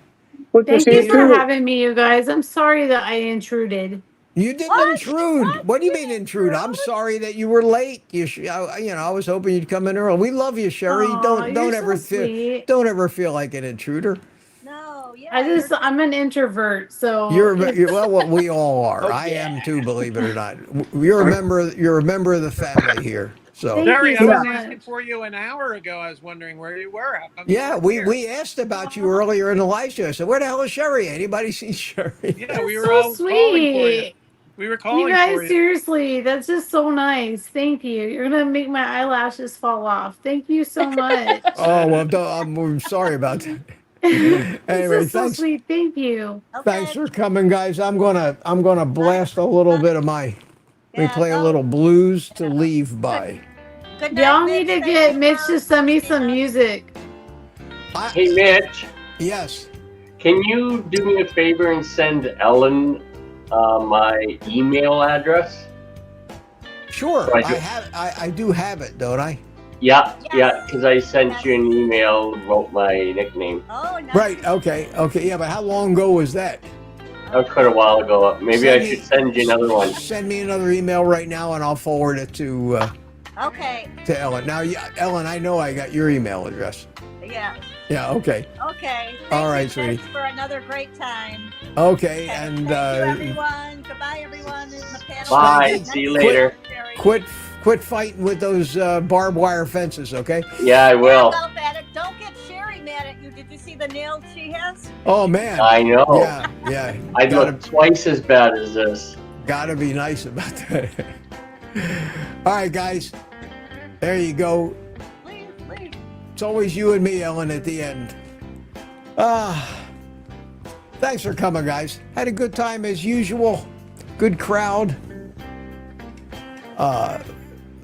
Thank you for having me, you guys. I'm sorry that I intruded. You didn't intrude. What do you mean intrude? I'm sorry that you were late. I was hoping you'd come in early. We love you, Sherry. Don't ever feel like an intruder. No, yeah. I'm an introvert, so well, we all are. Oh, I am too, believe it or not. You're a member of the family here. So Sherry, I was asking for you an hour ago. I was wondering where you were. Yeah, we asked about you earlier in the live show. I said, where the hell is Sherry? Anybody see Sherry? Yeah, we were all calling for you. We were calling you guys, for you. Seriously, that's just so nice. Thank you. You're going to make my eyelashes fall off. Thank you so much. Oh, well, I'm sorry about that. Anyway, so sweet. Thank you. Thanks for coming, guys. I'm gonna blast a little bit of my. We play a little blues to leave by. Good night, Y'all need to get Mitch to send me some music. Hey, Mitch. Yes. Can you do me a favor and send Ellen my email address? Sure. I do have it, don't I? Yeah, Yes. yeah, because I sent Yes. you an email about my nickname. Oh, nice. Right. Okay. Yeah, but how long ago was that? That was quite a while ago. Maybe Send I me- should send you another one. Send me another email right now, and I'll forward it to Okay. Ellen. Now, yeah, Ellen, I know I got your email address. Yeah. Yeah. Okay. Okay. All Thank right, you, sweetie. Mitch, for another great time. Okay, Okay, and thank you, everyone. Goodbye, everyone in the panel. Bye. Spanky, See you Nice later. Jerry. quit fighting with those barbed wire fences, okay? Yeah, I Yeah, will. well, Fatic, don't get Sherry mad at you. Did you see the nails she has? Oh man. I know. Yeah. I Gotta, look twice as bad as this. gotta be nice about that. All right, guys. There you go. Please. It's always you and me, Ellen, at the end. Thanks for coming, guys. Had a good time as usual. Good crowd. A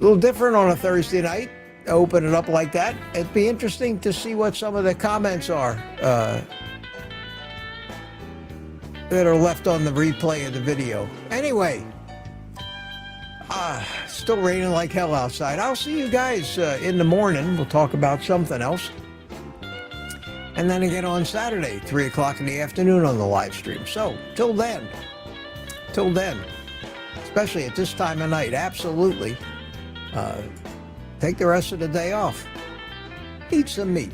little different on a Thursday night. Open it up like that. It'd be interesting to see what some of the comments are that are left on the replay of the video. Anyway, still raining like hell outside. I'll see you guys in the morning. We'll talk about something else. And then again on Saturday, 3 o'clock in the afternoon on the live stream. So, till then, especially at this time of night, absolutely, take the rest of the day off. Eat some meat.